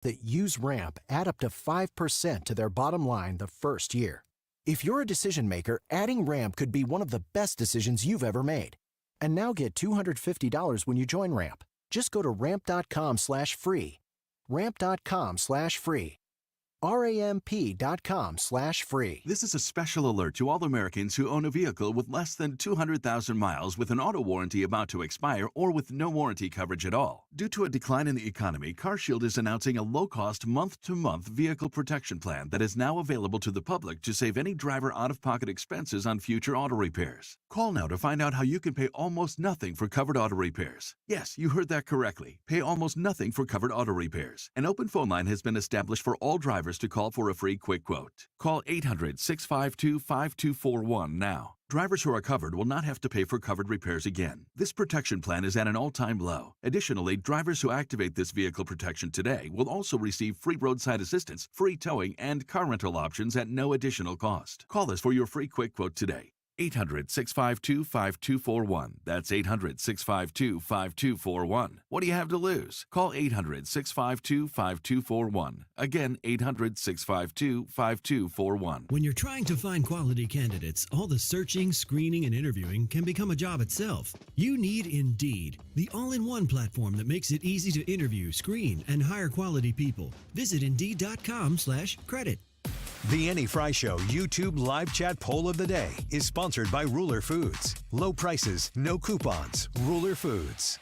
that use Ramp add up to 5% to their bottom line the first year. If you're a decision maker, adding Ramp could be one of the best decisions you've ever made. And now get $250 when you join Ramp. Just go to ramp.com/free. Ramp.com/free. RAMP.com/free. This is a special alert to all Americans who own a vehicle with less than 200,000 miles with an auto warranty about to expire or with no warranty coverage at all. Due to a decline in the economy, CarShield is announcing a low-cost month-to-month vehicle protection plan that is now available to the public to save any driver out-of-pocket expenses on future auto repairs. Call now to find out how you can pay almost nothing for covered auto repairs. Yes, you heard that correctly. Pay almost nothing for covered auto repairs. An open phone line has been established for all drivers to call for a free quick quote. Call 800-652-5241 now. Drivers who are covered will not have to pay for covered repairs again. This protection plan is at an all-time low. Additionally, drivers who activate this vehicle protection today will also receive free roadside assistance, free towing, and car rental options at no additional cost. Call us for your free quick quote today. 800-652-5241. That's 800-652-5241. What do you have to lose? Call 800-652-5241. Again, 800-652-5241. When you're trying to find quality candidates, all the searching, screening, and interviewing can become a job itself. You need Indeed, the all-in-one platform that makes it easy to interview, screen, and hire quality people. Visit Indeed.com/credit. The Annie Frey Show YouTube live chat poll of the day is sponsored by Ruler Foods. Low prices, no coupons. Ruler Foods.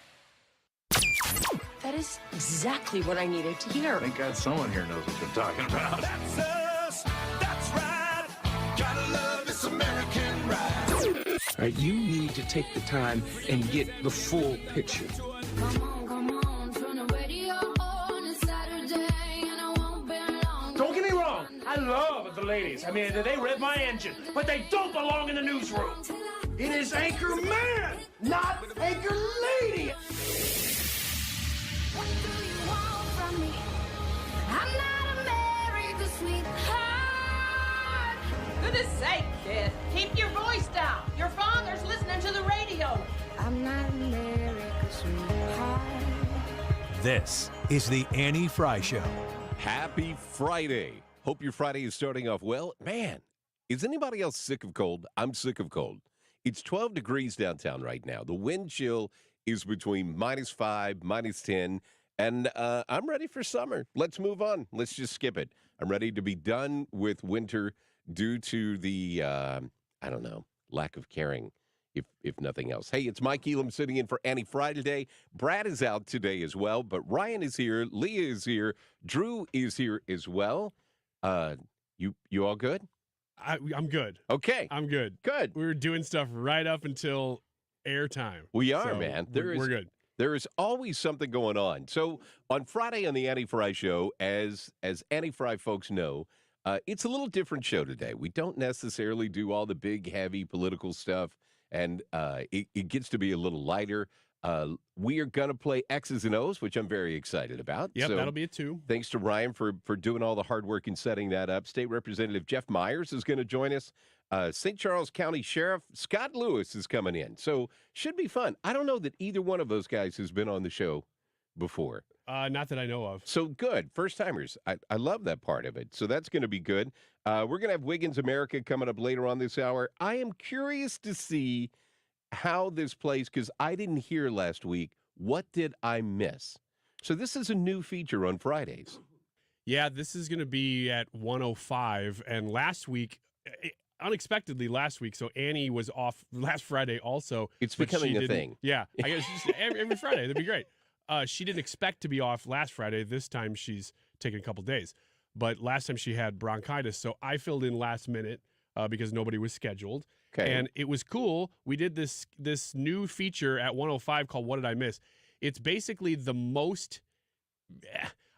That is exactly what I needed to hear. Thank God someone here knows what they're talking about. That's us. That's right. Gotta love this American ride. All right, you need to take the time and get the full picture. Come on, turn the radio on. It's Saturday and I won't be long. Don't get me wrong. I love the ladies. I mean, they rev my engine, but they don't belong in the newsroom. It is Anchor Man, not Anchor Lady. What do you want from me? I'm not America's sweetheart. Goodness sake, kid. Keep your voice down. Your father's listening to the radio. I'm not America's sweetheart. This is the Annie Frey Show. Happy Friday. Hope your Friday is starting off well. Man, is anybody else sick of cold? I'm sick of cold. It's 12 degrees downtown right now. The wind chill is between -5, -10, and I'm ready for summer. Let's move on. Let's just skip it. I'm ready to be done with winter due to the, lack of caring, if nothing else. Hey, it's Mike Elam sitting in for Annie Frey today. Brad is out today as well, but Ryan is here, Leah is here, Drew is here as well. You all good? I'm good. Okay. I'm good. Good. We were doing stuff right up until airtime. We are, man. We're good. There is always something going on. So on Friday on the Annie Frey Show, as Annie Frey folks know, it's a little different show today. We don't necessarily do all the big, heavy political stuff, and it gets to be a little lighter. We are going to play X's and O's, which I'm very excited about. Yep, so, that'll be it too. Thanks to Ryan for doing all the hard work in setting that up. State Representative Jeff Myers is going to join us. St. Charles County Sheriff Scott Lewis is coming in. So should be fun. I don't know that either one of those guys has been on the show before. Not that I know of. So good. First timers. I love that part of it. So that's going to be good. We're going to have Wiggins America coming up later on this hour. I am curious to see how this plays, because I didn't hear last week. What did I miss? So this is a new feature on Fridays. Yeah, this is going to be at 105. And last week, unexpectedly last week, so Annie was off last Friday also. It's becoming a thing. Yeah, I guess just every Friday. That'd be great. She didn't expect to be off last Friday. This time she's taking a couple days. But last time she had bronchitis, so I filled in last minute. Because nobody was scheduled. Okay. And it was cool. We did this new feature at 105 called What Did I Miss? It's basically the most,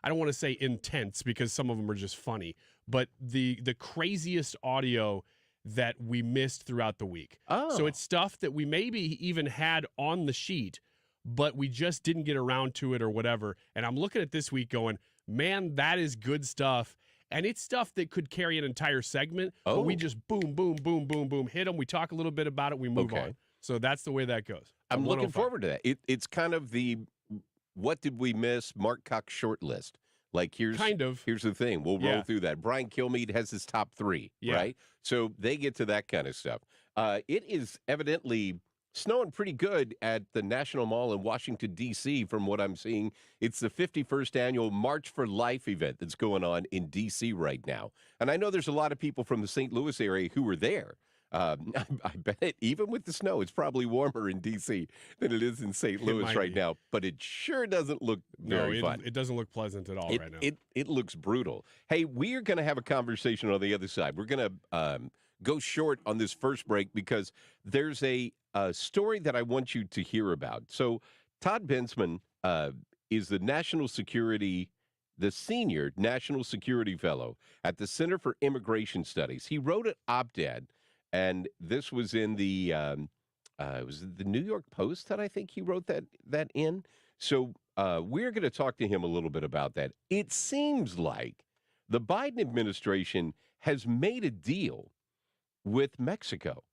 I don't want to say intense because some of them are just funny, but the craziest audio that we missed throughout the week. Oh. So it's stuff that we maybe even had on the sheet, but we just didn't get around to it or whatever. And I'm looking at this week going, man, that is good stuff. And it's stuff that could carry an entire segment, but we just boom, boom, boom, boom, boom, hit them. We talk a little bit about it, we move on. So that's the way that goes. I'm looking forward to that. It's kind of the what did we miss Mark Cox short list. Like, here's the thing. We'll roll through that. Brian Kilmeade has his top 3, right? So they get to that kind of stuff. It is evidently snowing pretty good at the National Mall in Washington, D.C., from what I'm seeing. It's the 51st annual March for Life event that's going on in D.C. right now. And I know there's a lot of people from the St. Louis area who were there. I bet even with the snow, it's probably warmer in D.C. than it is in St. Louis right now. But it sure doesn't look very fun. It doesn't look pleasant at all right now. It looks brutal. Hey, we are going to have a conversation on the other side. We're going to go short on this first break because there's a story that I want you to hear about. So Todd Bensman is the senior national security fellow at the Center for Immigration Studies. He wrote an op-ed, and this was in the it was the New York Post that I think he wrote that in. So we're going to talk to him a little bit about that. It seems like the Biden administration has made a deal with Mexico,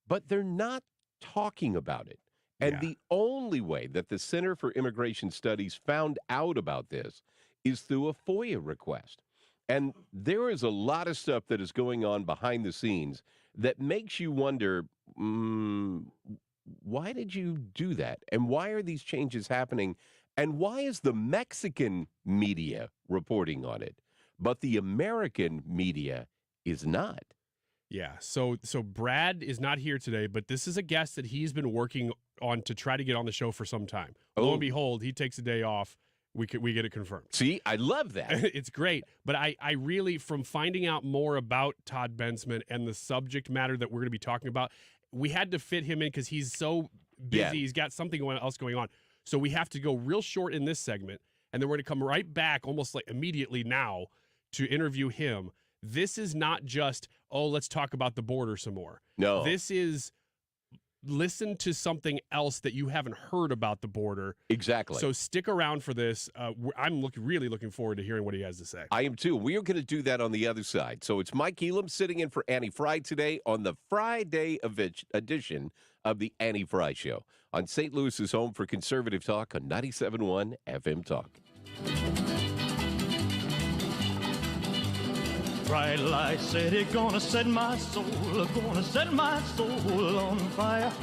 but they're not talking about it. And the only way that the Center for Immigration Studies found out about this is through a FOIA request. And there is a lot of stuff that is going on behind the scenes that makes you wonder, why did you do that? And why are these changes happening? And why is the Mexican media reporting on it, but the American media is not? Yeah, so Brad is not here today, but this is a guest that he's been working on to try to get on the show for some time. Lo and behold, he takes a day off. We get it confirmed. See, I love that. It's great. But I really, from finding out more about Todd Bensman and the subject matter that we're going to be talking about, we had to fit him in because he's so busy. Yeah. He's got something else going on. So we have to go real short in this segment, and then we're going to come right back almost like immediately now to interview him. This is not just, let's talk about the border some more. No. This is listen to something else that you haven't heard about the border. Exactly. So stick around for this. I'm really looking forward to hearing what he has to say. I am too. We are going to do that on the other side. So it's Mike Elam sitting in for Annie Frey today on the Friday edition of the Annie Frey Show on St. Louis's home for conservative talk on 97.1 FM Talk. Bright light city, gonna set my soul on fire.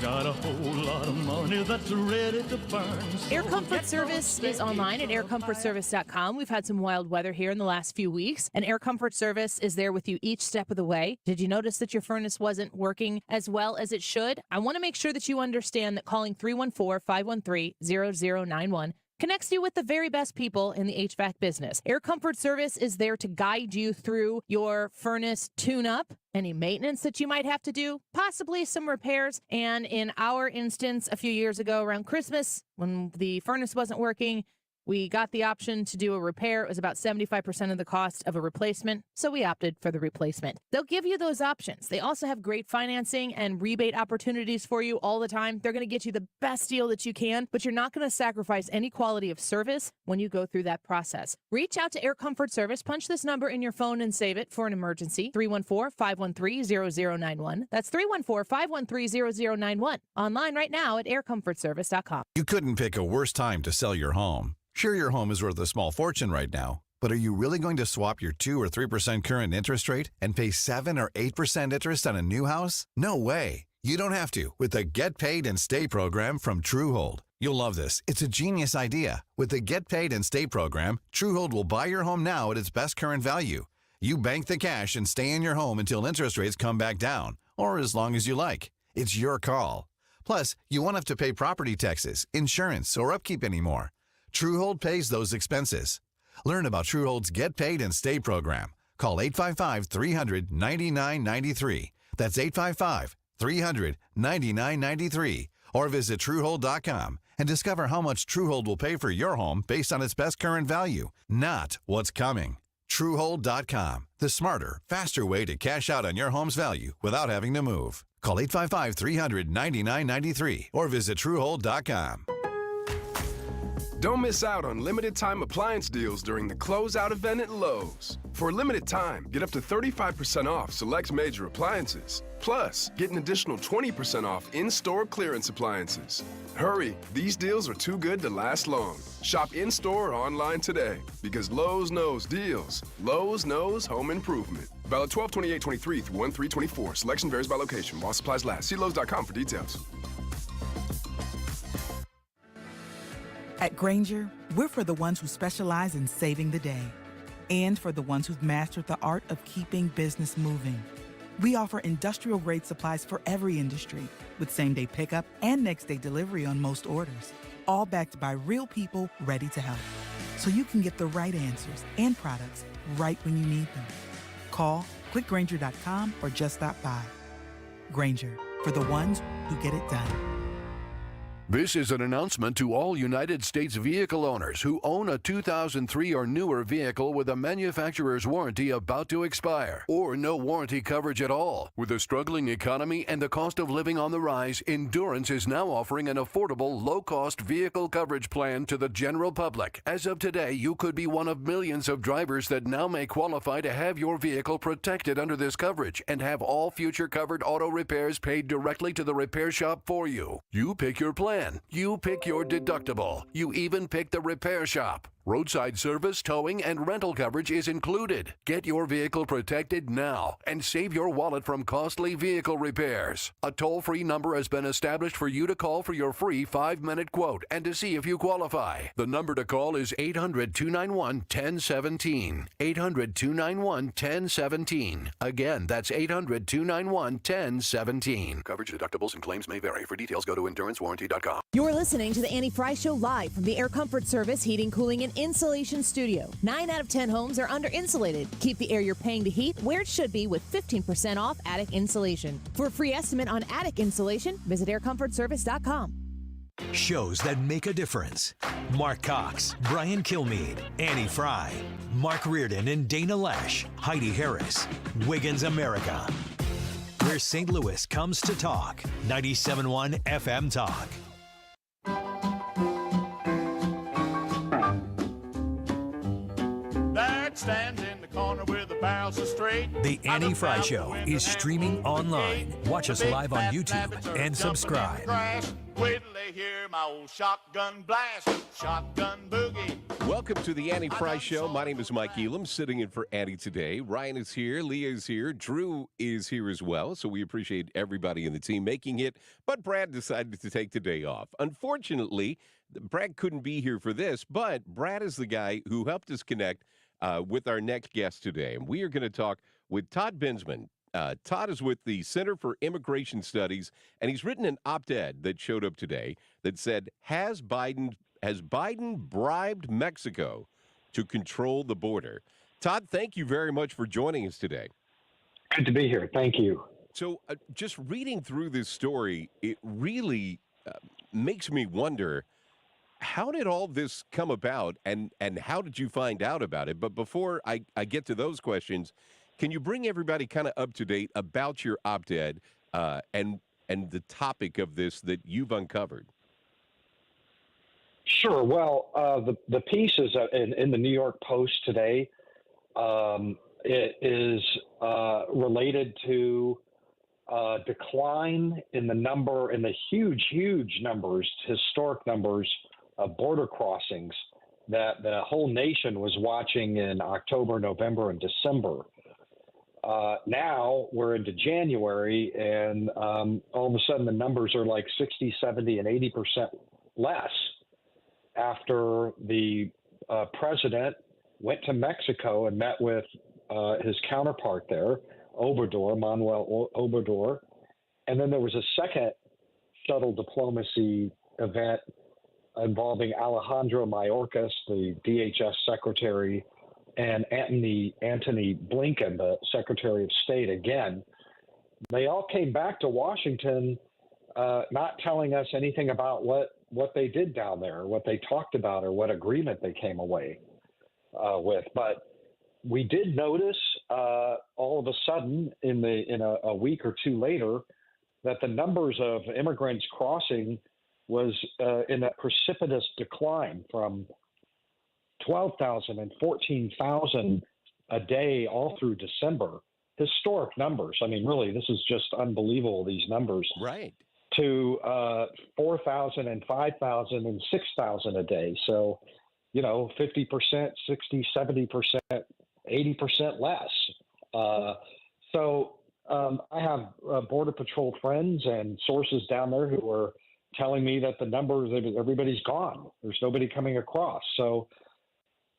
Got a whole lot of money that's ready to burn. Air Comfort Service is online at aircomfortservice.com. We've had some wild weather here in the last few weeks, and Air Comfort Service is there with you each step of the way. Did you notice that your furnace wasn't working as well as it should? I want to make sure that you understand that calling 314-513-0091 connects you with the very best people in the HVAC business. Air Comfort Service is there to guide you through your furnace tune-up, any maintenance that you might have to do, possibly some repairs. And in our instance, a few years ago around Christmas, when the furnace wasn't working, we got the option to do a repair. It was about 75% of the cost of a replacement, so we opted for the replacement. They'll give you those options. They also have great financing and rebate opportunities for you all the time. They're going to get you the best deal that you can, but you're not going to sacrifice any quality of service when you go through that process. Reach out to Air Comfort Service. Punch this number in your phone and save it for an emergency. 314-513-0091. That's 314-513-0091. Online right now at aircomfortservice.com. You couldn't pick a worse time to sell your home. Sure, your home is worth a small fortune right now, but are you really going to swap your 2 or 3% current interest rate and pay 7 or 8% interest on a new house? No way. You don't have to with the Get Paid and Stay program from Truehold. You'll love this. It's a genius idea. With the Get Paid and Stay program, Truehold will buy your home now at its best current value. You bank the cash and stay in your home until interest rates come back down, or as long as you like. It's your call. Plus, you won't have to pay property taxes, insurance, or upkeep anymore. Truehold pays those expenses. Learn about Truehold's Get Paid and Stay program. Call 855-300-9993. That's 855-300-9993. Or visit Truehold.com and discover how much Truehold will pay for your home based on its best current value, not what's coming. Truehold.com, the smarter, faster way to cash out on your home's value without having to move. Call 855-300-9993 or visit Truehold.com. Don't miss out on limited-time appliance deals during the closeout event at Lowe's. For a limited time, get up to 35% off select major appliances. Plus, get an additional 20% off in-store clearance appliances. Hurry, these deals are too good to last long. Shop in-store or online today because Lowe's knows deals. Lowe's knows home improvement. Valid 12/28/23 through 1/3/24. Selection varies by location while supplies last. See Lowe's.com for details. At Grainger, we're for the ones who specialize in saving the day and for the ones who've mastered the art of keeping business moving. We offer industrial-grade supplies for every industry with same-day pickup and next-day delivery on most orders, all backed by real people ready to help. So you can get the right answers and products right when you need them. Call, click Grainger.com, or just stop by. Grainger, for the ones who get it done. This is an announcement to all United States vehicle owners who own a 2003 or newer vehicle with a manufacturer's warranty about to expire or no warranty coverage at all. With a struggling economy and the cost of living on the rise, Endurance is now offering an affordable, low-cost vehicle coverage plan to the general public. As of today, you could be one of millions of drivers that now may qualify to have your vehicle protected under this coverage and have all future covered auto repairs paid directly to the repair shop for you. You pick your plan. You pick your deductible. You even pick the repair shop. Roadside service, towing, and rental coverage is included. Get your vehicle protected now and save your wallet from costly vehicle repairs. A toll-free number has been established for you to call for your free 5-minute quote and to see if you qualify. The number to call is 800-291-1017. 800-291-1017. Again, that's 800-291-1017. Coverage, deductibles, and claims may vary. For details, go to endurancewarranty.com. You're listening to the Annie Frey Show live from the Air Comfort Service Heating, Cooling, and Insulation Studio. 9 out of 10 homes are under-insulated. Keep the air you're paying to heat where it should be with 15% off attic insulation. For a free estimate on attic insulation, visit aircomfortservice.com. Shows that make a difference. Mark Cox, Brian Kilmeade, Annie Frey, Mark Reardon and Dana Lesh, Heidi Harris, Wiggins America. Where St. Louis comes to talk. 97.1 FM Talk. Stands in the corner with the barrels so straight. The Annie Frey Show is streaming online. Watch us live on YouTube and subscribe. Wait till they hear my old shotgun blast, shotgun boogie. Welcome to the Annie Frey Show. My name is Mike Elam, sitting in for Annie today. Ryan is here, Leah is here, Drew is here as well, so we appreciate everybody in the team making it, but Brad decided to take the day off. Unfortunately, Brad couldn't be here for this, but Brad is the guy who helped us connect with our next guest today. And we are going to talk with Todd Bensman. Todd is with the Center for Immigration Studies, and he's written an op-ed that showed up today that said, Has Biden bribed Mexico to control the border? Todd, thank you very much for joining us today. Good to be here. Thank you. So just reading through this story, it really makes me wonder, how did all this come about, and how did you find out about it? But before I get to those questions, can you bring everybody kind of up to date about your op-ed and the topic of this that you've uncovered? Sure. Well, the piece is in the New York Post today. It is related to decline in the huge numbers, historic numbers of border crossings that the whole nation was watching in October, November, and December. Now we're into January, and all of a sudden the numbers are like 60, 70, and 80% less after the president went to Mexico and met with his counterpart there, Manuel Obrador. And then there was a second shuttle diplomacy event involving Alejandro Mayorkas, the DHS secretary, and Antony Blinken, the Secretary of State, again. They all came back to Washington not telling us anything about what they did down there, what they talked about, or what agreement they came away with. But we did notice all of a sudden in a week or two later that the numbers of immigrants crossing was in a precipitous decline from 12,000 and 14,000 a day all through December. Historic numbers. I mean, really, this is just unbelievable, these numbers. Right. To 4,000 and 5,000 and 6,000 a day. So, 50%, 60, 70%, 80% less. I have Border Patrol friends and sources down there who are telling me that the numbers, everybody's gone. There's nobody coming across. So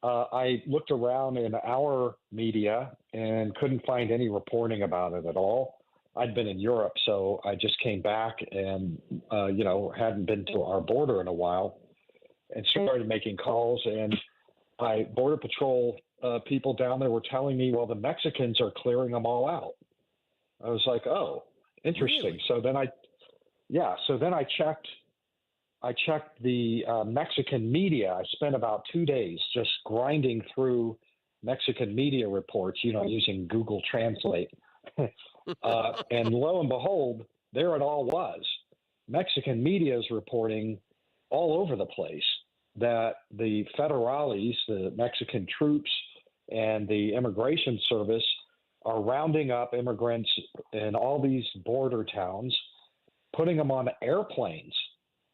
I looked around in our media and couldn't find any reporting about it at all. I'd been in Europe, so I just came back and, hadn't been to our border in a while and started making calls. And Border Patrol people down there were telling me, well, the Mexicans are clearing them all out. I was like, oh, interesting. Really? So then I checked the Mexican media. I spent about 2 days just grinding through Mexican media reports, using Google Translate. And lo and behold, there it all was. Mexican media is reporting all over the place that the federales, the Mexican troops, and the immigration service are rounding up immigrants in all these border towns, putting them on airplanes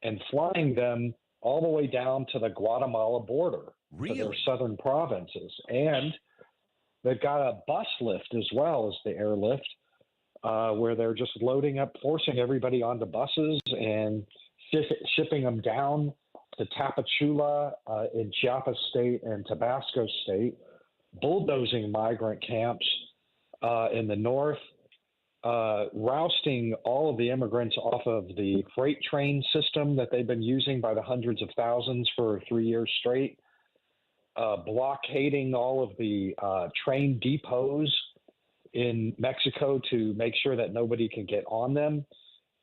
and flying them all the way down to the Guatemala border, to their southern provinces. And they've got a bus lift as well as the airlift, where they're just loading up, forcing everybody onto buses and shipping them down to Tapachula in Chiapas State and Tabasco State, bulldozing migrant camps in the north, rousting all of the immigrants off of the freight train system that they've been using by the hundreds of thousands for 3 years straight, blockading all of the train depots in Mexico to make sure that nobody can get on them,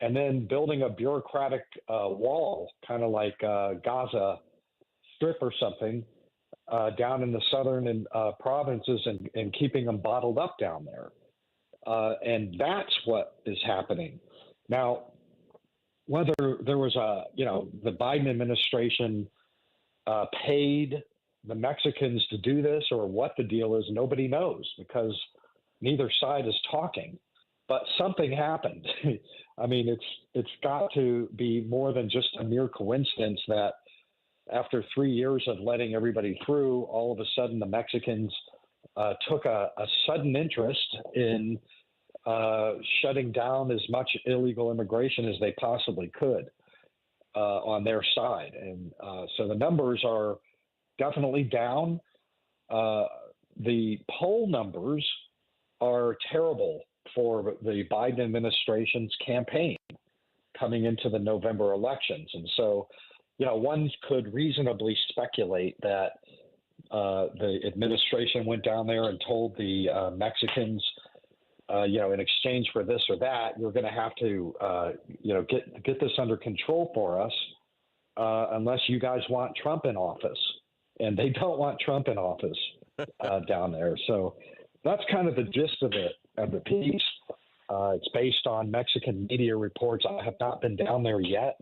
and then building a bureaucratic wall, kind of like Gaza Strip or something, down in the southern provinces and keeping them bottled up down there. And that's what is happening. Now, whether there was the Biden administration paid the Mexicans to do this or what the deal is, nobody knows because neither side is talking. But something happened. I mean, it's got to be more than just a mere coincidence that after 3 years of letting everybody through, all of a sudden the Mexicans took a sudden interest in shutting down as much illegal immigration as they possibly could on their side. And so the numbers are definitely down. The poll numbers are terrible for the Biden administration's campaign coming into the November elections. And so, one could reasonably speculate that the administration went down there and told the Mexicans, in exchange for this or that, you're going to have to, get this under control for us unless you guys want Trump in office. And they don't want Trump in office down there. So that's kind of the gist of the piece. It's based on Mexican media reports. I have not been down there yet,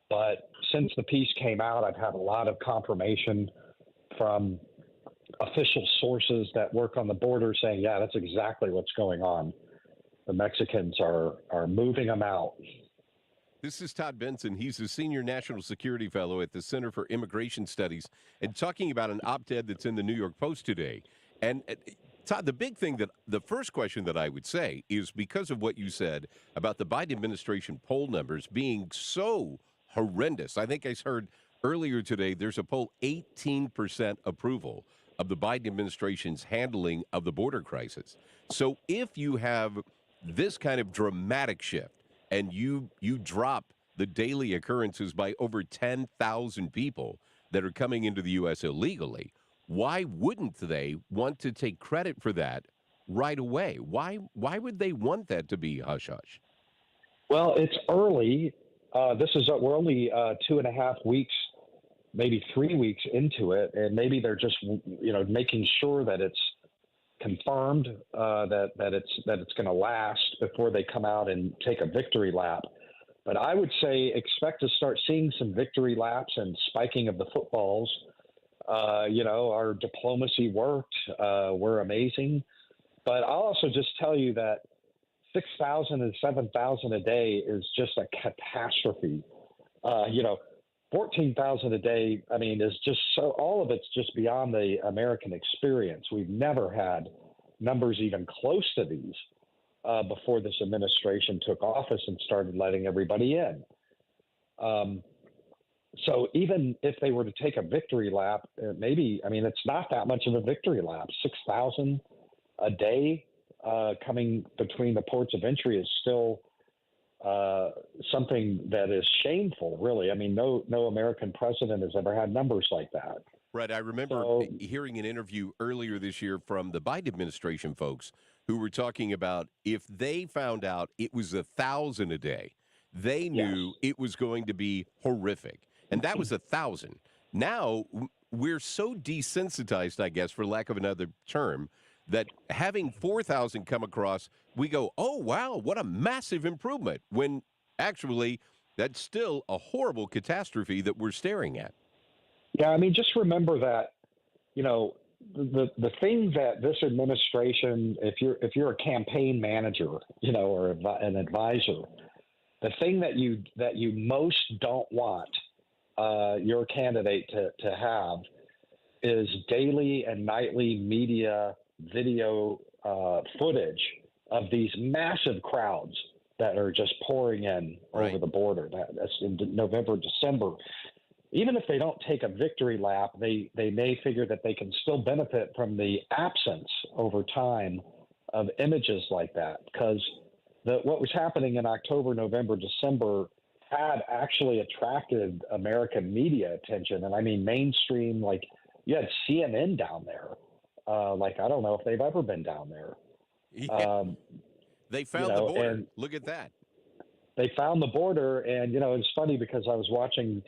but since the piece came out, I've had a lot of confirmation from official sources that work on the border saying, yeah, that's exactly what's going on. The Mexicans are moving them out. This is Todd Bensman. He's a senior national security fellow at the Center for Immigration Studies and talking about an op-ed that's in the New York Post today. And Todd, the first question that I would say is because of what you said about the Biden administration poll numbers being so horrendous. I think I heard earlier today there's a poll 18% approval of the Biden administration's handling of the border crisis. So if you have this kind of dramatic shift and you drop the daily occurrences by over 10,000 people that are coming into the U.S. illegally, why wouldn't they want to take credit for that right away? Why would they want that to be hush-hush? Well, it's early. We're only 2.5 weeks, maybe 3 weeks into it, and maybe they're just making sure that it's confirmed that it's going to last before they come out and take a victory lap. But I would say expect to start seeing some victory laps and spiking of the footballs. Our diplomacy worked. We're amazing. But I'll also just tell you that 6,000 and 7,000 a day is just a catastrophe. 14,000 a day, is just so, all of it's just beyond the American experience. We've never had numbers even close to these before this administration took office and started letting everybody in. So even if they were to take a victory lap, it's not that much of a victory lap. 6,000 a day coming between the ports of entry is still something that is shameful, really. No American president has ever had numbers like that. Right. I remember hearing an interview earlier this year from the Biden administration folks who were talking about if they found out it was 1,000 a day, they knew it was going to be horrific. And that was 1,000. Now we're so desensitized, I guess, for lack of another term, that having 4,000 come across, we go, oh, wow, what a massive improvement, when actually that's still a horrible catastrophe that we're staring at. Yeah, just remember that, the thing that this administration, if you're a campaign manager, or an advisor, the thing that you most don't want your candidate to have is daily and nightly media video footage of these massive crowds that are just pouring in over the border. That's in November, December. Even if they don't take a victory lap, they may figure that they can still benefit from the absence over time of images like that, because what was happening in October, November, December had actually attracted American media attention. And mainstream, like you had CNN down there. I don't know if they've ever been down there. Yeah. They found the border. Look at that. They found the border. And, it's funny because I was watching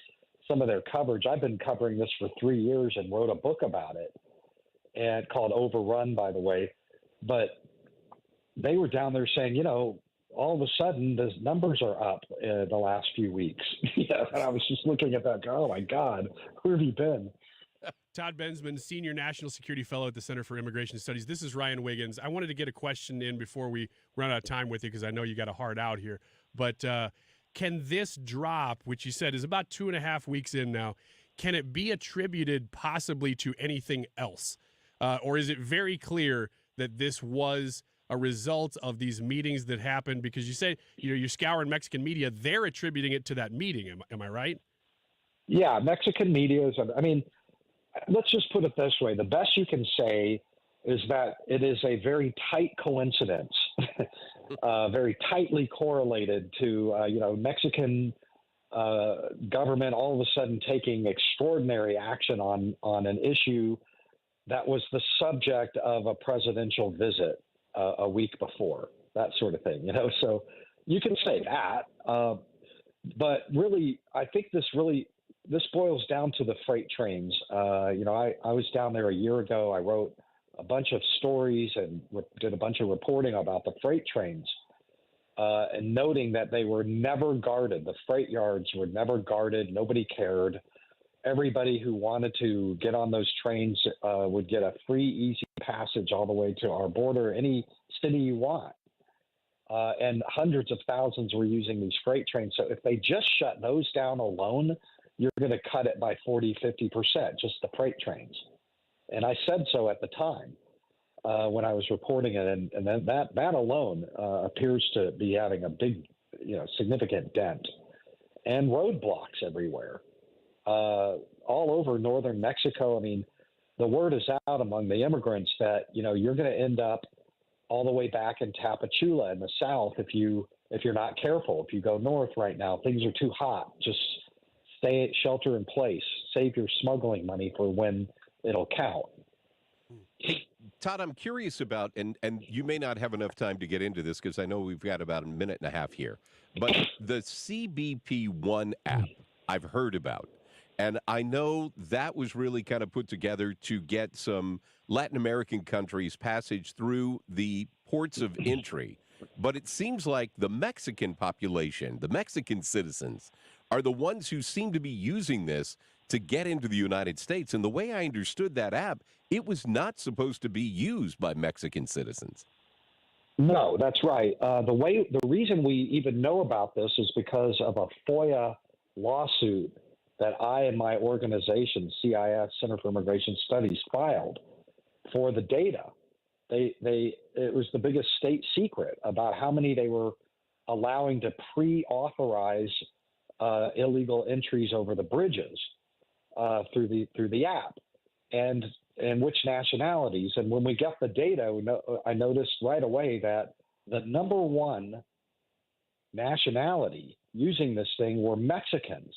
some of their coverage. I've been covering this for 3 years and wrote a book about it, and called Overrun, by the way. But they were down there saying, all of a sudden the numbers are up in the last few weeks. And I was just looking at that, oh my God, where have you been? Todd Bensman, Senior National Security Fellow at the Center for Immigration Studies. This is Ryan Wiggins. I wanted to get a question in before we run out of time with you, because I know you got a hard out here. But can this drop, which you said is about 2.5 weeks in now, can it be attributed possibly to anything else? Or is it very clear that this was a result of these meetings that happened? Because you say, you're scouring Mexican media, they're attributing it to that meeting. Am I right? Yeah, Mexican media is, let's just put it this way. The best you can say is that it is a very tight coincidence, very tightly correlated to, Mexican government all of a sudden taking extraordinary action on an issue that was the subject of a presidential visit a week before, that sort of thing, So you can say that, but really, I think this boils down to the freight trains. I was down there a year ago. I wrote a bunch of stories and did a bunch of reporting about the freight trains, and noting that they were never guarded. The freight yards were never guarded. Nobody cared. Everybody who wanted to get on those trains would get a free, easy passage all the way to our border, any city you want. And hundreds of thousands were using these freight trains. So if they just shut those down alone, you're going to cut it by 40, 50%, just the freight trains. And I said so at the time when I was reporting it. And then that alone appears to be having a big, significant dent. And roadblocks everywhere. All over northern Mexico. The word is out among the immigrants that, you're going to end up all the way back in Tapachula in the south if you're not careful. If you go north right now, things are too hot. Just shelter in place. Save your smuggling money for when it'll count. Todd, I'm curious about, and you may not have enough time to get into this because I know we've got about a minute and a half here, but the CBP One app I've heard about. And I know that was really kind of put together to get some Latin American countries passage through the ports of entry. But it seems like the Mexican population, the Mexican citizens, are the ones who seem to be using this to get into the United States. And the way I understood that app, it was not supposed to be used by Mexican citizens. No, that's right. The reason we even know about this is because of a FOIA lawsuit that I and my organization, CIS, Center for Immigration Studies, filed for the data. It was the biggest state secret about how many they were allowing to pre-authorize illegal entries over the bridges through the app, and which nationalities. And when we got the data, I noticed right away that the number one nationality using this thing were Mexicans.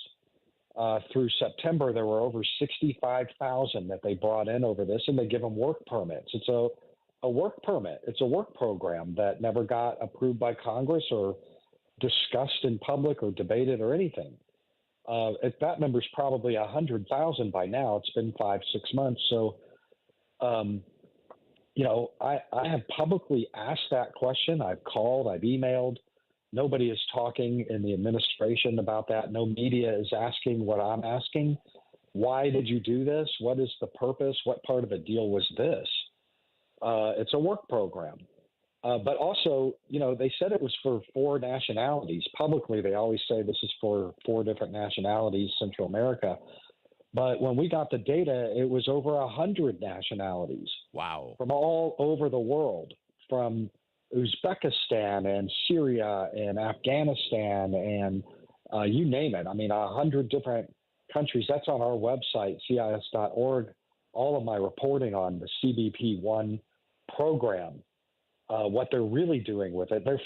Through September, there were over 65,000 that they brought in over this, and they give them work permits. It's a work permit. It's a work program that never got approved by Congress or discussed in public or debated or anything. That number's probably 100,000 by now. It's been 5-6 months. So, I have publicly asked that question. I've called, I've emailed. Nobody is talking in the administration about that. No media is asking what I'm asking. Why did you do this? What is the purpose? What part of the deal was this? It's a work program. But also, they said it was for 4 nationalities. Publicly, they always say this is for 4 different nationalities, Central America. But when we got the data, it was over 100 nationalities. Wow. From all over the world, from Uzbekistan and Syria and Afghanistan and you name it. I mean, 100 different countries. That's on our website, CIS.org. All of my reporting on the CBP-1 program, what they're really doing with it. They've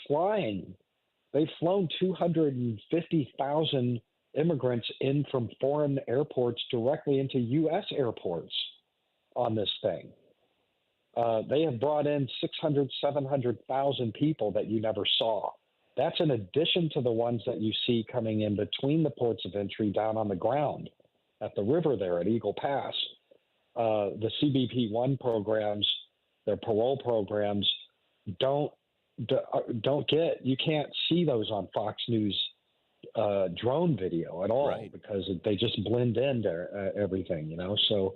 flown 250,000 immigrants in from foreign airports directly into U.S. airports on this thing. They have brought in 600, 700,000 people that you never saw. That's in addition to the ones that you see coming in between the ports of entry down on the ground at the river there at Eagle Pass. The CBP-1 programs, their parole programs, you can't see those on Fox News drone video at all, right, because they just blend into everything, So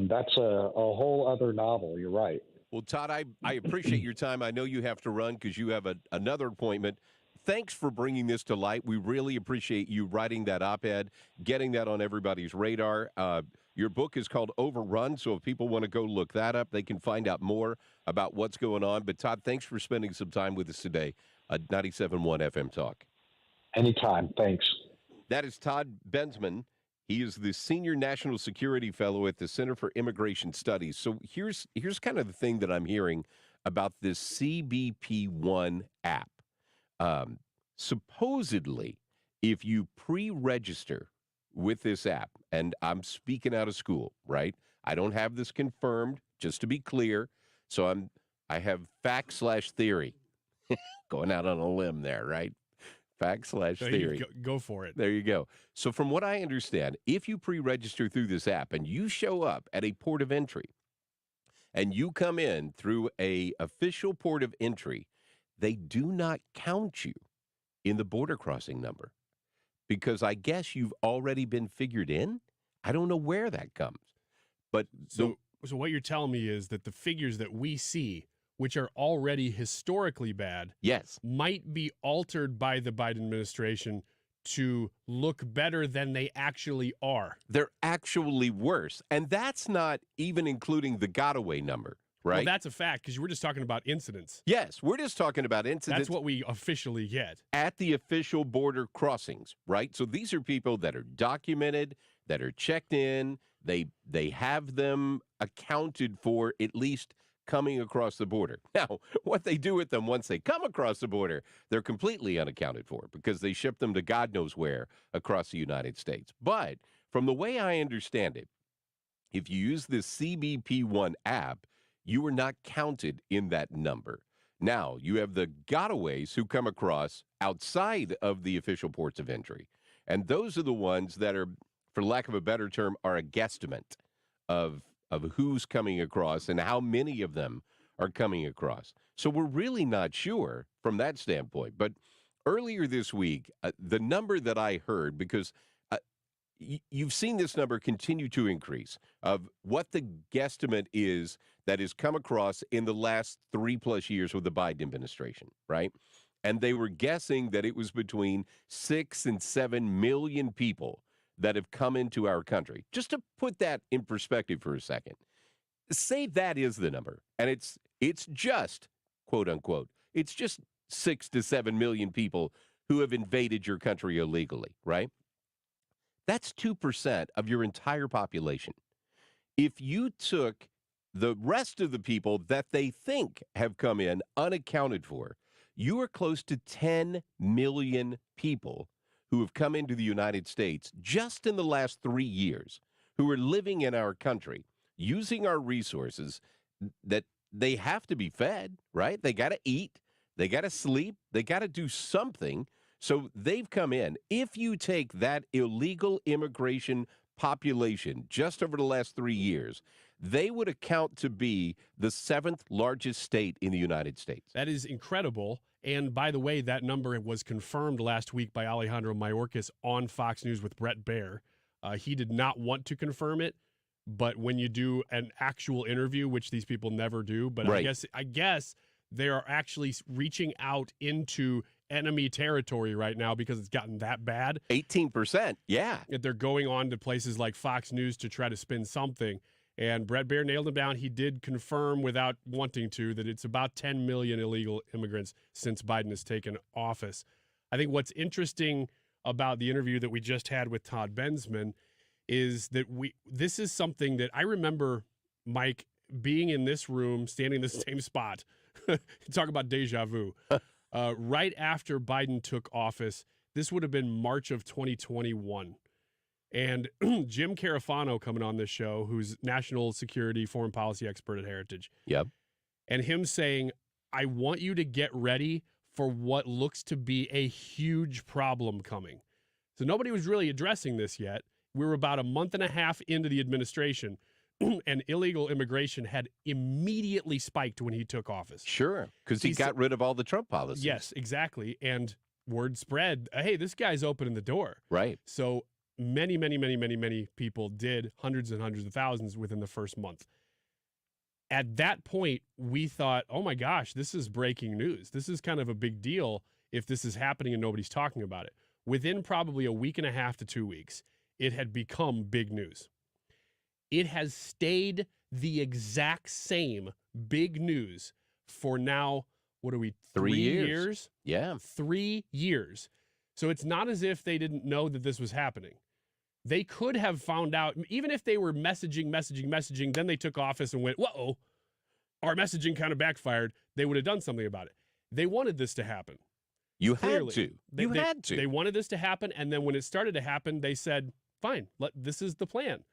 that's a whole other novel. You're right. Well, Todd, I appreciate your time. I know you have to run because you have another appointment. Thanks for bringing this to light. We really appreciate you writing that op-ed, getting that on everybody's radar. Your book is called Overrun, so if people want to go look that up, they can find out more about what's going on. But, Todd, thanks for spending some time with us today at 97.1 FM Talk. Anytime. Thanks. That is Todd Bensman. He is the Senior National Security Fellow at the Center for Immigration Studies. So here's kind of the thing that I'm hearing about this CBP-1 app. Supposedly, if you pre-register with this app, and I'm speaking out of school, right? I don't have this confirmed, just to be clear. So I have fact/theory. Going out on a limb there, right? Fact/theory. Go for it. There you go. So from what I understand, if you pre-register through this app and you show up at a port of entry and you come in through a official port of entry, they do not count you in the border crossing number because I guess you've already been figured in. I don't know where that comes. But so what you're telling me is that the figures that we see, which are already historically bad, yes, might be altered by the Biden administration to look better than they actually are. They're actually worse. And that's not even including the got-away number, right? Well, that's a fact because we're just talking about incidents. Yes, we're just talking about incidents. That's what we officially get. At the official border crossings, right? So these are people that are documented, that are checked in. They have them accounted for at least coming across the border. Now, what they do with them once they come across the border, they're completely unaccounted for because they ship them to God knows where across the United States. But from the way I understand it, if you use the CBP-1 app, you are not counted in that number. Now, you have the gotaways who come across outside of the official ports of entry. And those are the ones that are, for lack of a better term, are a guesstimate of who's coming across and how many of them are coming across. So we're really not sure from that standpoint. But earlier this week, the number that I heard, because you've seen this number continue to increase of what the guesstimate is that has come across in the last 3+ years with the Biden administration, right? And they were guessing that it was between 6 and 7 million people that have come into our country. Just to put that in perspective for a second, say that is the number, and it's just, quote unquote, it's just 6 to 7 million people who have invaded your country illegally, right? That's 2% of your entire population. If you took the rest of the people that they think have come in unaccounted for, you are close to 10 million people who have come into the United States just in the last 3 years, who are living in our country, using our resources that they have to be fed, right? They got to eat, they got to sleep, they got to do something. So they've come in. If you take that illegal immigration population just over the last 3 years, they would account to be the 7th largest state in the United States. That is incredible. And by the way, that number was confirmed last week by Alejandro Mayorkas on Fox News with Brett Baer. He did not want to confirm it, but when you do an actual interview, which these people never do, but right. I guess they are actually reaching out into enemy territory right now because it's gotten that bad. 18%, yeah. They're going on to places like Fox News to try to spin something. And Brett Baer nailed him down. He did confirm without wanting to that it's about 10 million illegal immigrants since Biden has taken office. I think what's interesting about the interview that we just had with Todd Bensman is that this is something that I remember, Mike, being in this room, standing in the same spot. Talk about deja vu. Right after Biden took office, this would have been March of 2021. And Jim Carafano coming on this show, who's national security, foreign policy expert at Heritage. Yep. And him saying, I want you to get ready for what looks to be a huge problem coming. So nobody was really addressing this yet. We were about a month and a half into the administration, and illegal immigration had immediately spiked when he took office. Sure, because he got rid of all the Trump policies. Yes, exactly. And word spread, hey, this guy's opening the door. Right. So many people did, hundreds and hundreds of thousands within the first month. At that point, we thought, oh my gosh, this is breaking news. This is kind of a big deal if this is happening and nobody's talking about it. Within probably a week and a half to 2 weeks, it had become big news. It has stayed the exact same big news for now, what are we, 3 years? Yeah. 3 years. So it's not as if they didn't know that this was happening. They could have found out, even if they were messaging, then they took office and went, whoa, our messaging kind of backfired. They would have done something about it. They wanted this to happen. You Clearly. had to. You had to. They wanted this to happen, and then when it started to happen, they said, fine, this is the plan.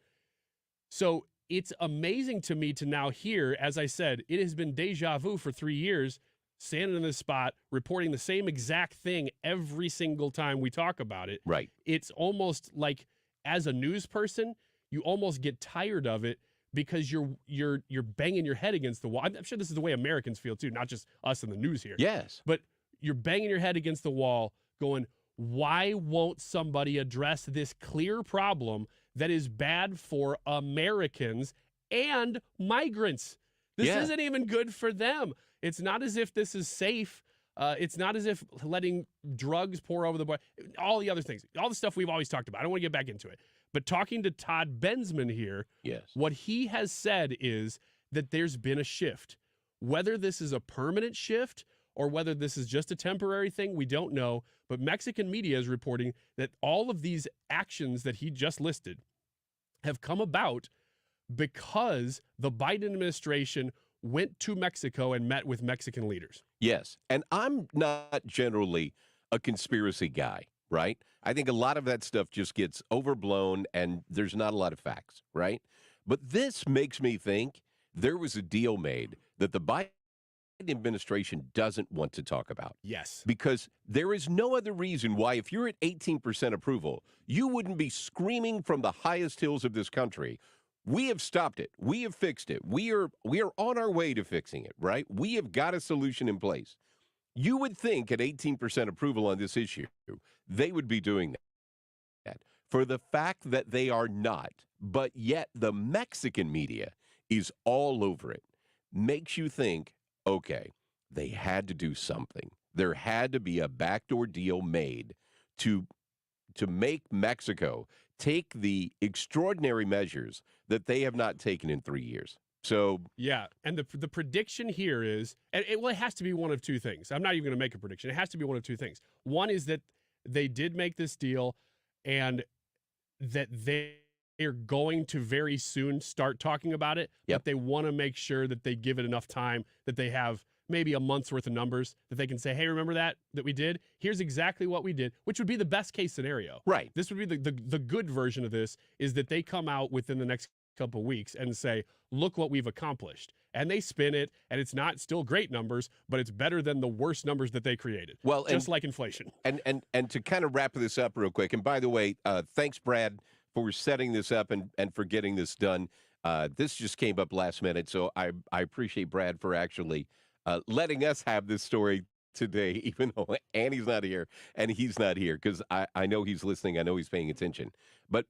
So it's amazing to me to now hear, as I said, it has been deja vu for 3 years, standing in this spot, reporting the same exact thing every single time we talk about it. Right. It's almost like, as a news person, you almost get tired of it because you're banging your head against the wall. I'm sure this is the way Americans feel too, not just us in the news here. Yes. But you're banging your head against the wall going, why won't somebody address this clear problem that is bad for Americans and migrants? This isn't even good for them. It's not as if this is safe. It's not as if letting drugs pour over the board, all the other things, all the stuff we've always talked about. I don't want to get back into it. But talking to Todd Bensman here, what he has said is that there's been a shift. Whether this is a permanent shift or whether this is just a temporary thing, we don't know. But Mexican media is reporting that all of these actions that he just listed have come about because the Biden administration went to Mexico and met with Mexican leaders. Yes. And I'm not generally a conspiracy guy, right? I think a lot of that stuff just gets overblown and there's not a lot of facts, right? But this makes me think there was a deal made that the Biden administration doesn't want to talk about. Yes. Because there is no other reason why, if you're at 18% approval, you wouldn't be screaming from the highest hills of this country, We have stopped it. We have fixed it. We are on our way to fixing it, right? We have got a solution in place. You would think at 18% approval on this issue, they would be doing that. For the fact that they are not, but yet the Mexican media is all over it, makes you think, okay, they had to do something. There had to be a backdoor deal made to make Mexico take the extraordinary measures that they have not taken in 3 years. So yeah, and the prediction here is, and it has to be one of two things. I'm not even going to make a prediction. It has to be one of two things. One is that they did make this deal, and that they're going to very soon start talking about it. Yep. But they want to make sure that they give it enough time, that they have maybe a month's worth of numbers, that they can say, hey, remember that we did? Here's exactly what we did, which would be the best case scenario. Right. This would be the good version of this, is that they come out within the next couple of weeks and say, look what we've accomplished. And they spin it, and it's not still great numbers, but it's better than the worst numbers that they created. Well, just like inflation. And to kind of wrap this up real quick, and by the way, thanks, Brad, for setting this up and for getting this done. This just came up last minute, so I appreciate Brad for actually letting us have this story today, even though Annie's not here and he's not here, because I know he's listening. I know he's paying attention. But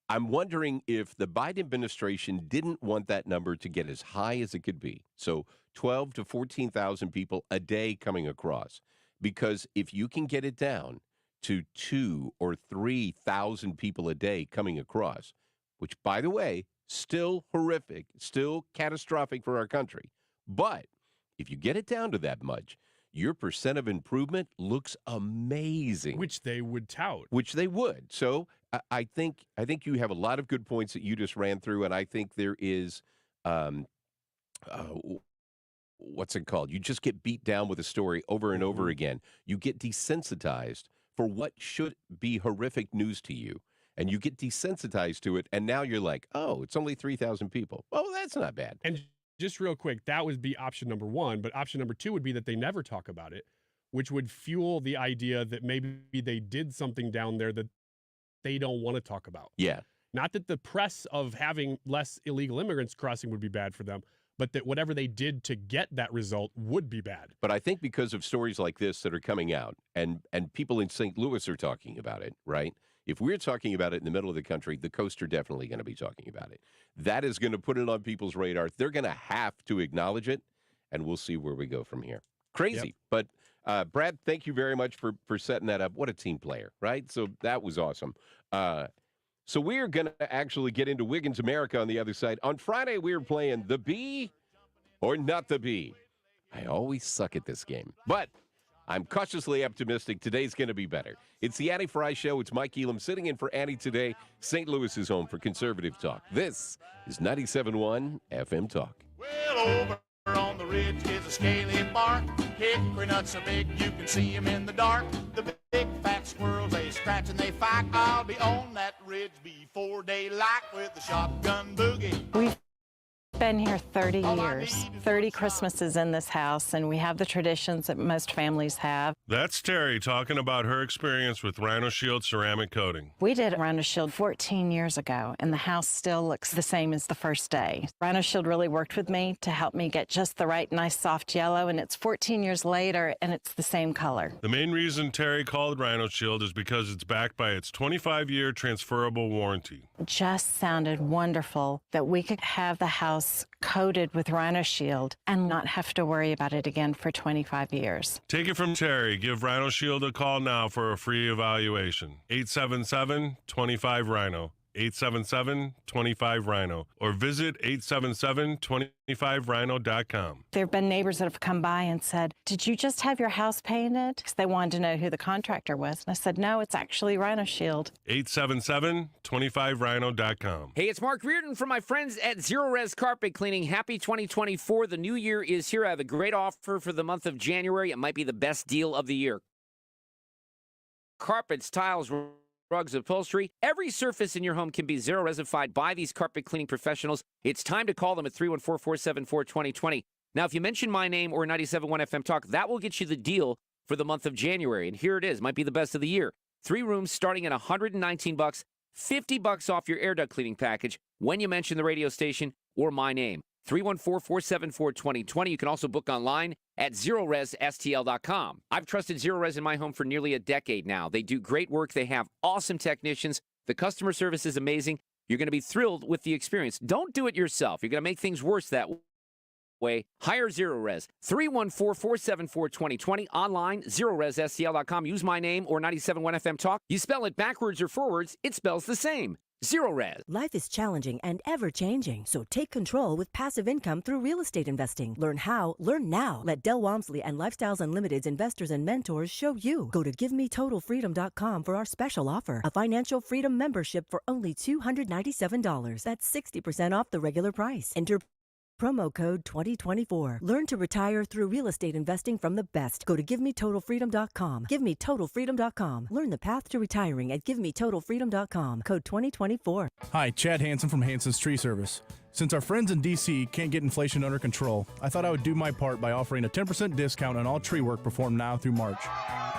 I'm wondering if the Biden administration didn't want that number to get as high as it could be. So 12 to 14,000 people a day coming across. Because if you can get it down to 2,000 or 3,000 people a day coming across, which, by the way, still horrific, still catastrophic for our country. But if you get it down to that much, your percent of improvement looks amazing. Which they would tout. Which they would. So I think you have a lot of good points that you just ran through, and I think there is, what's it called? You just get beat down with a story over and over again. You get desensitized for what should be horrific news to you, and you get desensitized to it, and now you're like, oh, it's only 3,000 people. Oh, that's not bad. And just real quick, that would be option number one, but option number two would be that they never talk about it, which would fuel the idea that maybe they did something down there that they don't want to talk about. Yeah. Not that the press of having less illegal immigrants crossing would be bad for them, but that whatever they did to get that result would be bad. But I think because of stories like this that are coming out, and people in St. Louis are talking about it, right? If we're talking about it in the middle of the country, the coast are definitely going to be talking about it. That is going to put it on people's radar. They're going to have to acknowledge it, and we'll see where we go from here. Crazy. Yep. But, Brad, thank you very much for setting that up. What a team player, right? So that was awesome. So we're going to actually get into Wiggins America on the other side. On Friday, we were playing the bee or not the bee. I always suck at this game, but I'm cautiously optimistic today's going to be better. It's the Annie Frey Show. It's Mike Elam sitting in for Annie today. St. Louis is home for conservative talk. This is 97.1 FM Talk. Well, over on the ridge is a scaly bark. Hickory nuts so big you can see 'em in the dark. The big fat squirrels, they scratch and they fight. I'll be on that ridge before daylight with the shotgun boogie. We've been here 30 years, 30 Christmases in this house, and we have the traditions that most families have. That's Terry talking about her experience with Rhino Shield ceramic coating. We did Rhino Shield 14 years ago, and the house still looks the same as the first day. Rhino Shield really worked with me to help me get just the right nice soft yellow, and it's 14 years later, and it's the same color. The main reason Terry called Rhino Shield is because it's backed by its 25-year transferable warranty. It just sounded wonderful that we could have the house coated with Rhino Shield and not have to worry about it again for 25 years. Take it from Terry. Give Rhino Shield a call now for a free evaluation. 877-25-RHINO. 877-25-RHINO. Or visit 877-25rhino.com. There have been neighbors that have come by and said, did you just have your house painted? Because they wanted to know who the contractor was. And I said, no, it's actually Rhino Shield. 877-25rhino.com. Hey, it's Mark Reardon from my friends at Zero Res Carpet Cleaning. Happy 2024. The new year is here. I have a great offer for the month of January. It might be the best deal of the year. Carpets, tiles, rugs, upholstery. Every surface in your home can be zero resified by these carpet cleaning professionals. It's time to call them at 314-474-2020. Now, if you mention my name or 97.1 FM Talk, that will get you the deal for the month of January. And here it is. Might be the best of the year. 3 rooms starting at $119, $50 off your air duct cleaning package. when you mention the radio station or my name. 314-474-2020. You can also book online at ZeroResSTL.com. I've trusted ZeroRes in my home for nearly a decade now. They do great work. They have awesome technicians. The customer service is amazing. You're going to be thrilled with the experience. Don't do it yourself. You're going to make things worse that way. Hire ZeroRes. 314-474-2020. Online, ZeroResSTL.com. Use my name or 97.1 FM Talk. You spell it backwards or forwards, it spells the same. ZeroRes. Life is challenging and ever-changing, so take control with passive income through real estate investing. Learn how, learn now. Let Del Walmsley and Lifestyles Unlimited's investors and mentors show you. Go to GiveMeTotalFreedom.com for our special offer. A financial freedom membership for only $297. That's 60% off the regular price. Enter promo code 2024. Learn to retire through real estate investing from the best. Go to GiveMeTotalFreedom.com. GiveMeTotalFreedom.com. Learn the path to retiring at GiveMeTotalFreedom.com. Code 2024. Hi, Chad Hansen from Hansen's Tree Service. Since our friends in D.C. can't get inflation under control, I thought I would do my part by offering a 10% discount on all tree work performed now through March.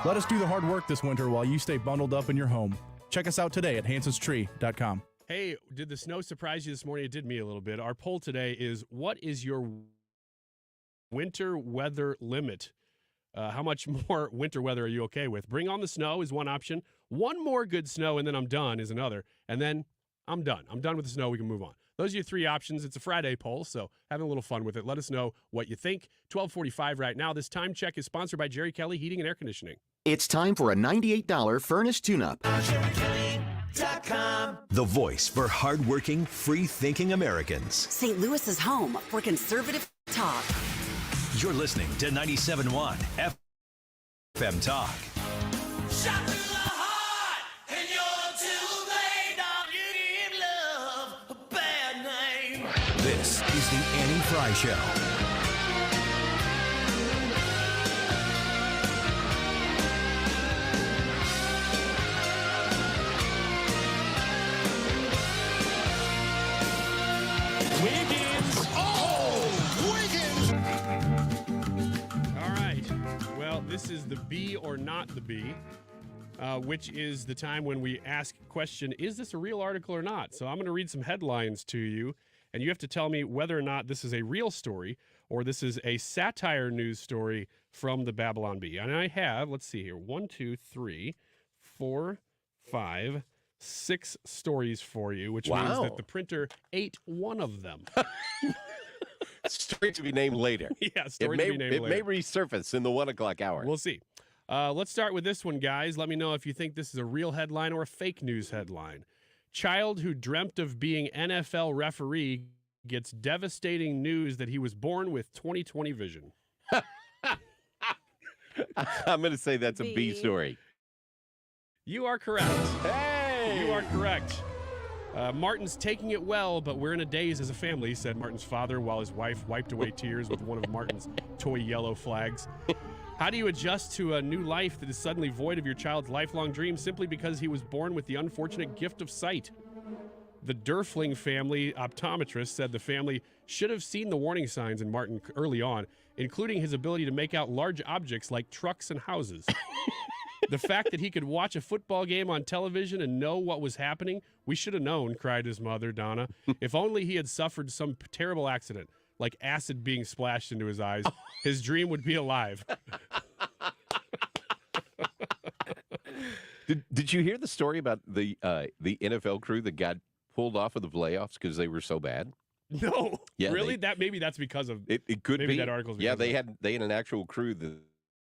Let us do the hard work this winter while you stay bundled up in your home. Check us out today at HansensTree.com. Hey, did the snow surprise you this morning? It did me a little bit. Our poll today is, what is your winter weather limit? How much more winter weather are you okay with? Bring on the snow is one option. One more good snow, and then I'm done is another. And then I'm done. I'm done with the snow. We can move on. Those are your three options. It's a Friday poll, so having a little fun with it. Let us know what you think. 12:45 right now. This time check is sponsored by Jerry Kelly Heating and Air Conditioning. It's time for a $98 furnace tune-up. The voice for hardworking, free-thinking Americans. St. Louis is home for conservative talk. You're listening to 97.1 FM Talk. Shot through the heart, and you're too late. Don't you give love a bad name. This is the Annie Frey Show. Wiggins. Oh, Wiggins. All right. Well, this is the B or not the B, which is the time when we ask question, is this a real article or not? So I'm going to read some headlines to you, and you have to tell me whether or not this is a real story or this is a satire news story from the Babylon Bee. And I have, let's see here, 1, 2, 3, 4, 5, 6 stories for you, which means that the printer ate one of them. Story to be named later. Yeah, story to be named later. It may resurface in the 1 o'clock hour. We'll see. Let's start with this one, guys. Let me know if you think this is a real headline or a fake news headline. Child who dreamt of being NFL referee gets devastating news that he was born with 20/20 vision. I'm going to say that's a B story. You are correct. Hey! You are correct. Martin's taking it well, but we're in a daze as a family, said Martin's father while his wife wiped away tears with one of Martin's toy yellow flags. How do you adjust to a new life that is suddenly void of your child's lifelong dream simply because he was born with the unfortunate gift of sight? The Durfling family optometrist said the family should have seen the warning signs in Martin early on, including his ability to make out large objects like trucks and houses. The fact that he could watch a football game on television and know what was happening, we should have known, cried his mother, Donna. If only he had suffered some terrible accident, like acid being splashed into his eyes, his dream would be alive. Did you hear the story about the NFL crew that got pulled off of the playoffs because they were so bad? No. Yeah, really? Maybe that's because of it could maybe be that article's yeah, because they had an actual crew that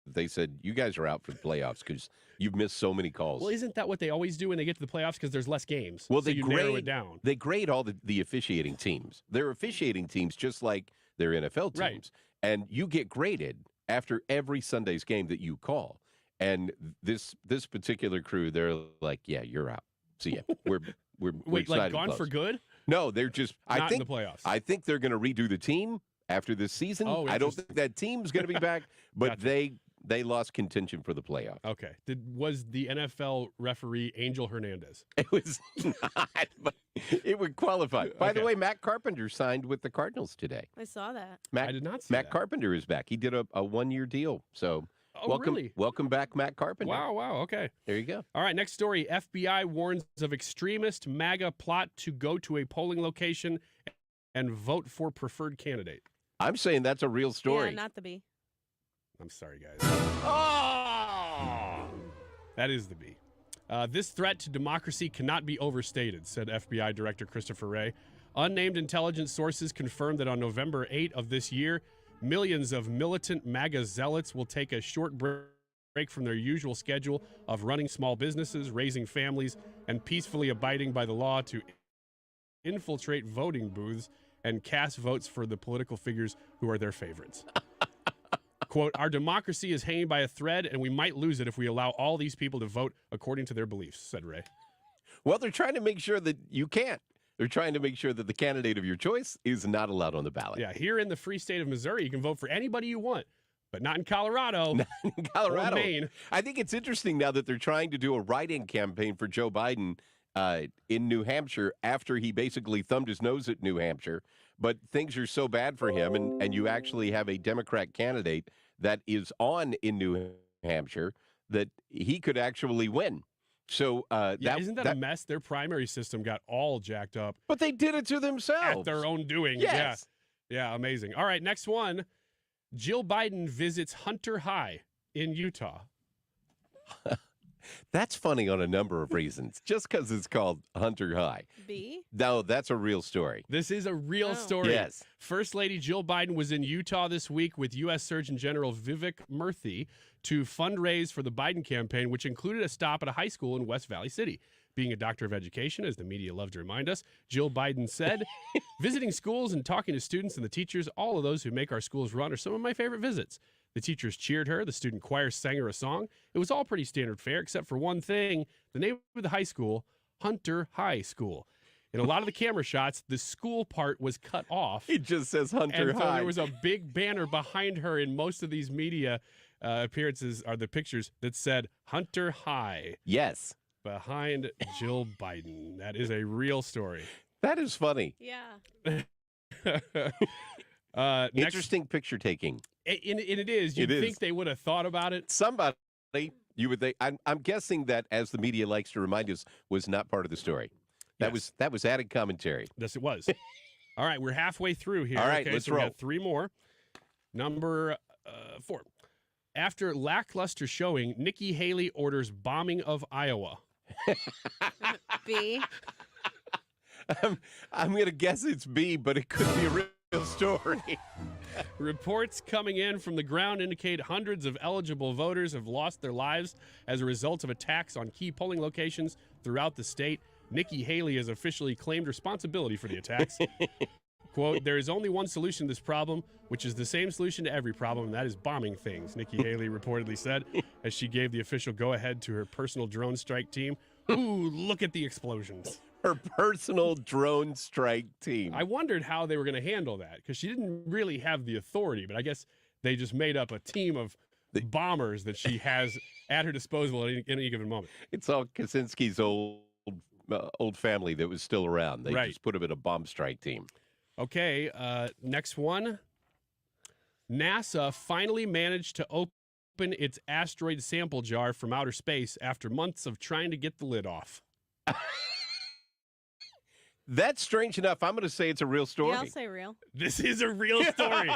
they said, you guys are out for the playoffs because you've missed so many calls. Well, isn't that what they always do when they get to the playoffs because there's less games? Well, so you narrow it down. They grade all the officiating teams. They're officiating teams just like their NFL teams. Right. And you get graded after every Sunday's game that you call. And this particular crew, they're like, yeah, you're out. See ya. We're Wait, excited like gone to for close. good? No, they're just Not in the playoffs. I think they're going to redo the team after this season. Oh, I don't think that team's going to be back, but Gotcha. they lost contention for the playoffs. Okay. Was the NFL referee Angel Hernandez? It was not, but it would qualify. By the Okay. way, Matt Carpenter signed with the Cardinals today. I saw that. Matt, I did not see Matt that. Carpenter is back. He did a 1-year deal. So Oh, really? Welcome back, Matt Carpenter. Wow. Okay. There you go. All right, next story. FBI warns of extremist MAGA plot to go to a polling location and vote for preferred candidate. I'm saying that's a real story. Yeah, not the B. I'm sorry, guys. That is the B. This threat to democracy cannot be overstated, said FBI Director Christopher Frey. Unnamed intelligence sources confirmed that on November 8 of this year, millions of militant MAGA zealots will take a short break from their usual schedule of running small businesses, raising families, and peacefully abiding by the law to infiltrate voting booths and cast votes for the political figures who are their favorites. Quote, our democracy is hanging by a thread, and we might lose it if we allow all these people to vote according to their beliefs, said Frey. Well, they're trying to make sure that you can't. They're trying to make sure that the candidate of your choice is not allowed on the ballot. Yeah, here in the free state of Missouri, you can vote for anybody you want, but not in Colorado. Not in Colorado. Or Maine. I think it's interesting now that they're trying to do a write-in campaign for Joe Biden in New Hampshire after he basically thumbed his nose at New Hampshire. But things are so bad for him, and you actually have a Democrat candidate that is on in New Hampshire that he could actually win. So isn't that a mess? Their primary system got all jacked up. But they did it to themselves. At their own doing. Yes. Yeah, amazing. All right, next one. Jill Biden visits Hunter High in Utah. That's funny on a number of reasons. Just because it's called Hunter High. B? No, that's a real story. This is a real story. Yes. First Lady Jill Biden was in Utah this week with U.S. Surgeon General Vivek Murthy to fundraise for the Biden campaign, which included a stop at a high school in West Valley City. Being a doctor of education, as the media love to remind us, Jill Biden said, visiting schools and talking to students and the teachers, all of those who make our schools run, are some of my favorite visits. The teachers cheered her. The student choir sang her a song. It was all pretty standard fare, except for one thing, the name of the high school, Hunter High School. In a lot of the camera shots, the school part was cut off. It just says Hunter and so High. there was a big banner behind her in most of these media appearances, are the pictures that said Hunter High. Yes. Behind Jill Biden. That is a real story. That is funny. Yeah. Interesting picture taking. And it is. You'd think they would have thought about it. Somebody, you would think. I'm guessing that, as the media likes to remind us, was not part of the story. That was added commentary. Yes, it was. All right, we're halfway through here. All right, okay, let's so roll. We got 3 more. Number 4. After lackluster showing, Nikki Haley orders bombing of Iowa. B. I'm going to guess it's B, but it could be a real story. Reports coming in from the ground indicate hundreds of eligible voters have lost their lives as a result of attacks on key polling locations throughout the state. Nikki Haley has officially claimed responsibility for the attacks. Quote, there is only one solution to this problem, which is the same solution to every problem, and that is bombing things, Nikki Haley reportedly said as she gave the official go-ahead to her personal drone strike team. Ooh, look at the explosions. Her personal drone strike team. I wondered how they were going to handle that because she didn't really have the authority, but I guess they just made up a team of bombers that she has at her disposal at any given moment. It's all Kaczynski's old family that was still around. They just put him in a bomb strike team. Okay, next one. NASA finally managed to open its asteroid sample jar from outer space after months of trying to get the lid off. That's strange enough. I'm going to say it's a real story. Yeah, I'll say real. This is a real story.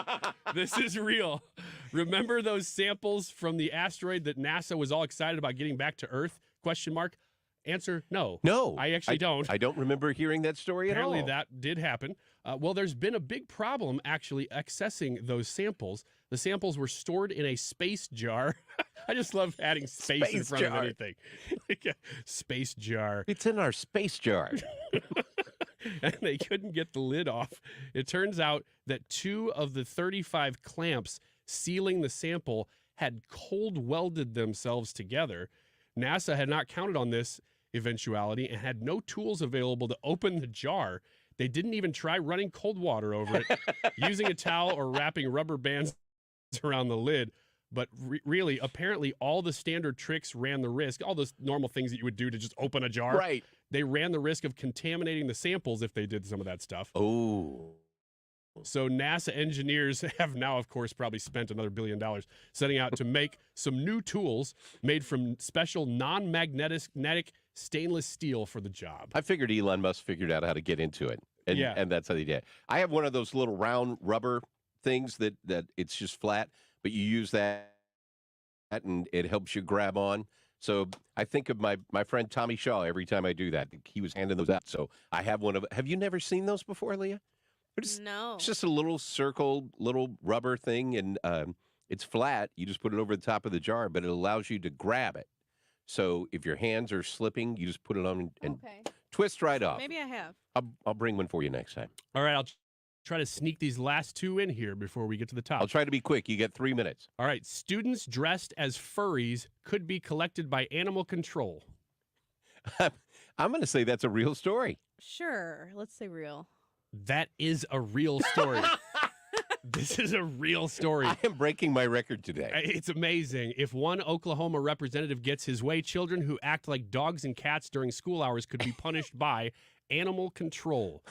This is real. Remember those samples from the asteroid that NASA was all excited about getting back to Earth? Question mark. Answer, no. No. I actually don't. I don't remember hearing that story Apparently at all. that did happen. Well, there's been a big problem actually accessing those samples. The samples were stored in a space jar. I just love adding space in front of anything. Like a space jar. It's in our space jar. And they couldn't get the lid off. It turns out that 2 of the 35 clamps sealing the sample had cold welded themselves together. NASA had not counted on this eventuality and had no tools available to open the jar. They didn't even try running cold water over it, using a towel or wrapping rubber bands around the lid. But really, apparently, all the standard tricks ran the risk, all those normal things that you would do to just open a jar. Right. They ran the risk of contaminating the samples if they did some of that stuff. Oh. So NASA engineers have now, of course, probably spent another $1 billion setting out to make some new tools made from special non-magnetic stainless steel for the job. I figured Elon Musk figured out how to get into it, and that's how he did it. I have one of those little round rubber things that it's just flat, but you use that and it helps you grab on. So I think of my friend Tommy Shaw every time I do that. He was handing those out. So I have one of. Have you never seen those before, Leah? No. It's just a little circle, little rubber thing, and it's flat. You just put it over the top of the jar, but it allows you to grab it. So if your hands are slipping, you just put it on and twist right off. Maybe I have. I'll bring one for you next time. All right, I'll try to sneak these last two in here before we get to the top. I'll try to be quick. You get 3 minutes. All right, students dressed as furries could be collected by animal control. I'm going to say that's a real story. Sure. Let's say real. That is a real story. This is a real story. I am breaking my record today. It's amazing. If one Oklahoma representative gets his way, children who act like dogs and cats during school hours could be punished by animal control.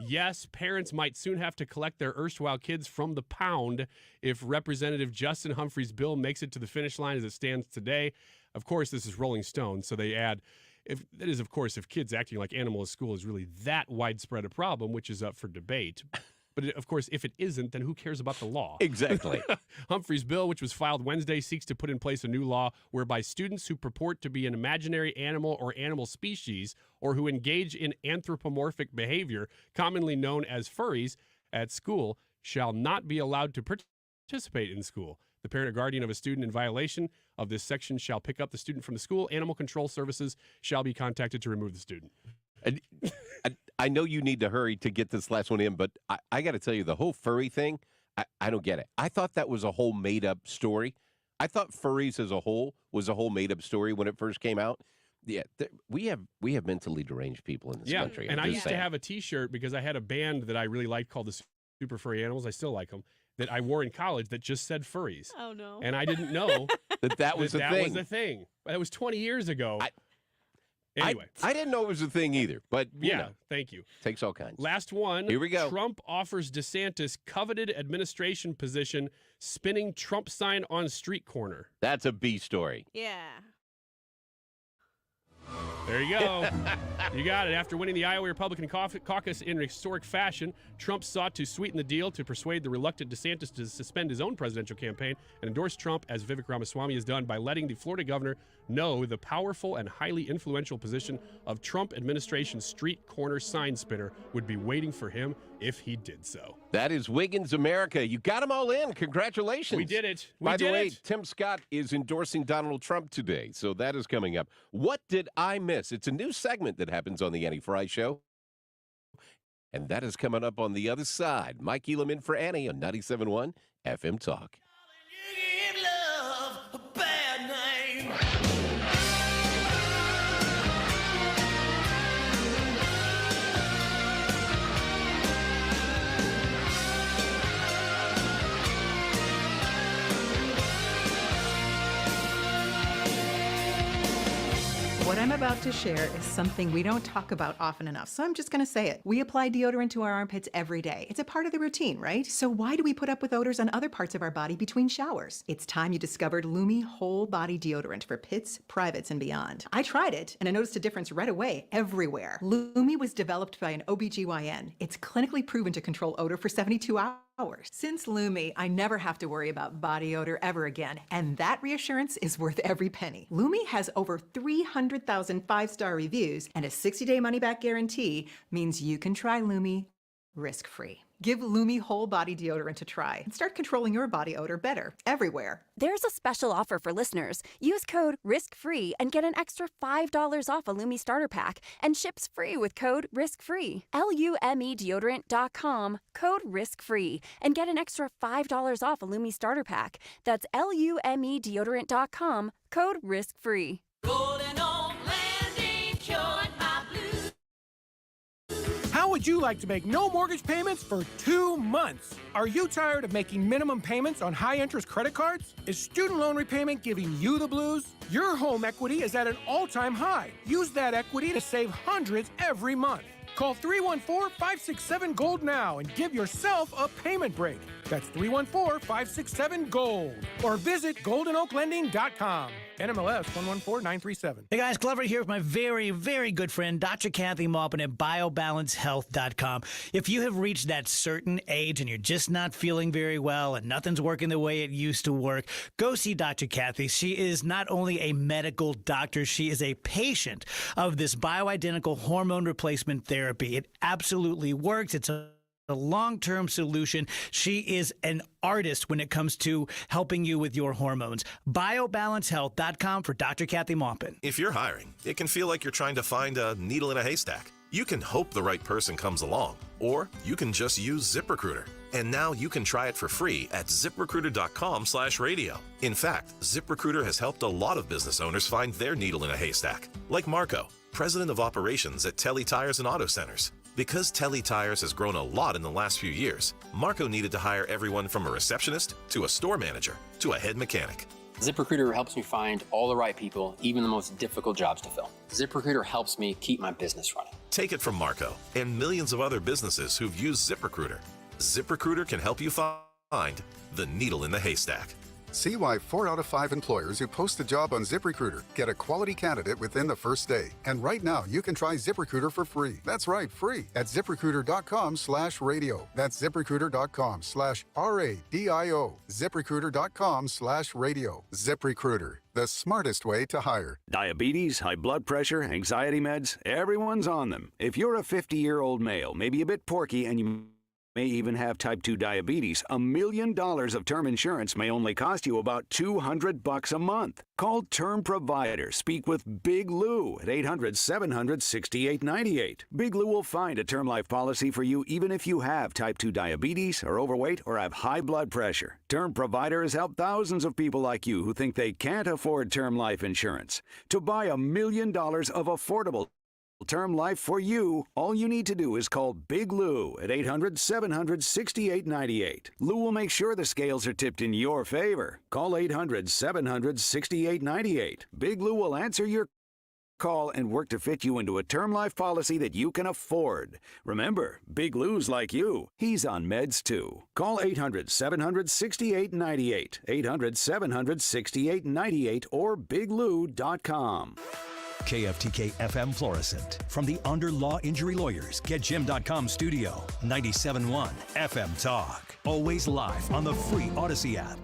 Yes, parents might soon have to collect their erstwhile kids from the pound if Representative Justin Humphrey's bill makes it to the finish line as it stands today. Of course, this is Rolling Stone, so they add, if kids acting like animals at school is really that widespread a problem, which is up for debate. But of course, if it isn't, then who cares about the law? Exactly. Humphrey's bill, which was filed Wednesday, seeks to put in place a new law whereby students who purport to be an imaginary animal or animal species or who engage in anthropomorphic behavior, commonly known as furries, at school shall not be allowed to participate in school. The parent or guardian of a student in violation of this section shall pick up the student from the school. Animal control services shall be contacted to remove the student. I know you need to hurry to get this last one in, but I got to tell you, the whole furry thing, I don't get it. I thought that was a whole made-up story. I thought furries as a whole was a whole made-up story when it first came out. Yeah, we have mentally deranged people in this country. And I used to have a T-shirt because I had a band that I really liked called the Super Furry Animals. I still like them. That I wore in college that just said furries. Oh, no. And I didn't know that was that was a thing. That was 20 years ago. Anyway. I didn't know it was a thing either, but you know, thank you. Takes all kinds. Last one. Here we go. Trump offers DeSantis coveted administration position, spinning Trump sign on street corner. That's a B story. Yeah. There you go. You got it. After winning the Iowa Republican caucus in historic fashion, Trump sought to sweeten the deal to persuade the reluctant DeSantis to suspend his own presidential campaign and endorse Trump, as Vivek Ramaswamy has done by letting the Florida governor know the powerful and highly influential position of Trump administration street corner sign spinner would be waiting for him if he did so. That is Wiggins America. You got them all in. Congratulations. We did it. By the way, Tim Scott is endorsing Donald Trump today, so that is coming up. What did I miss? It's a new segment that happens on the Annie Frey Show, and that is coming up on the other side. Mike Elam in for Annie on 97.1 FM Talk. Give love a bad name. What I'm about to share is something we don't talk about often enough, so I'm just going to say it. We apply deodorant to our armpits every day. It's a part of the routine, right? So why do we put up with odors on other parts of our body between showers? It's time you discovered Lumi Whole Body Deodorant for pits, privates, and beyond. I tried it, and I noticed a difference right away, everywhere. Lumi was developed by an OBGYN. It's clinically proven to control odor for 72 hours. Since Lumi, I never have to worry about body odor ever again, and that reassurance is worth every penny. Lumi has over 300,000 five-star reviews, and a 60-day money-back guarantee means you can try Lumi risk-free. Give Lumi Whole Body Deodorant a try and start controlling your body odor better, everywhere. There's a special offer for listeners. Use code RISKFREE and get an extra $5 off a Lumi starter pack and ships free with code RISKFREE. LUMEdeodorant.com, code RISKFREE, and get an extra $5 off a Lumi starter pack. That's LUMEdeodorant.com, code RISKFREE. Golden on landing, cured my blues. How would you like to make no mortgage payments for 2 months? Are you tired of making minimum payments on high-interest credit cards? Is student loan repayment giving you the blues? Your home equity is at an all-time high. Use that equity to save hundreds every month. Call 314-567-GOLD now and give yourself a payment break. That's 314-567-GOLD. Or visit goldenoaklending.com. NMLS 114937. Hey guys, Glover here with my very, very good friend, Dr. Kathy Maupin at BioBalanceHealth.com. If you have reached that certain age and you're just not feeling very well and nothing's working the way it used to work, go see Dr. Kathy. She is not only a medical doctor, she is a patient of this bioidentical hormone replacement therapy. It absolutely works. It's a long-term solution. She is an artist when it comes to helping you with your hormones. BioBalanceHealth.com for Dr. Kathy Maupin. If you're hiring, it can feel like you're trying to find a needle in a haystack. You can hope the right person comes along, or you can just use ZipRecruiter. And now you can try it for free at ZipRecruiter.com/radio. In fact, ZipRecruiter has helped a lot of business owners find their needle in a haystack, like Marco, president of operations at Telly Tires and Auto Centers. Because Telly Tires has grown a lot in the last few years, Marco needed to hire everyone from a receptionist to a store manager to a head mechanic. ZipRecruiter helps me find all the right people, even the most difficult jobs to fill. ZipRecruiter helps me keep my business running. Take it from Marco and millions of other businesses who've used ZipRecruiter. ZipRecruiter can help you find the needle in the haystack. See why 4 out of 5 employers who post a job on ZipRecruiter get a quality candidate within the first day. And right now, you can try ZipRecruiter for free. That's right, free at ZipRecruiter.com/radio. That's ZipRecruiter.com/RADIO. ZipRecruiter.com/radio. ZipRecruiter, the smartest way to hire. Diabetes, high blood pressure, anxiety meds, everyone's on them. If you're a 50-year-old male, maybe a bit porky, and you may even have type 2 diabetes, $1 million of term insurance may only cost you about $200 a month. Call Term Provider. Speak with Big Lou at 800-700-6898. Big Lou will find a term life policy for you even if you have type 2 diabetes, are overweight, or have high blood pressure. Term Provider has helped thousands of people like you who think they can't afford term life insurance. To buy $1 million of affordable term life for you, all you need to do is call Big Lou at 800-700-6898. Lou will make sure the scales are tipped in your favor. Call 800-700-6898. Big Lou will answer your call and work to fit you into a term life policy that you can afford. Remember, Big Lou's like you. He's on meds too. Call 800-700-6898. 800-700-6898 or biglou.com. KFTK FM Florissant. From the Under Law Injury Lawyers, GetJim.com studio. 97.1 FM Talk. Always live on the free Odyssey app.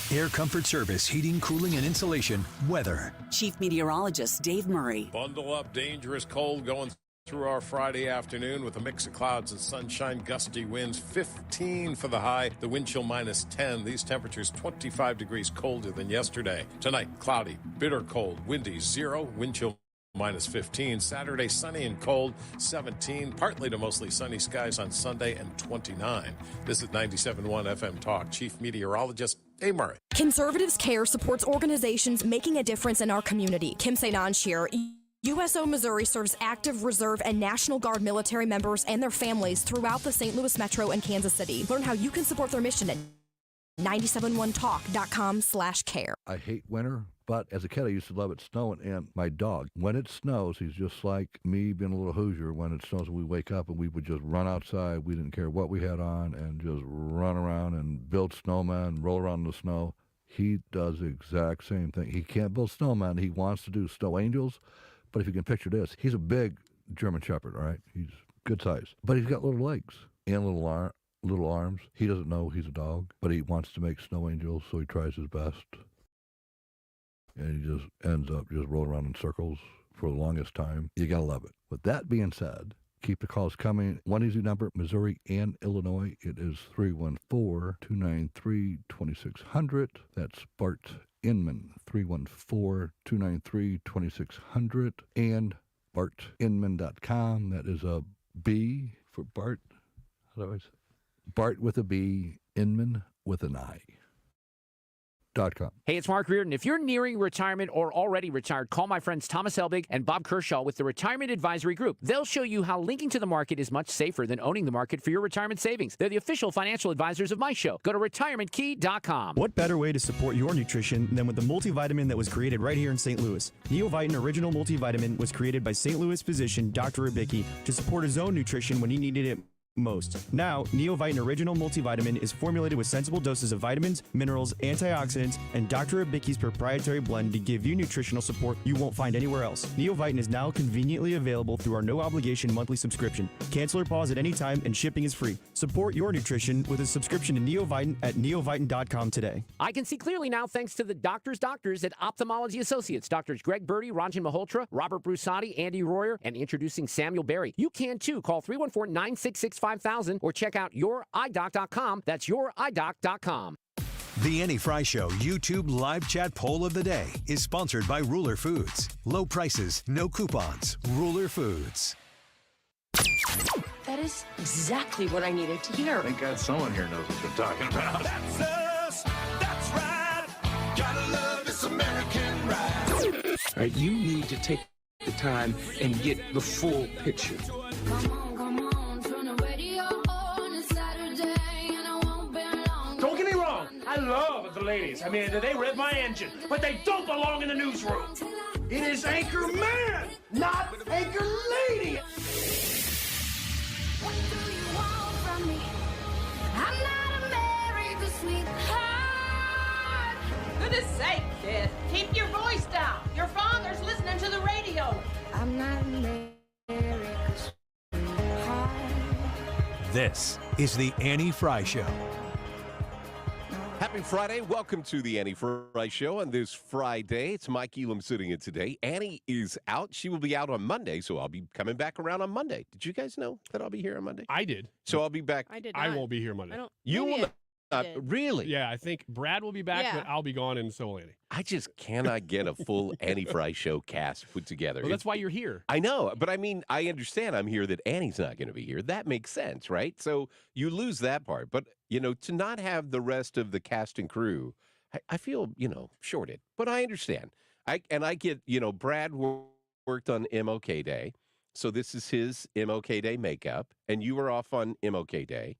Air Comfort Service, heating, cooling, and insulation. Weather. Chief Meteorologist Dave Murray. Bundle up, dangerous cold going through our Friday afternoon with a mix of clouds and sunshine, gusty winds, 15 for the high, the wind chill -10. These temperatures 25 degrees colder than yesterday. Tonight, cloudy, bitter cold, windy 0, wind chill -15. Saturday, sunny and cold, 17. Partly to mostly sunny skies on Sunday and 29. This is 97.1 FM Talk. Chief Meteorologist Dave Murray. Conservatives Care supports organizations making a difference in our community. Kim St. Ange here. USO Missouri serves active, reserve, and National Guard military members and their families throughout the St. Louis Metro and Kansas City. Learn how you can support their mission at 971talk.com/care. I hate winter, but as a kid I used to love it snowing, and my dog, when it snows, he's just like me being a little Hoosier. When it snows, we wake up and we would just run outside. We didn't care what we had on and just run around and build snowmen, roll around in the snow. He does the exact same thing. He can't build snowmen. He wants to do snow angels. But if you can picture this, he's a big German Shepherd, all right? He's good size. But he's got little legs and little arms. He doesn't know he's a dog, but he wants to make snow angels, so he tries his best. And he just ends up just rolling around in circles for the longest time. You got to love it. With that being said, keep the calls coming. One easy number, Missouri and Illinois. It is 314-293-2600. That's Bart Inman, 314-293-2600, and BartInman.com. That is a B for Bart. How do I say? Bart with a B, Inman with an I. retirementkey.com. Hey, it's Mark Reardon. If you're nearing retirement or already retired, call my friends Thomas Helbig and Bob Kershaw with the Retirement Advisory Group. They'll show you how linking to the market is much safer than owning the market for your retirement savings. They're the official financial advisors of my show. Go to retirementkey.com. What better way to support your nutrition than with the multivitamin that was created right here in St. Louis? Neovitin Original Multivitamin was created by St. Louis physician Dr. Ribicki to support his own nutrition when he needed it most. Now, Neovitin Original Multivitamin is formulated with sensible doses of vitamins, minerals, antioxidants, and Dr. Ribicki's proprietary blend to give you nutritional support you won't find anywhere else. Neovitin is now conveniently available through our no-obligation monthly subscription. Cancel or pause at any time, and shipping is free. Support your nutrition with a subscription to Neovitin at neovitin.com today. I can see clearly now thanks to the doctors at Ophthalmology Associates. Doctors Greg Birdie, Ranjan Malhotra, Robert Brusati, Andy Royer, and introducing Samuel Berry. You can too. Call 314-966-5000 or check out youridoc.com. That's youridoc.com. The Annie Frey Show YouTube live chat poll of the day is sponsored by Ruler Foods. Low prices, no coupons. Ruler Foods. That is exactly what I needed to hear. Thank God someone here knows what they're talking about. That's us. That's right. Gotta love this American ride. All right, you need to take the time and get the full picture. Don't get me wrong, I love the ladies. I mean, they rev my engine, but they don't belong in the newsroom. It is Anchor Man, not Anchor Lady. What do you want from me? I'm not America's sweetheart. Goodness sake, kid. Keep your voice down. Your father's listening to the radio. I'm not America's sweetheart. This is the Annie Frey Show. Happy Friday. Welcome to the Annie Frey Show on this Friday. It's Mike Elam sitting in today. Annie is out. She will be out on Monday, so I'll be coming back around on Monday. Did you guys know that I'll be here on Monday? I did. So I'll be back. I did. I not. won't be here Monday. You will not. Really? Yeah, I think Brad will be back, Yeah. but I'll be gone, and so will Annie. I just cannot get a full Annie Frey Show cast put together. Well, that's why you're here. I know, but I mean, I understand I'm here that Annie's not going to be here. That makes sense, right? So you lose that part. But, you know, to not have the rest of the cast and crew, I feel, you know, shorted. But I understand. I get, you know, Brad worked on MLK Day. So this is his MLK Day makeup. And you were off on MLK Day.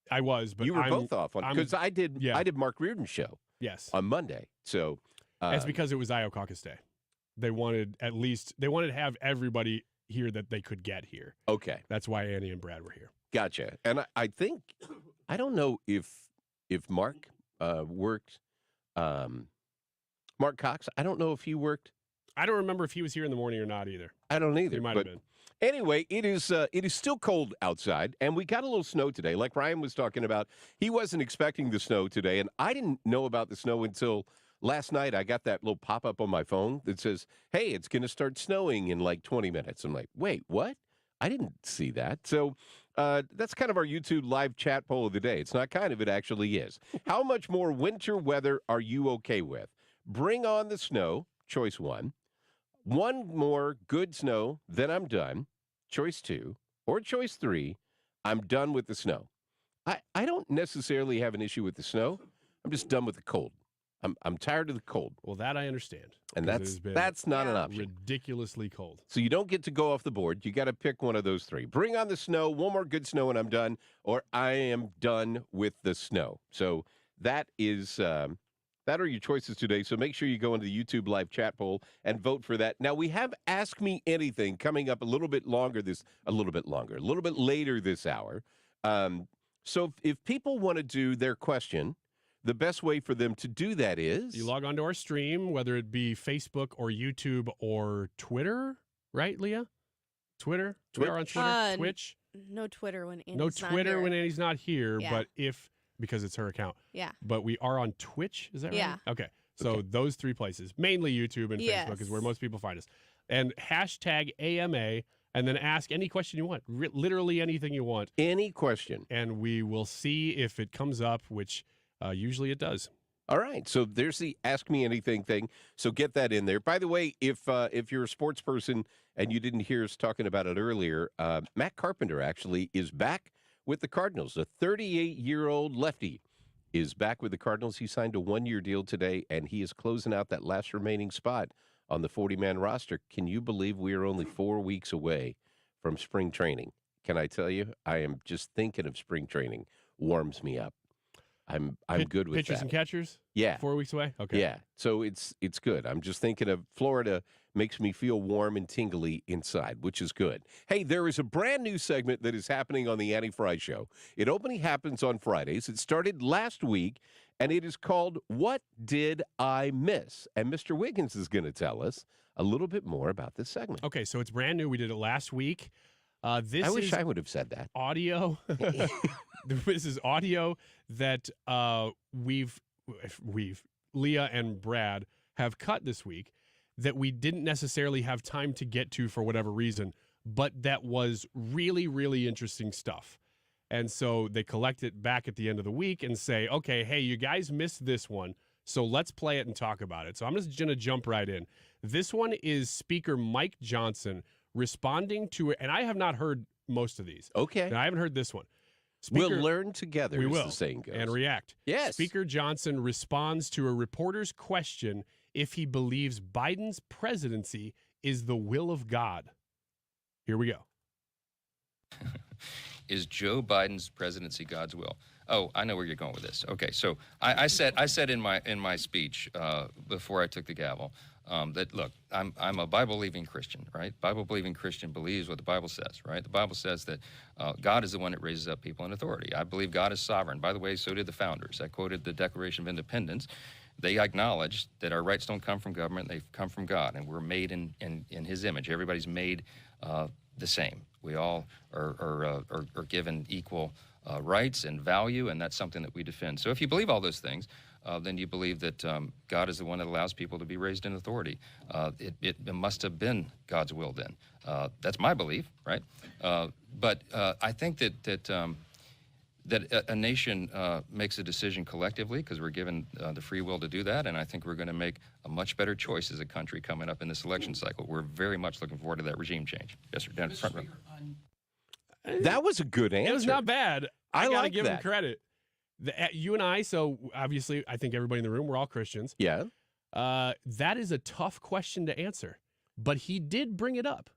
I was, but you were both off on because I did Mark Reardon's show. Yes. On Monday. So it's because it was Iowa Caucus Day. They wanted to have everybody here that they could get here. Okay. That's why Annie and Brad were here. Gotcha. And I think I don't know if Mark worked Mark Cox. I don't know if he worked. I don't remember if he was here in the morning or not either. I don't either. He might have been. Anyway, it is still cold outside, and we got a little snow today. Like Ryan was talking about, he wasn't expecting the snow today, and I didn't know about the snow until last night. I got that little pop-up on my phone that says, hey, it's going to start snowing in like 20 minutes. I'm like, wait, what? I didn't see that. So that's kind of our YouTube live chat poll of the day. It's not kind of, it actually is. How much more winter weather are you okay with? Bring on the snow, choice 1. One more good snow, then I'm done, choice 2. Or choice 3, I'm done with the snow. I don't necessarily have an issue with the snow. I'm just done with the cold. I'm tired of the cold. Well, that I understand. And that's not an option. Ridiculously cold. So you don't get to go off the board. You got to pick one of those 3. Bring on the snow, one more good snow, and I'm done. Or I am done with the snow. So that is... that are your choices today, so make sure you go into the YouTube live chat poll and vote for that. Now, we have Ask Me Anything coming up a little bit later this hour. So if people want to do their question, the best way for them to do that is... You log onto our stream, whether it be Facebook or YouTube or Twitter, right, Leah? Twitter? We are on Twitter. Twitch? No Twitter when Annie's No not Twitter here. when Annie's not here, Yeah. but because it's her account. Yeah. But we are on Twitch, is that right? Yeah. Okay. So those 3 places, mainly YouTube and Facebook is where most people find us. And hashtag AMA, and then ask any question you want, literally anything you want. Any question. And we will see if it comes up, which usually it does. All right, so there's the Ask Me Anything thing. So get that in there. By the way, if you're a sports person and you didn't hear us talking about it earlier, Matt Carpenter actually is back with the Cardinals, a 38-year-old lefty. is back with the Cardinals. He signed a one-year deal today, and he is closing out that last remaining spot on the 40-man roster. Can you believe we are only 4 weeks away from spring training? Can I tell you, I am just thinking of spring training warms me up. I'm good with pitchers that. and catchers. Yeah, 4 weeks away. Okay. Yeah, so it's good. I'm just thinking of Florida makes me feel warm and tingly inside, which is good. Hey, there is a brand new segment that is happening on the Annie Frey Show. It only happens on Fridays. It started last week, and it is called "What Did I Miss?" And Mr. Wiggins is going to tell us a little bit more about this segment. Okay, so it's brand new. We did it last week. I wish I would have said that. Audio. This is audio that we've Leah and Brad have cut this week that we didn't necessarily have time to get to for whatever reason, but that was really, really interesting stuff. And so they collect it back at the end of the week and say, okay, hey, you guys missed this one, so let's play it and talk about it. So I'm just going to jump right in. This one is Speaker Mike Johnson responding to it, and I have not heard most of these. Okay. And I haven't heard this one. We'll learn together, we as will, the saying goes. And react. Yes. Speaker Johnson responds to a reporter's question if he believes Biden's presidency is the will of God. Here we go. Is Joe Biden's presidency God's will? Oh, I know where you're going with this. Okay, so I said in my speech before I took the gavel that, look, I'm a Bible-believing Christian, right? Bible-believing Christian believes what the Bible says, right? The Bible says that God is the one that raises up people in authority. I believe God is sovereign. By the way, so did the founders. I quoted the Declaration of Independence. They acknowledged that our rights don't come from government, they come from God, and we're made in His image. Everybody's made the same. We all are given equal rights and value, and that's something that we defend. So if you believe all those things, then you believe that God is the one that allows people to be raised in authority. It must have been God's will then. That's my belief, right? But I think that a nation makes a decision collectively because we're given the free will to do that, and I think we're going to make a much better choice as a country coming up in this election cycle. We're very much looking forward to that regime change. Yes, sir. Down front row. That was a good answer. It was not bad. I got to like give him that. credit. You and I, so obviously I think everybody in the room, we're all Christians. Yeah. That is a tough question to answer, but he did bring it up.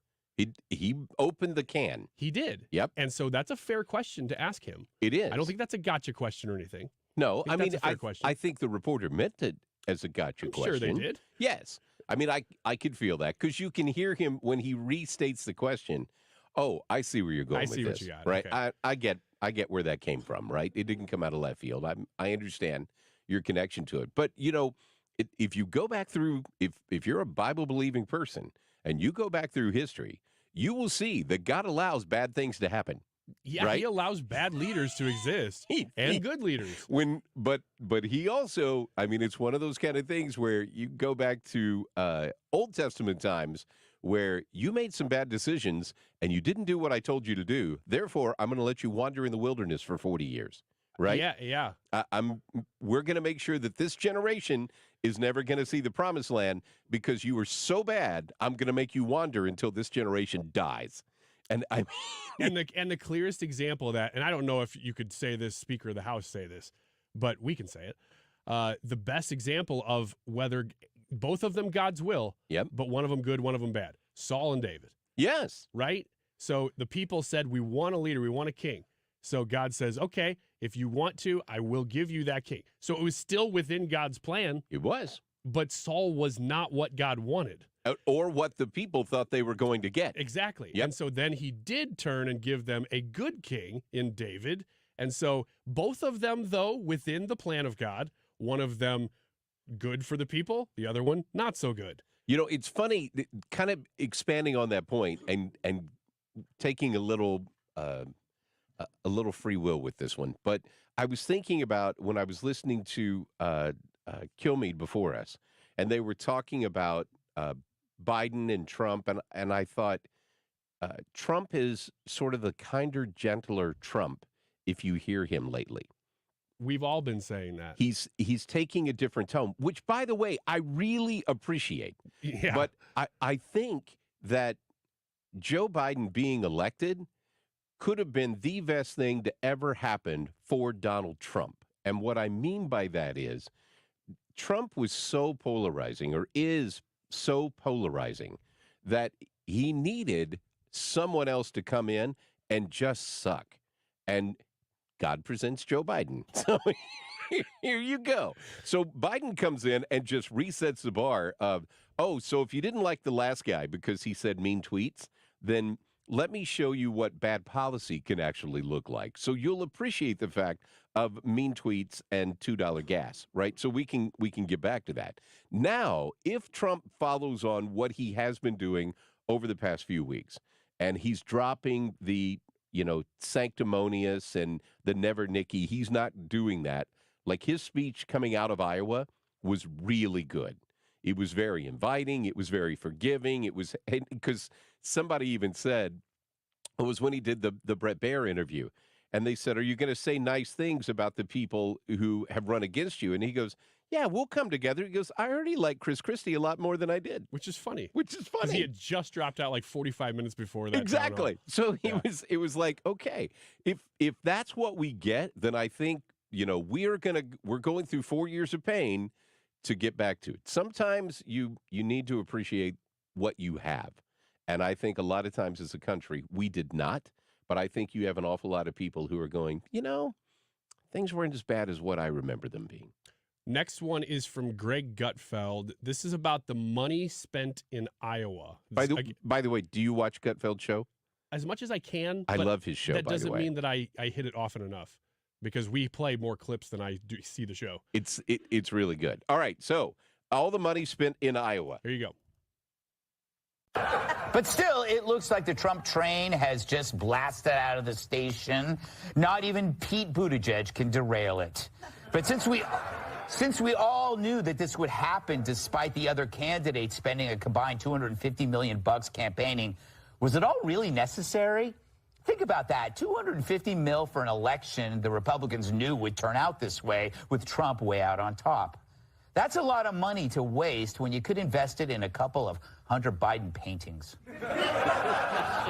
He opened the can. He did. Yep. And so that's a fair question to ask him. It is. I don't think that's a gotcha question or anything. No, I mean, that's a fair question. I think the reporter meant it as a gotcha question. Sure they did. Yes. I mean, I could feel that because you can hear him when he restates the question. Oh, I see where you're going with see this. what you got. Right. Okay. I get where that came from, right? It didn't come out of left field. I understand your connection to it. But, you know, if you go back through, if you're a Bible-believing person and you go back through history, you will see that God allows bad things to happen. Yeah, right? He allows bad leaders to exist and good leaders. But he also, I mean, it's one of those kind of things where you go back to Old Testament times where you made some bad decisions and you didn't do what I told you to do. Therefore, I'm going to let you wander in the wilderness for 40 years. Right? Yeah. We're going to make sure that this generation is never going to see the promised land because you were so bad. I'm going to make you wander until this generation dies. And I mean, and the clearest example of that, and I don't know if you could say this, Speaker of the House say this, but we can say it. The best example of whether both of them God's will, but one of them good, one of them bad. Saul and David. Yes. Right? So the people said, we want a leader, we want a king. So God says, okay, if you want to, I will give you that king. So it was still within God's plan. It was. But Saul was not what God wanted. Or what the people thought they were going to get. Exactly. Yep. And so then he did turn and give them a good king in David. And so both of them, though, within the plan of God, one of them good for the people, the other one not so good. You know, it's funny, kind of expanding on that point and taking a little free will with this one. But I was thinking about when I was listening to Kilmeade before us, and they were talking about Biden and Trump, and I thought Trump is sort of the kinder, gentler Trump if you hear him lately. We've all been saying that. He's taking a different tone, which, by the way, I really appreciate. Yeah. But I think that Joe Biden being elected could have been the best thing to ever happen for Donald Trump. And what I mean by that is Trump was so polarizing, or is so polarizing, that he needed someone else to come in and just suck. And God presents Joe Biden. So here you go. So Biden comes in and just resets the bar of, oh, so if you didn't like the last guy because he said mean tweets, then let me show you what bad policy can actually look like. So you'll appreciate the fact of mean tweets and $2 gas, right? So we can get back to that. Now, if Trump follows on what he has been doing over the past few weeks, and he's dropping the, sanctimonious and the never Nikki, he's not doing that. Like, his speech coming out of Iowa was really good. It was very inviting. It was very forgiving. It was, because somebody even said, it was when he did the Brett Baer interview, and they said, are you going to say nice things about the people who have run against you? And he goes, yeah, we'll come together. He goes, I already like Chris Christie a lot more than I did. Which is funny. Because he had just dropped out like 45 minutes before that. Exactly. So it was like, okay, if that's what we get, then I think, we're going through 4 years of pain to get back to it. Sometimes you need to appreciate what you have. And I think a lot of times as a country, we did not. But I think you have an awful lot of people who are going, things weren't as bad as what I remember them being. Next one is from Greg Gutfeld. This is about the money spent in Iowa. By the way, do you watch Gutfeld's show? As much as I can. I love his show, That by the doesn't way. mean that I hit it often enough, because we play more clips than I do see the show. It's really good. All right, so all the money spent in Iowa. Here you go. But still, it looks like the Trump train has just blasted out of the station. Not even Pete Buttigieg can derail it. But since we all knew that this would happen despite the other candidates spending a combined $250 million campaigning, was it all really necessary? Think about that. $250 million for an election the Republicans knew would turn out this way, with Trump way out on top. That's a lot of money to waste when you could invest it in a couple of Hunter Biden paintings.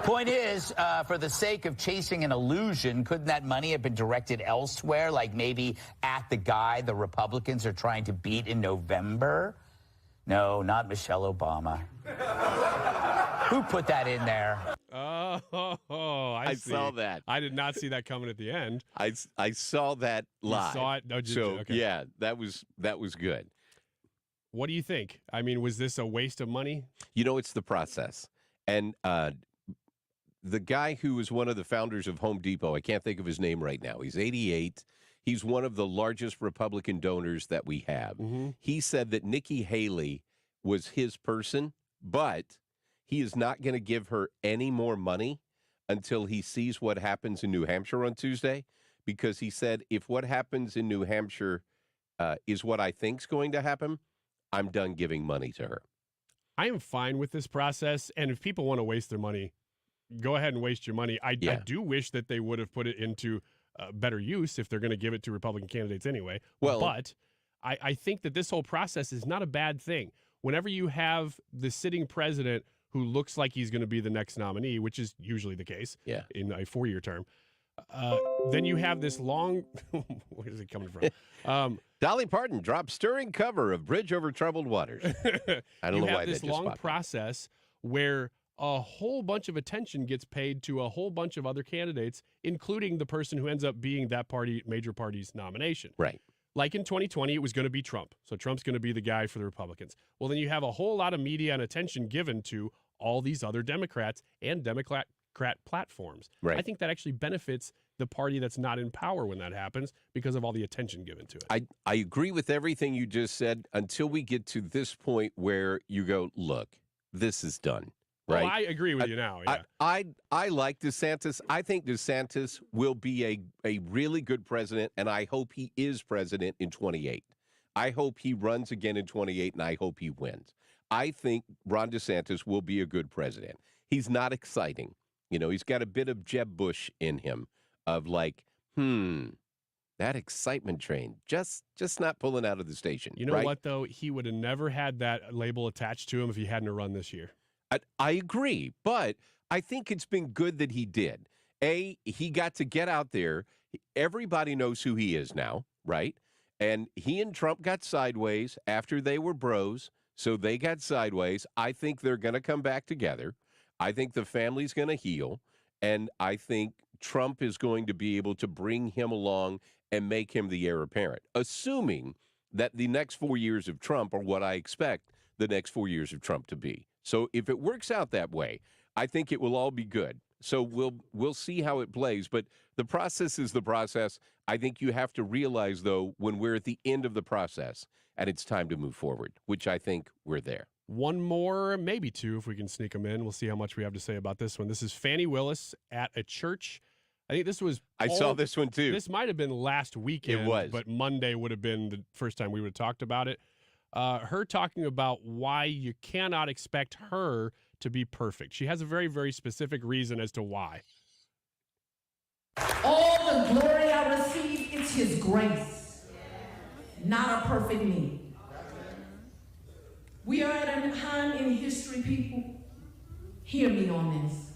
Point is, for the sake of chasing an illusion, couldn't that money have been directed elsewhere, like maybe at the guy the Republicans are trying to beat in November? No, not Michelle Obama. Who put that in there? Oh, I see. saw that. I did not see that coming at the end. I saw that live. You saw it? No, did you? So Okay. yeah, that was good. What do you think? I mean, was this a waste of money? It's the process. And the guy who was one of the founders of Home Depot, I can't think of his name right now. He's 88. He's one of the largest Republican donors that we have. Mm-hmm. He said that Nikki Haley was his person, but he is not going to give her any more money until he sees what happens in New Hampshire on Tuesday, because he said, if what happens in New Hampshire is what I think's going to happen, I'm done giving money to her. I am fine with this process, and if people want to waste their money, go ahead and waste your money. I do wish that they would have put it into better use if they're going to give it to Republican candidates anyway. Well, but I think that this whole process is not a bad thing. Whenever you have the sitting president who looks like he's going to be the next nominee, which is usually the case in a 4-year term, then you have this long where is it coming from? Dolly Parton dropped stirring cover of Bridge Over Troubled Waters. I don't know why that just You have this long popped up. process where a whole bunch of attention gets paid to a whole bunch of other candidates, including the person who ends up being that major party's nomination. Right. Like in 2020, it was going to be Trump. So Trump's going to be the guy for the Republicans. Well, then you have a whole lot of media and attention given to all these other Democrats and Democrat platforms. Right. I think that actually benefits the party that's not in power when that happens because of all the attention given to it. I agree with everything you just said until we get to this point where you go, look, this is done. Right? Well, I agree with you now. Yeah. I like DeSantis. I think DeSantis will be a really good president, and I hope he is president in 28. I hope he runs again in 28, and I hope he wins. I think Ron DeSantis will be a good president. He's not exciting. He's got a bit of Jeb Bush in him of like, that excitement train just not pulling out of the station. You know right? what, though? He would have never had that label attached to him if he hadn't run this year. I agree, but I think it's been good that he did. He got to get out there. Everybody knows who he is now, right? And he and Trump got sideways after they were bros, so they got sideways. I think they're going to come back together. I think the family's going to heal, and I think Trump is going to be able to bring him along and make him the heir apparent, assuming that the next 4 years of Trump are what I expect the next 4 years of Trump to be. So if it works out that way, I think it will all be good. So we'll see how it plays, but the process is the process. I think you have to realize, though, when we're at the end of the process and it's time to move forward, which I think we're there. One more, maybe two, if we can sneak them in. We'll see how much we have to say about this one. This is Fannie Willis at a church. I think this was... I saw this one, too. This might have been last weekend. It was. But Monday would have been the first time we would have talked about it. Her talking about why you cannot expect her to be perfect. She has a very, very specific reason as to why. All the glory I receive, it's his grace, not a perfect me. We are at a time in history, people. Hear me on this.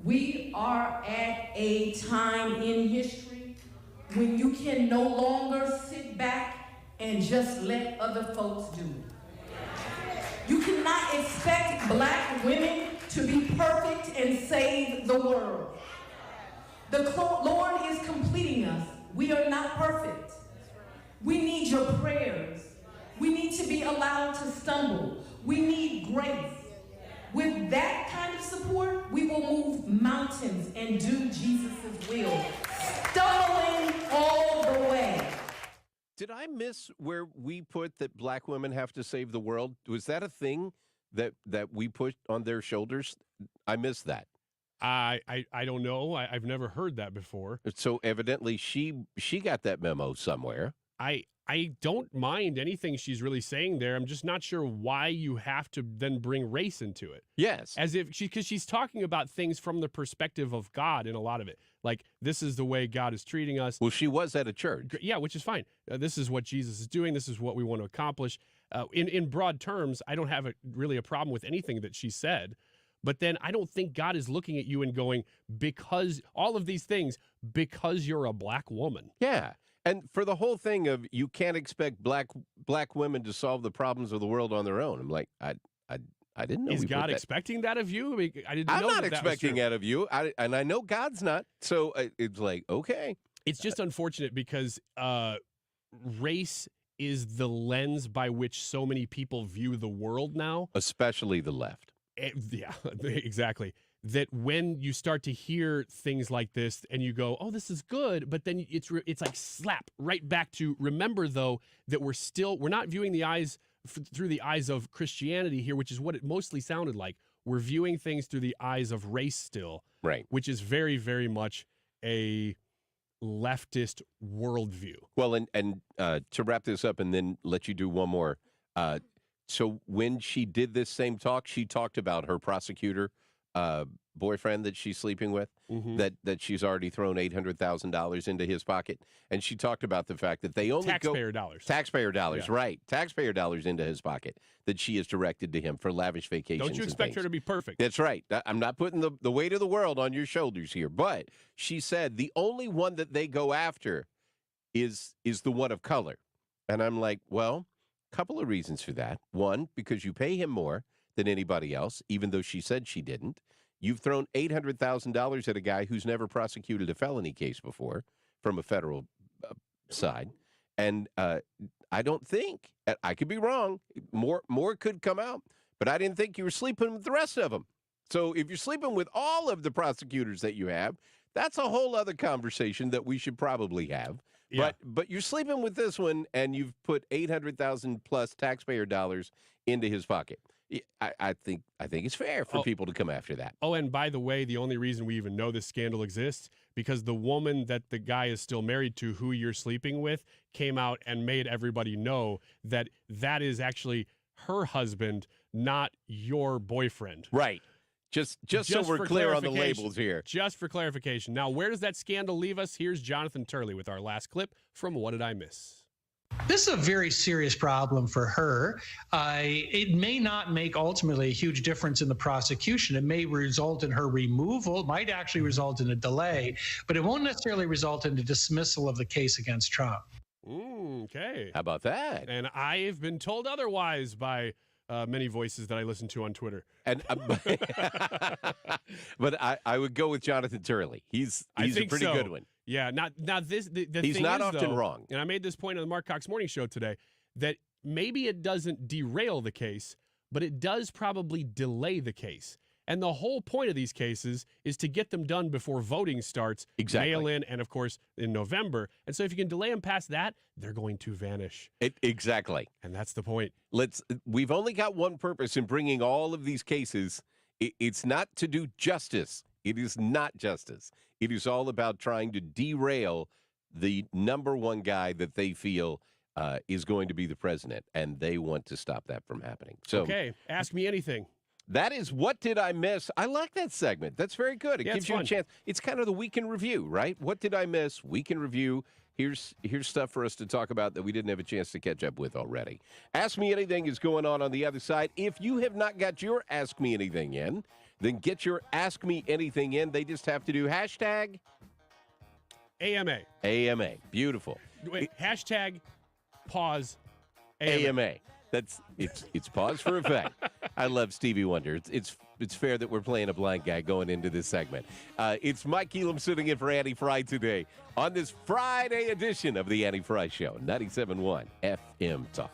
We are at a time in history when you can no longer sit back and just let other folks do it. You cannot expect black women to be perfect and save the world. The Lord is completing us. We are not perfect. We need your prayers. We need to be allowed to stumble. We need grace. With that kind of support, we will move mountains and do Jesus' will, stumbling all the way. Did I miss where we put that black women have to save the world? Was that a thing that we put on their shoulders? I missed that. I don't know. I've never heard that before. So evidently she got that memo somewhere. I don't mind anything she's really saying there. I'm just not sure why you have to then bring race into it. Yes. As if because she's talking about things from the perspective of God in a lot of it. Like, this is the way God is treating us. Well, she was at a church. Yeah, which is fine. This is what Jesus is doing. This is what we want to accomplish. In broad terms, I don't have really a problem with anything that she said. But then I don't think God is looking at you and going, because all of these things, because you're a black woman. Yeah. And for the whole thing of you can't expect black women to solve the problems of the world on their own. I'm like, I didn't know. Is God expecting that of you? I mean, I didn't I'm know not that expecting that of you. And I know God's not. So it's like, okay. It's just unfortunate because race is the lens by which so many people view the world now. Especially the left. Yeah, exactly. That when you start to hear things like this and you go, oh, this is good, but then it's like slap right back to remember, though, that we're not viewing the eyes through the eyes of Christianity here, which is what it mostly sounded like. We're viewing things through the eyes of race still, right? Which is very, very much a leftist worldview. Well, and to wrap this up and then let you do one more. So when she did this same talk, she talked about her prosecutor boyfriend that she's sleeping with, that she's already thrown $800,000 into his pocket. And she talked about the fact that they only taxpayer dollars, yeah. Right. Taxpayer dollars into his pocket that she has directed to him for lavish vacations. Don't you expect her to be perfect? That's right. I'm not putting the weight of the world on your shoulders here. But she said the only one that they go after is the one of color. And I'm like, well, a couple of reasons for that. One, because you pay him more than anybody else, even though she said she didn't. You've thrown $800,000 at a guy who's never prosecuted a felony case before from a federal side. And I don't think, I could be wrong, more could come out, but I didn't think you were sleeping with the rest of them. So if you're sleeping with all of the prosecutors that you have, that's a whole other conversation that we should probably have. Yeah. But you're sleeping with this one, and you've put $800,000 plus taxpayer dollars into his pocket. I think it's fair for people to come after that. Oh, and by the way, the only reason we even know this scandal exists because the woman that the guy is still married to, who you're sleeping with, came out and made everybody know that is actually her husband, not your boyfriend. Right. Just so we're clear on the labels here. Just for clarification. Now, where does that scandal leave us? Here's Jonathan Turley with our last clip from What Did I Miss? This is a very serious problem for her. It may not make ultimately a huge difference in the prosecution. It may result in her removal. It might actually result in a delay, but it won't necessarily result in the dismissal of the case against Trump. Okay. How about that? And I've been told otherwise by many voices that I listen to on Twitter. And but I would go with Jonathan Turley. He's I a think pretty so. good one. Yeah, not this. The He's thing not is, often though, wrong. And I made this point on the Mark Cox Morning Show today that maybe it doesn't derail the case, but it does probably delay the case. And the whole point of these cases is to get them done before voting starts, mail in, and of course in November. And so if you can delay them past that, they're going to vanish. Exactly. And that's the point. We've only got one purpose in bringing all of these cases. It's not to do justice. It is not justice. It is all about trying to derail the number one guy that they feel is going to be the president, and they want to stop that from happening. So, okay, ask me anything. That is What Did I Miss? I like that segment. That's very good. It Yeah, gives it's you a fun. chance. It's kind of the week in review, right? What did I miss? Week in review. Here's stuff for us to talk about that we didn't have a chance to catch up with already. Ask Me Anything is going on the other side. If you have not got your Ask Me Anything in, then get your Ask Me Anything in. They just have to do hashtag AMA. AMA. Beautiful. Wait, hashtag pause AMA. It's pause for effect. I love Stevie Wonder. It's fair that we're playing a blind guy going into this segment. It's Mike Elam sitting in for Annie Frey today on this Friday edition of the Annie Frey Show, 97.1 FM Talk.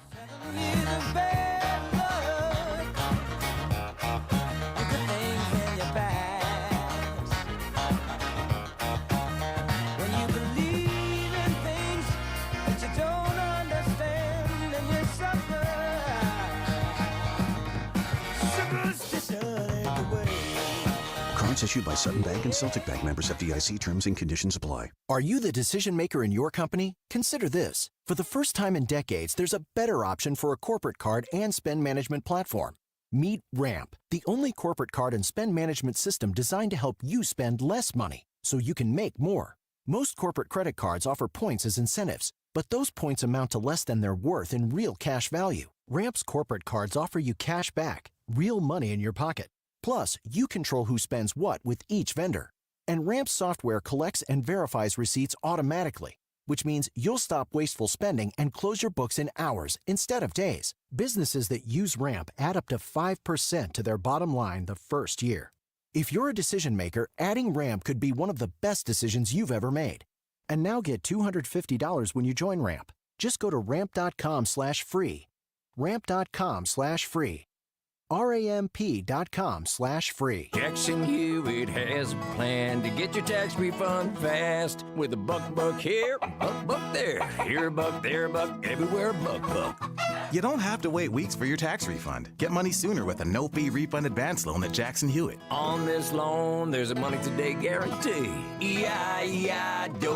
Cards issued by Sutton Bank and Celtic Bank, members FDIC. Terms and conditions apply. Are you the decision maker in your company? Consider this. For the first time in decades, there's a better option for a corporate card and spend management platform. Meet Ramp, the only corporate card and spend management system designed to help you spend less money so you can make more. Most corporate credit cards offer points as incentives, but those points amount to less than their worth in real cash value. Ramp's corporate cards offer you cash back, real money in your pocket. Plus, you control who spends what with each vendor. And Ramp's software collects and verifies receipts automatically, which means you'll stop wasteful spending and close your books in hours instead of days. Businesses that use Ramp add up to 5% to their bottom line the first year. If you're a decision maker, adding Ramp could be one of the best decisions you've ever made. And now get $250 when you join Ramp. Just go to ramp.com/free. Ramp.com/free. ramp.com/free. Jackson Hewitt has a plan to get your tax refund fast with a buck here, buck there. Here a buck, there a buck, everywhere a buck. You don't have to wait weeks for your tax refund. Get money sooner with a no-fee refund advance loan at Jackson Hewitt. On this loan, there's a money today guarantee. E-I-E-I-Do.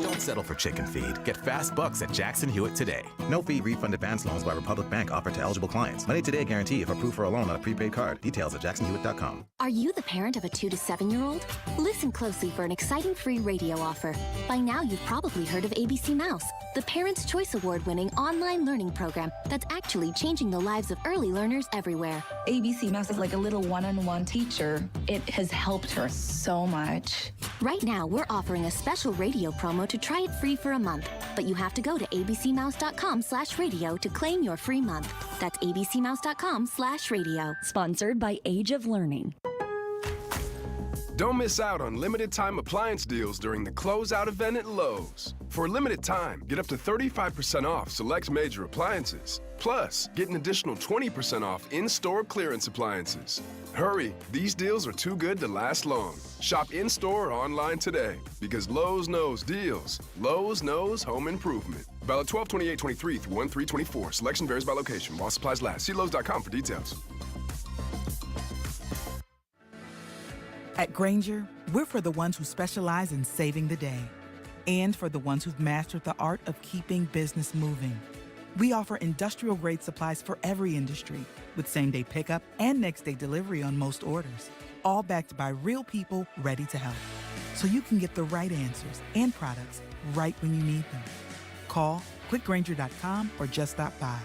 Don't settle for chicken feed. Get fast bucks at Jackson Hewitt today. No-fee refund advance loans by Republic Bank offered to eligible clients. Money today guarantee if approved for a loan on a prepaid card. Details at jacksonhewitt.com. Are you the parent of a 2 to 7-year-old? Listen closely for an exciting free radio offer. By now, you've probably heard of ABC Mouse, the Parents' Choice Award-winning online learning program that's actually changing the lives of early learners everywhere. ABC Mouse is like a little one-on-one teacher. It has helped her so much. Right now, we're offering a special radio promo to try it free for a month. But you have to go to abcmouse.com/radio to claim your free month. That's abcmouse.com/radio. Sponsored by Age of Learning. Don't miss out on limited time appliance deals during the closeout event at Lowe's. For a limited time, get up to 35% off select major appliances. Plus, get an additional 20% off in-store clearance appliances. Hurry, these deals are too good to last long. Shop in-store or online today because Lowe's knows deals. Lowe's knows home improvement. Valid 12/28/23 through 1/3/24. Selection varies by location. While supplies last. See Lowe's.com for details. At Grainger, we're for the ones who specialize in saving the day and for the ones who've mastered the art of keeping business moving. We offer industrial-grade supplies for every industry with same-day pickup and next-day delivery on most orders, all backed by real people ready to help. So you can get the right answers and products right when you need them. Call quickgrainger.com or just stop by.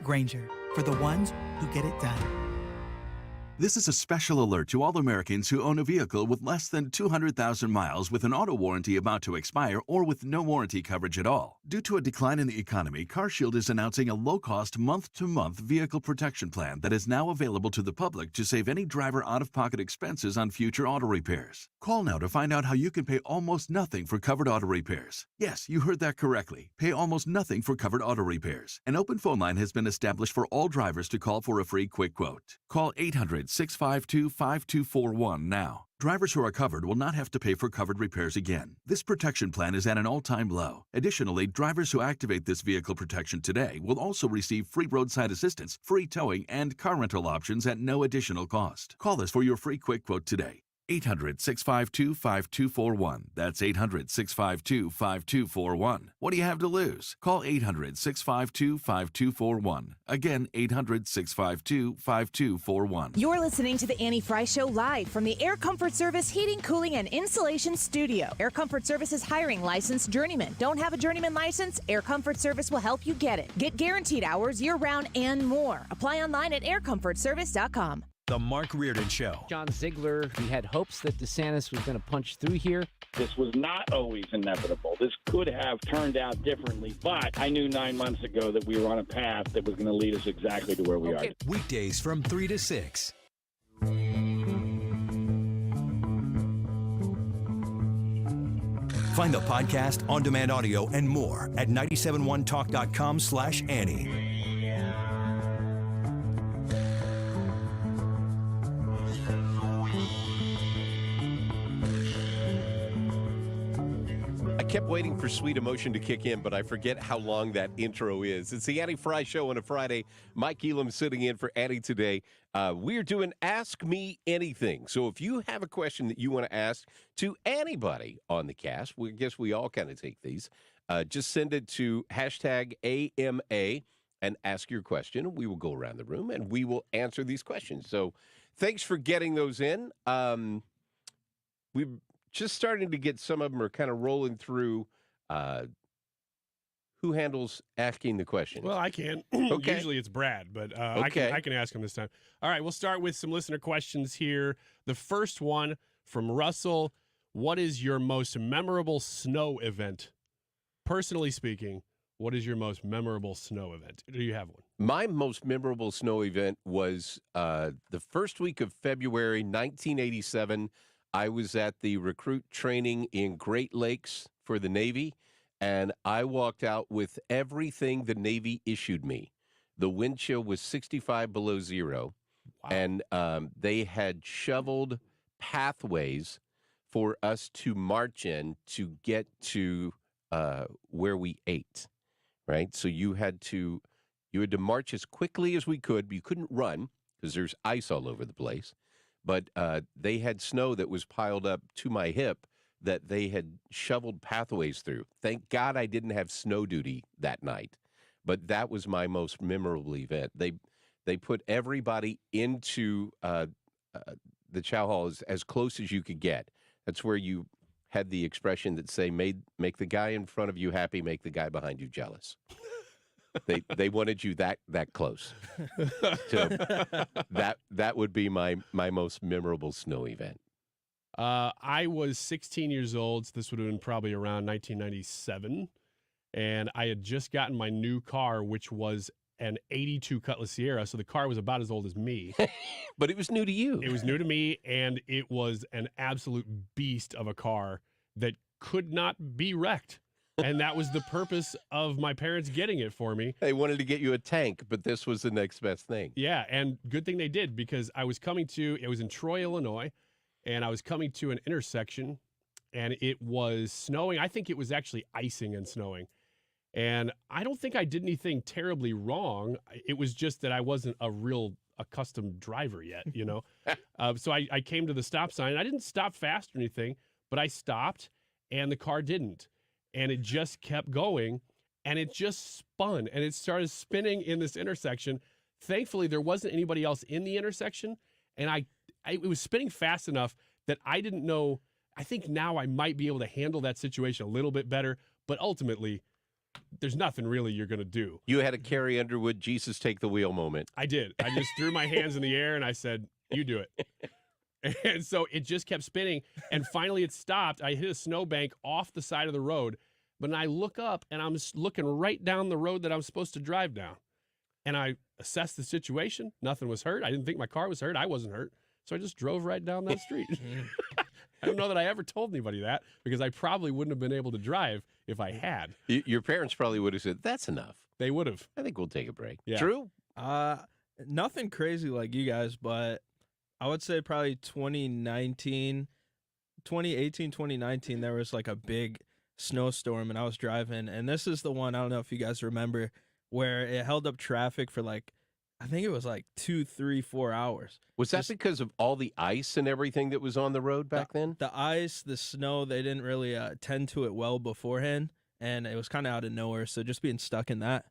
Grainger, for the ones who get it done. This is a special alert to all Americans who own a vehicle with less than 200,000 miles with an auto warranty about to expire or with no warranty coverage at all. Due to a decline in the economy, CarShield is announcing a low-cost month-to-month vehicle protection plan that is now available to the public to save any driver out-of-pocket expenses on future auto repairs. Call now to find out how you can pay almost nothing for covered auto repairs. Yes, you heard that correctly. Pay almost nothing for covered auto repairs. An open phone line has been established for all drivers to call for a free quick quote. Call 800-652-5241 now. Drivers who are covered will not have to pay for covered repairs again. This protection plan is at an all-time low. Additionally, drivers who activate this vehicle protection today will also receive free roadside assistance, free towing, and car rental options at no additional cost. Call us for your free quick quote today. 800-652-5241. That's 800-652-5241. What do you have to lose? Call 800-652-5241. Again, 800-652-5241. You're listening to the Annie Frey Show live from the Air Comfort Service Heating, Cooling, and Insulation Studio. Air Comfort Service is hiring licensed journeymen. Don't have a journeyman license? Air Comfort Service will help you get it. Get guaranteed hours year-round and more. Apply online at aircomfortservice.com. The Mark Reardon Show. John Ziegler, we had hopes that DeSantis was going to punch through here. This was not always inevitable. This could have turned out differently, but I knew 9 months ago that we were on a path that was going to lead us exactly to where we are. Weekdays from 3 to 6. Find the podcast, on-demand audio, and more at 971talk.com/Annie. I kept waiting for Sweet Emotion to kick in, but I forget how long that intro is. It's the Annie Frey Show on a Friday. Mike Elam sitting in for Annie today. We're doing Ask Me Anything. So if you have a question that you want to ask to anybody on the cast, I guess we all kind of take these, just send it to #AMA and ask your question. We will go around the room and we will answer these questions. So thanks for getting those in. We've just starting to get some of them are kind of rolling through. Who handles asking the questions? Well, I can. Okay. Usually it's Brad, but okay. I can ask him this time. All right, we'll start with some listener questions here. The first one from Russell. What is your most memorable snow event? Personally speaking, what is your most memorable snow event? Do you have one? My most memorable snow event was the first week of February, 1987. I was at the recruit training in Great Lakes for the Navy, and I walked out with everything the Navy issued me. The wind chill was 65 below zero, and they had shoveled pathways for us to march in to get to where we ate, right? So you had to march as quickly as we could, but you couldn't run because there's ice all over the place. But they had snow that was piled up to my hip that they had shoveled pathways through. Thank God I didn't have snow duty that night. But that was my most memorable event. They put everybody into the chow hall as close as you could get. That's where you had the expression that say, make the guy in front of you happy, make the guy behind you jealous. They wanted you that close. So that would be my most memorable snow event. I was 16 years old. So this would have been probably around 1997. And I had just gotten my new car, which was an 82 Cutlass Sierra. So the car was about as old as me. But it was new to you. It was new to me, and it was an absolute beast of a car that could not be wrecked. And that was the purpose of my parents getting it for me. They wanted to get you a tank, but this was the next best thing. Yeah, and good thing they did, because it was in Troy, Illinois, and I was coming to an intersection, and it was snowing. I think it was actually icing and snowing. And I don't think I did anything terribly wrong. It was just that I wasn't a real accustomed driver yet, you know? So I came to the stop sign. I didn't stop fast or anything, but I stopped, and the car didn't. And it just kept going, and it just spun, and it started spinning in this intersection. Thankfully, there wasn't anybody else in the intersection, and it was spinning fast enough that I didn't know. I think now I might be able to handle that situation a little bit better, but ultimately, there's nothing really you're going to do. You had a Carrie Underwood, Jesus take the wheel moment. I did. I just threw my hands in the air, and I said, you do it. And so it just kept spinning, and finally it stopped. I hit a snowbank off the side of the road, But I look up, and I'm looking right down the road that I'm supposed to drive down. And I assessed the situation. Nothing was hurt. I didn't think my car was hurt. I wasn't hurt. So I just drove right down that street. I don't know that I ever told anybody that, because I probably wouldn't have been able to drive if I had. Your parents probably would have said, that's enough. They would have. I think we'll take a break. Yeah. Drew? Nothing crazy like you guys, but I would say probably 2018, 2019, there was like a big snowstorm, and I was driving, and this is the one, I don't know if you guys remember, where it held up traffic for like, I think it was like 2, 3, 4 hours. Was that because of all the ice and everything that was on the road back then? The ice, the snow, they didn't really tend to it well beforehand, and it was kind of out of nowhere, so just being stuck in that,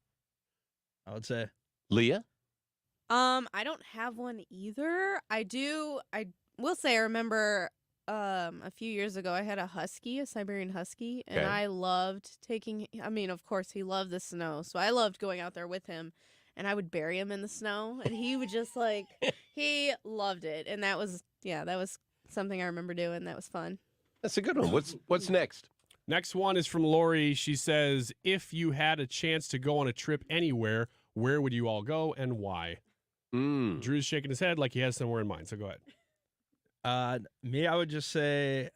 I would say. Leah? I don't have one either. I will say I remember a few years ago I had a husky, a Siberian husky, and I loved of course he loved the snow, so I loved going out there with him, and I would bury him in the snow, and he would just he loved it, and that was something I remember doing. That was fun. That's a good one. What's next? Next one is from Lori. She says, if you had a chance to go on a trip anywhere, where would you all go and why? Drew's shaking his head like he has somewhere in mind, so go ahead. Me, I would just say,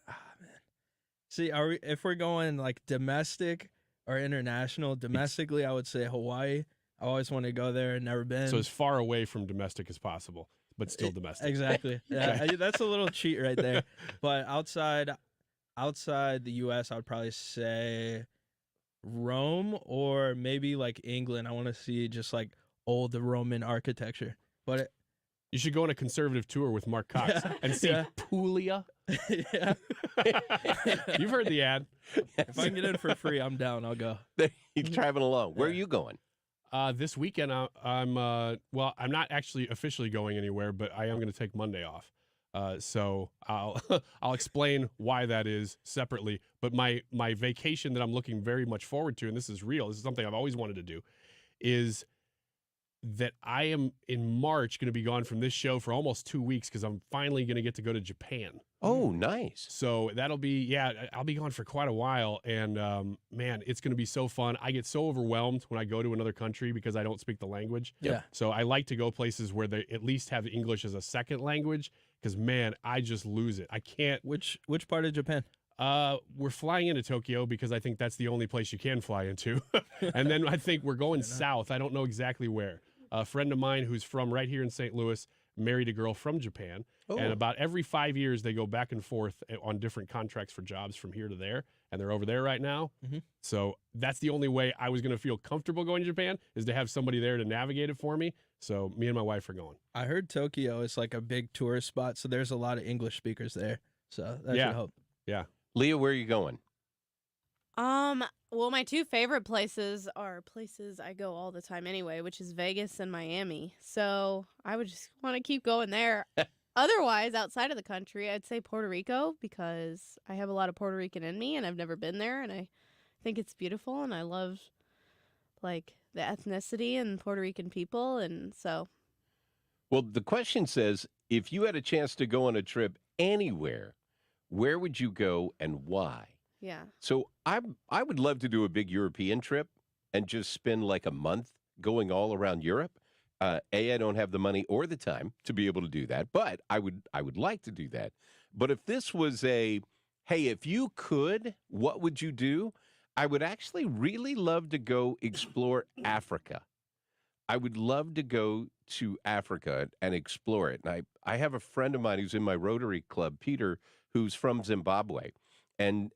see, if we're going like domestic or international, domestically, I would say Hawaii. I always want to go there, never been. So as far away from domestic as possible, but still domestic. Exactly. Yeah, that's a little cheat right there. But outside the U.S., I would probably say Rome or maybe like England. I want to see just like old Roman architecture. But you should go on a conservative tour with Mark Cox and see Puglia. Yeah. You've heard the ad. If I can get in for free, I'm down. I'll go. He's traveling along. Where are you going? This weekend, I'm not actually officially going anywhere, but I am going to take Monday off. So I'll explain why that is separately. But my vacation that I'm looking very much forward to, and this is real, this is something I've always wanted to do, is that I am in March going to be gone from this show for almost 2 weeks because I'm finally going to get to go to Japan. Oh, nice. So that'll be, I'll be gone for quite a while. And man, it's going to be so fun. I get so overwhelmed when I go to another country because I don't speak the language. Yeah. So I like to go places where they at least have English as a second language because, man, I just lose it. I can't. Which part of Japan? We're flying into Tokyo because I think that's the only place you can fly into. And then I think we're going south. I don't know exactly where. A friend of mine who's from right here in St. Louis married a girl from Japan. Oh. And about every 5 years, they go back and forth on different contracts for jobs from here to there. And they're over there right now. Mm-hmm. So that's the only way I was going to feel comfortable going to Japan is to have somebody there to navigate it for me. So me and my wife are going. I heard Tokyo is like a big tourist spot, so there's a lot of English speakers there. So that should help. Yeah. Leah, where are you going? Well, my two favorite places are places I go all the time anyway, which is Vegas and Miami. So I would just want to keep going there. Otherwise, outside of the country, I'd say Puerto Rico because I have a lot of Puerto Rican in me and I've never been there and I think it's beautiful and I love like the ethnicity and Puerto Rican people and so. Well, the question says, if you had a chance to go on a trip anywhere, where would you go and why? Yeah. So I would love to do a big European trip and just spend like a month going all around Europe. I don't have the money or the time to be able to do that, but I would like to do that. But if this was hey, if you could, what would you do? I would actually really love to go explore Africa. I would love to go to Africa and explore it. And I have a friend of mine who's in my Rotary Club, Peter, who's from Zimbabwe. And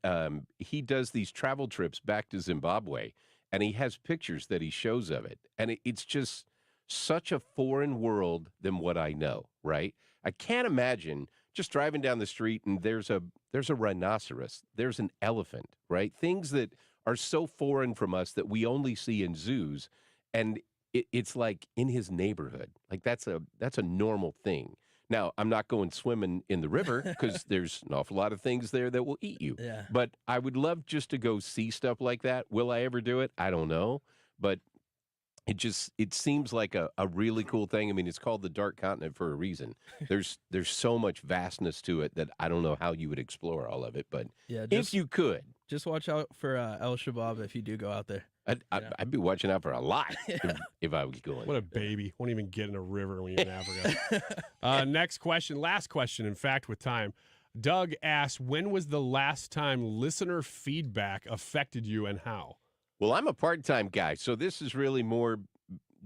he does these travel trips back to Zimbabwe, and he has pictures that he shows of it. And it's just such a foreign world than what I know, right? I can't imagine just driving down the street and there's a rhinoceros, there's an elephant, right? Things that are so foreign from us that we only see in zoos, and it's like in his neighborhood. Like that's a normal thing. Now, I'm not going swimming in the river because there's an awful lot of things there that will eat you. Yeah. But I would love just to go see stuff like that. Will I ever do it? I don't know. But it seems like a really cool thing. I mean, it's called the Dark Continent for a reason. There's so much vastness to it that I don't know how you would explore all of it. But yeah, if you could, just watch out for El Shabab if you do go out there. I'd be watching out for a lot if I was going. What a baby. Won't even get in a river when you're in Africa. Next question, last question, in fact, with time. Doug asks, when was the last time listener feedback affected you and how? Well, I'm a part-time guy, so this is really more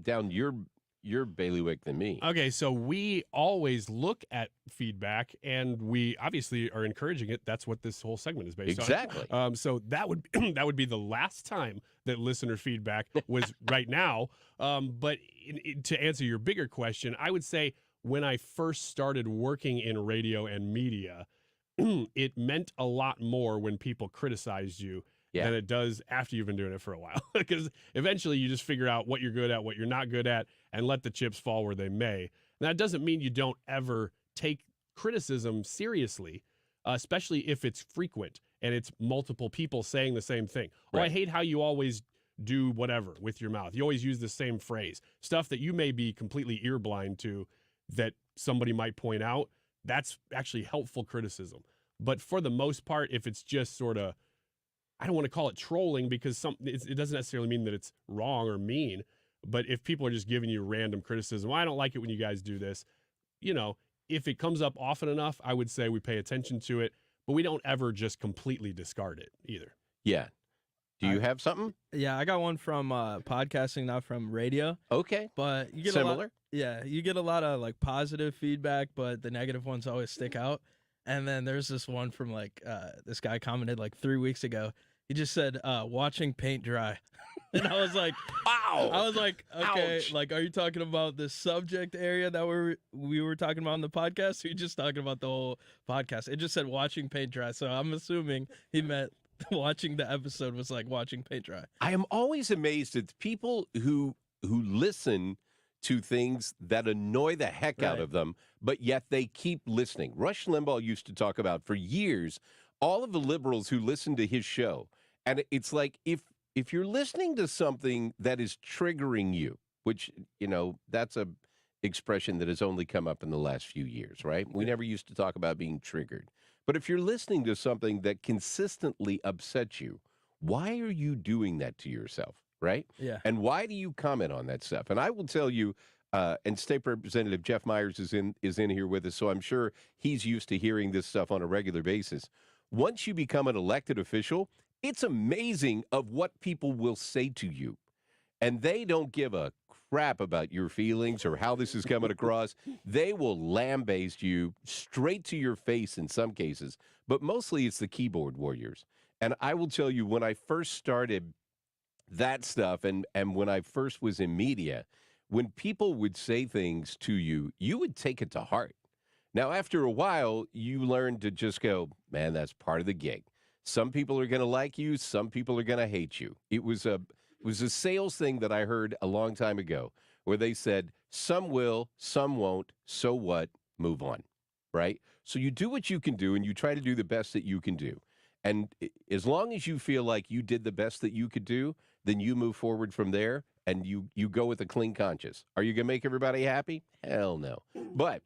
down your bailiwick than me. Okay, so we always look at feedback, and we obviously are encouraging it. That's what this whole segment is based Exactly. on. So that would that would be the last time that listener feedback was right now. But to answer your bigger question, I would say when I first started working in radio and media, it meant a lot more when people criticized you than it does after you've been doing it for a while. Because eventually you just figure out what you're good at, what you're not good at, and let the chips fall where they may. And that doesn't mean you don't ever take criticism seriously, especially if it's frequent and it's multiple people saying the same thing. Right. Oh, I hate how you always do whatever with your mouth. You always use the same phrase. Stuff that you may be completely ear blind to that somebody might point out, that's actually helpful criticism. But for the most part, if it's just sort of, I don't want to call it trolling because it doesn't necessarily mean that it's wrong or mean, but if people are just giving you random criticism, well, I don't like it when you guys do this, if it comes up often enough, I would say we pay attention to it, but we don't ever just completely discard it either. Yeah. Do you have something? Yeah, I got one from podcasting, not from radio. Okay. But you get similar. You get a lot of like positive feedback, but the negative ones always stick out. And then there's this one from this guy commented like 3 weeks ago. He just said, watching paint dry. And I was like, wow. I was like, okay, Ouch. like, are you talking about the subject area that we were talking about on the podcast? Or are you just talking about the whole podcast? It just said watching paint dry. So I'm assuming he meant watching the episode was like watching paint dry. I am always amazed at people who listen to things that annoy the heck out of them, but yet they keep listening. Rush Limbaugh used to talk about for years all of the liberals who listen to his show. And it's like if you're listening to something that is triggering you, which, that's a expression that has only come up in the last few years, right? We never used to talk about being triggered. But if you're listening to something that consistently upsets you, why are you doing that to yourself, right? Yeah. And why do you comment on that stuff? And I will tell you, and State Representative Jeff Myers is in here with us, so I'm sure he's used to hearing this stuff on a regular basis. Once you become an elected official, it's amazing of what people will say to you. And they don't give a crap about your feelings or how this is coming across. They will lambaste you straight to your face in some cases, but mostly it's the keyboard warriors. And I will tell you, when I first started that stuff and when I first was in media, when people would say things to you, you would take it to heart. Now, after a while, you learn to just go, man, that's part of the gig. Some people are going to like you. Some people are going to hate you. It was a sales thing that I heard a long time ago where they said, some will, some won't, so what, move on, right? So you do what you can do, and you try to do the best that you can do. And as long as you feel like you did the best that you could do, then you move forward from there, and you go with a clean conscience. Are you going to make everybody happy? Hell no. But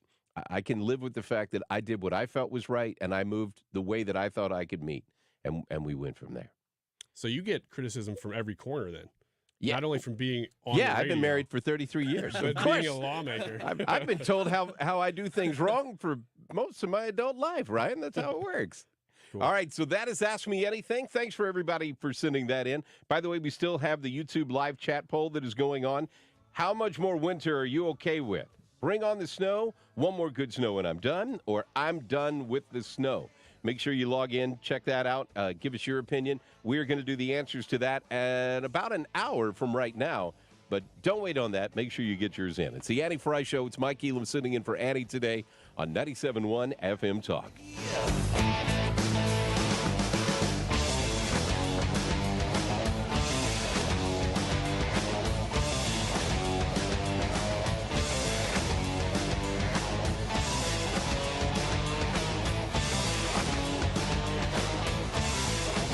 I can live with the fact that I did what I felt was right, and I moved the way that I thought I could meet, and we went from there. So you get criticism from every corner then? Yeah. Not only from being on Yeah, the I've been radio, married for 33 years. but being a lawmaker. I've been told how I do things wrong for most of my adult life, Ryan. That's how it works. Cool. All right, so that is Ask Me Anything. Thanks for everybody for sending that in. By the way, we still have the YouTube live chat poll that is going on. How much more winter are you okay with? Bring on the snow, one more good snow and I'm done, or I'm done with the snow. Make sure you log in, check that out, give us your opinion. We're going to do the answers to that at about an hour from right now. But don't wait on that. Make sure you get yours in. It's the Annie Frey Show. It's Mike Elam sitting in for Annie today on 97.1 FM Talk.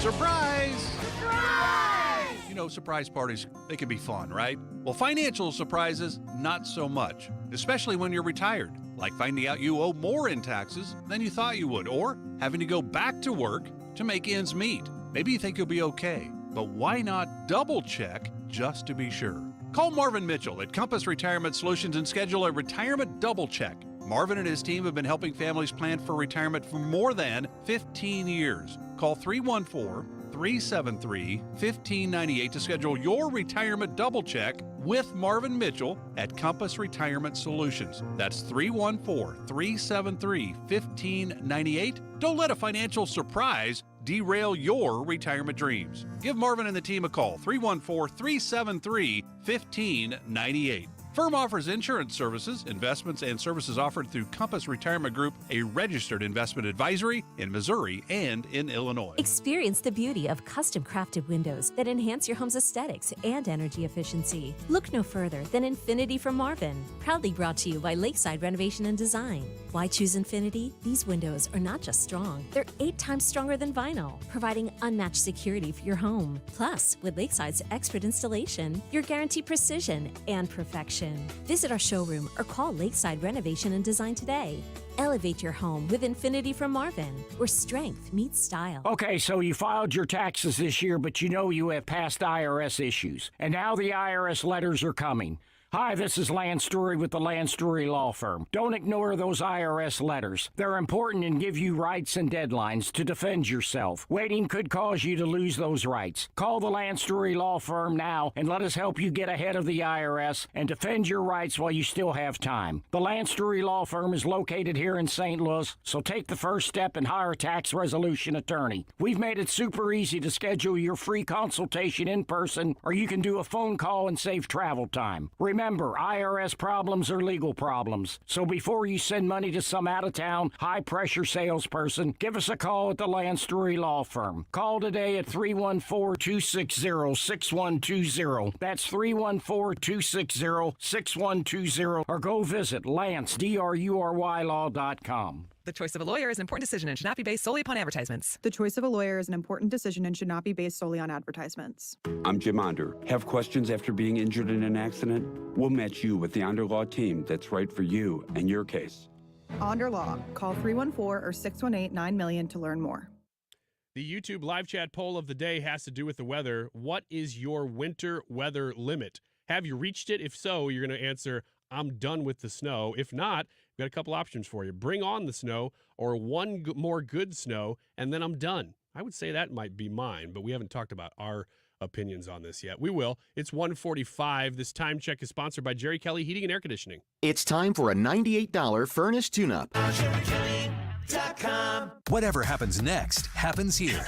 Surprise! Surprise! You know, surprise parties, they can be fun, right? Well, financial surprises, not so much, especially when you're retired, like finding out you owe more in taxes than you thought you would, or having to go back to work to make ends meet. Maybe you think you'll be okay, but why not double check just to be sure? Call Marvin Mitchell at Compass Retirement Solutions and schedule a retirement double check. Marvin and his team have been helping families plan for retirement for more than 15 years. Call 314-373-1598 to schedule your retirement double check with Marvin Mitchell at Compass Retirement Solutions. That's 314-373-1598. Don't let a financial surprise derail your retirement dreams. Give Marvin and the team a call, 314-373-1598. Firm offers insurance services, investments, and services offered through Compass Retirement Group, a registered investment advisory in Missouri and in Illinois. Experience the beauty of custom-crafted windows that enhance your home's aesthetics and energy efficiency. Look no further than Infinity from Marvin, proudly brought to you by Lakeside Renovation and Design. Why choose Infinity? These windows are not just strong, they're 8 times stronger than vinyl, providing unmatched security for your home. Plus, with Lakeside's expert installation, you're guaranteed precision and perfection. Visit our showroom or call Lakeside Renovation and Design today. Elevate your home with Infinity from Marvin, where strength meets style. Okay, so you filed your taxes this year, but you know you have past IRS issues. And now the IRS letters are coming. Hi, this is Lance Story with the Lance Story Law Firm. Don't ignore those IRS letters. They're important and give you rights and deadlines to defend yourself. Waiting could cause you to lose those rights. Call the Lance Story Law Firm now and let us help you get ahead of the IRS and defend your rights while you still have time. The Lance Story Law Firm is located here in St. Louis, so take the first step and hire a tax resolution attorney. We've made it super easy to schedule your free consultation in person, or you can do a phone call and save travel time. Remember, IRS problems are legal problems. So before you send money to some out-of-town, high-pressure salesperson, give us a call at the Lance Story Law Firm. Call today at 314-260-6120. That's 314-260-6120. Or go visit LanceDruryLaw.com. The choice of a lawyer is an important decision and should not be based solely upon advertisements. The choice of a lawyer is an important decision and should not be based solely on advertisements. I'm Jim Onder. Have questions after being injured in an accident? We'll match you with the Onder Law team that's right for you and your case. Onder Law. Call 314 or 618-9000 to learn more. The YouTube live chat poll of the day has to do with the weather. What is your winter weather limit? Have you reached it? If so, you're going to answer, I'm done with the snow. If not, we've got a couple options for you. Bring on the snow or one more good snow, and then I'm done. I would say that might be mine, but we haven't talked about our opinions on this yet. We will. It's 1:45. This time check is sponsored by Jerry Kelly Heating and Air Conditioning. It's time for a $98 furnace tune-up. Whatever happens next happens here.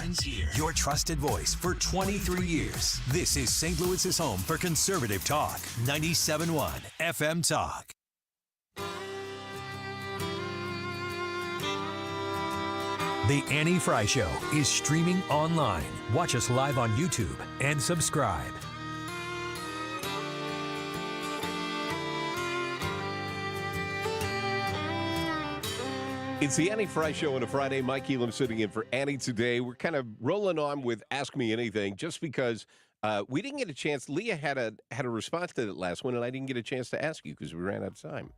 Your trusted voice for 23 years. This is St. Louis's home for conservative talk. 97.1 FM Talk. The Annie Frey Show is streaming online. Watch us live on YouTube and subscribe. It's the Annie Frey Show on a Friday. Mike Elam sitting in for Annie today. We're kind of rolling on with Ask Me Anything just because we didn't get a chance. Leah had a response to that last one, and I didn't get a chance to ask you because we ran out of time.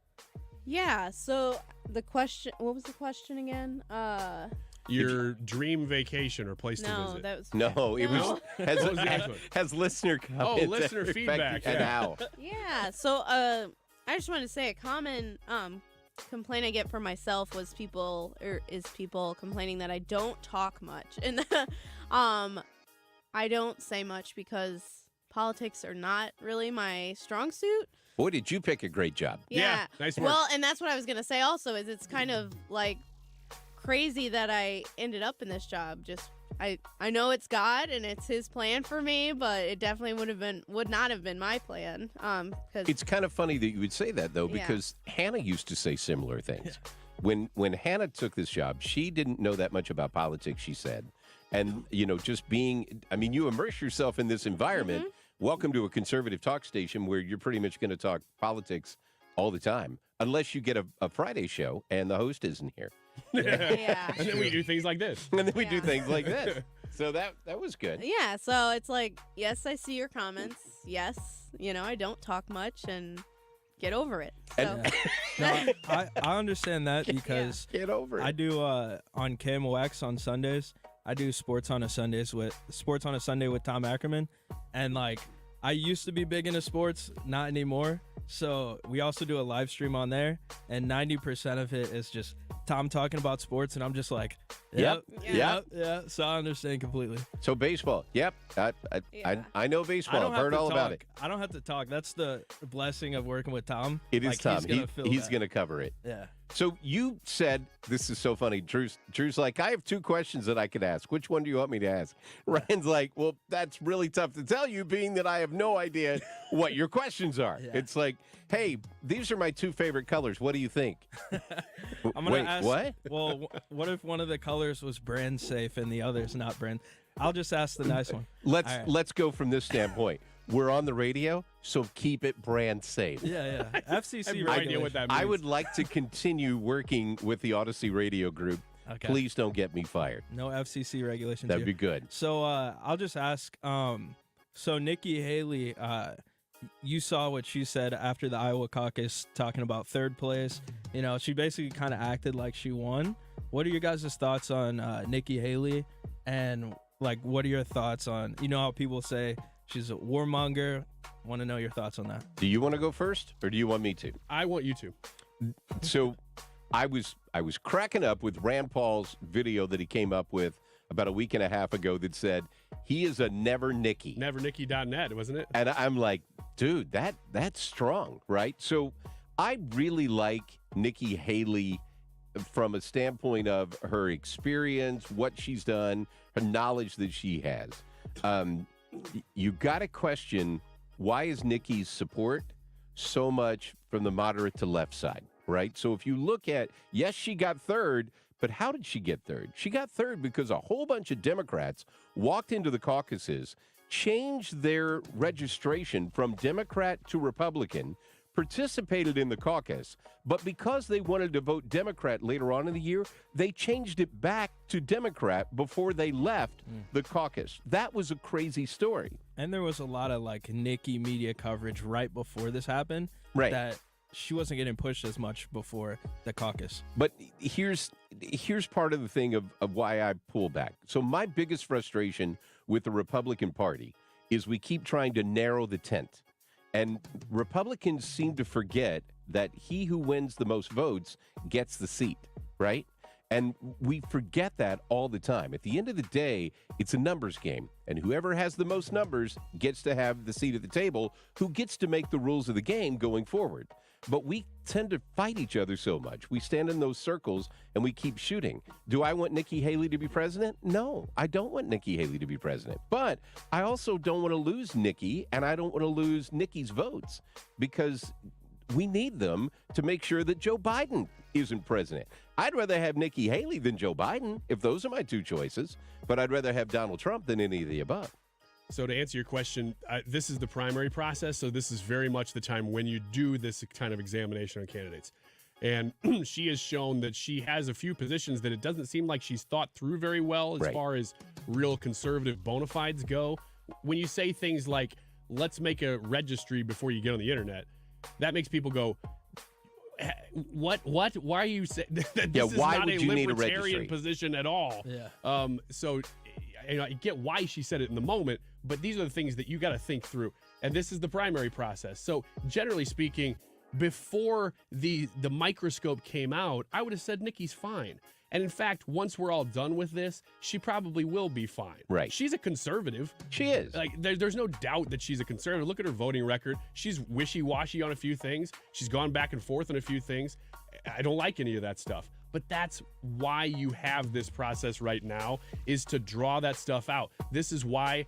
Yeah, so the question, what was the question again? Your dream vacation or place to visit. That was it was has listener comments. Oh, listener feedback. And how? Yeah, so I just wanted to say a common complaint I get from myself is people complaining that I don't talk much. And I don't say much because politics are not really my strong suit. Boy, did you pick a great job. Yeah. Nice work. Well, and that's what I was going to say also is it's kind of like crazy that I ended up in this job. Just I know it's God and it's his plan for me, but it definitely would not have been my plan. Cause It's kind of funny that you would say that though, because Hannah used to say similar things. When Hannah took this job, she didn't know that much about politics, she said. And, just being, you immerse yourself in this environment. Mm-hmm. Welcome to a conservative talk station where you're pretty much going to talk politics all the time, unless you get a Friday show and the host isn't here. Yeah. And then we do things like this. And then we do things like this. So that was good. Yeah, so it's like, yes, I see your comments. Yes, I don't talk much and get over it. So. No, I understand that because get over it. I do on KMOX on Sundays. I do Sports on a Sunday with Tom Ackerman, and like I used to be big into sports, not anymore. So we also do a live stream on there, and 90% of it is just Tom talking about sports, and I'm just like, yep. So I understand completely. So baseball, yep. I know baseball. I've heard all about it. I don't have to talk. That's the blessing of working with Tom. It is Tom. He's going to cover it. Yeah. So you said, this is so funny. Drew's like, I have 2 questions that I could ask. Which one do you want me to ask? Ryan's like, well, that's really tough to tell you, being that I have no idea what your questions are. Yeah. It's like, hey, these are my 2 favorite colors. What do you think? I'm going to ask. What? Well, what if one of the colors was brand safe and the other's not brand? I'll just ask the nice one. Let's go from this standpoint. We're on the radio, so keep it brand safe. Yeah. FCC I have no idea what that means. I would like to continue working with the Odyssey Radio Group. Okay. Please don't get me fired. No FCC regulations. That'd be good. So I'll just ask. So Nikki Haley, you saw what she said after the Iowa caucus, talking about 3rd place. You know, she basically kind of acted like she won. What are your guys' thoughts on Nikki Haley? And like, what are your thoughts on? You know how people say she's a warmonger. Want to know your thoughts on that. Do you want to go first, or do you want me to? I want you to. So I was cracking up with Rand Paul's video that he came up with about a week and a half ago that said he is a never Nikki. Nevernikki.net, wasn't it? And I'm like, dude, that's strong, right? So I really like Nikki Haley from a standpoint of her experience, what she's done, her knowledge that she has. You got to question, why is Nikki's support so much from the moderate to left side, right? So if you look at, yes, she got 3rd, but how did she get 3rd? She got 3rd because a whole bunch of Democrats walked into the caucuses, changed their registration from Democrat to Republican, participated in the caucus, but because they wanted to vote Democrat later on in the year, they changed it back to Democrat before they left the caucus. That was a crazy story. And there was a lot of like Nikki media coverage right before this happened. Right. That she wasn't getting pushed as much before the caucus. But here's part of the thing of why I pull back. So my biggest frustration with the Republican Party is we keep trying to narrow the tent. And Republicans seem to forget that he who wins the most votes gets the seat, right? And we forget that all the time. At the end of the day, it's a numbers game. And whoever has the most numbers gets to have the seat at the table, who gets to make the rules of the game going forward. But we tend to fight each other so much. We stand in those circles and we keep shooting. Do I want Nikki Haley to be president? No, I don't want Nikki Haley to be president. But I also don't want to lose Nikki, and I don't want to lose Nikki's votes, because we need them to make sure that Joe Biden isn't president. I'd rather have Nikki Haley than Joe Biden, if those are my 2 choices, but I'd rather have Donald Trump than any of the above. So to answer your question, this is the primary process, so this is very much the time when you do this kind of examination on candidates. And she has shown that she has a few positions that it doesn't seem like she's thought through very well as far as real conservative bona fides go. When you say things like, let's make a registry before you get on the internet, that makes people go, what? Why are you saying that this is why not would a you need a libertarian registry? Position at all? Yeah. So I get why she said it in the moment, but these are the things that you got to think through. And this is the primary process. So generally speaking, before the microscope came out, I would have said Nikki's fine. And in fact, once we're all done with this, she probably will be fine. Right. She's a conservative. She is. Like, there's no doubt that she's a conservative. Look at her voting record. She's wishy-washy on a few things. She's gone back and forth on a few things. I don't like any of that stuff. But that's why you have this process right now, is to draw that stuff out. This is why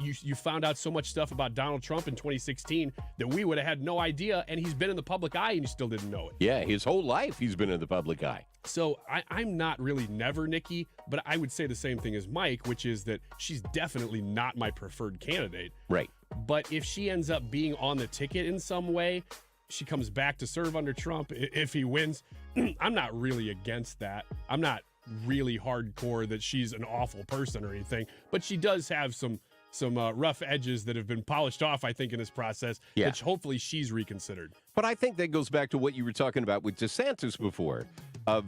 you found out so much stuff about Donald Trump in 2016 that we would have had no idea, and he's been in the public eye and you still didn't know it. Yeah, his whole life he's been in the public eye. So I'm not really never Nikki, but I would say the same thing as Mike, which is that she's definitely not my preferred candidate. Right. But if she ends up being on the ticket in some way, she comes back to serve under Trump if he wins, I'm not really against that. I'm not really hardcore that she's an awful person or anything, but she does have some rough edges that have been polished off, I think, in this process, which hopefully she's reconsidered. But I think that goes back to what you were talking about with DeSantis before, of,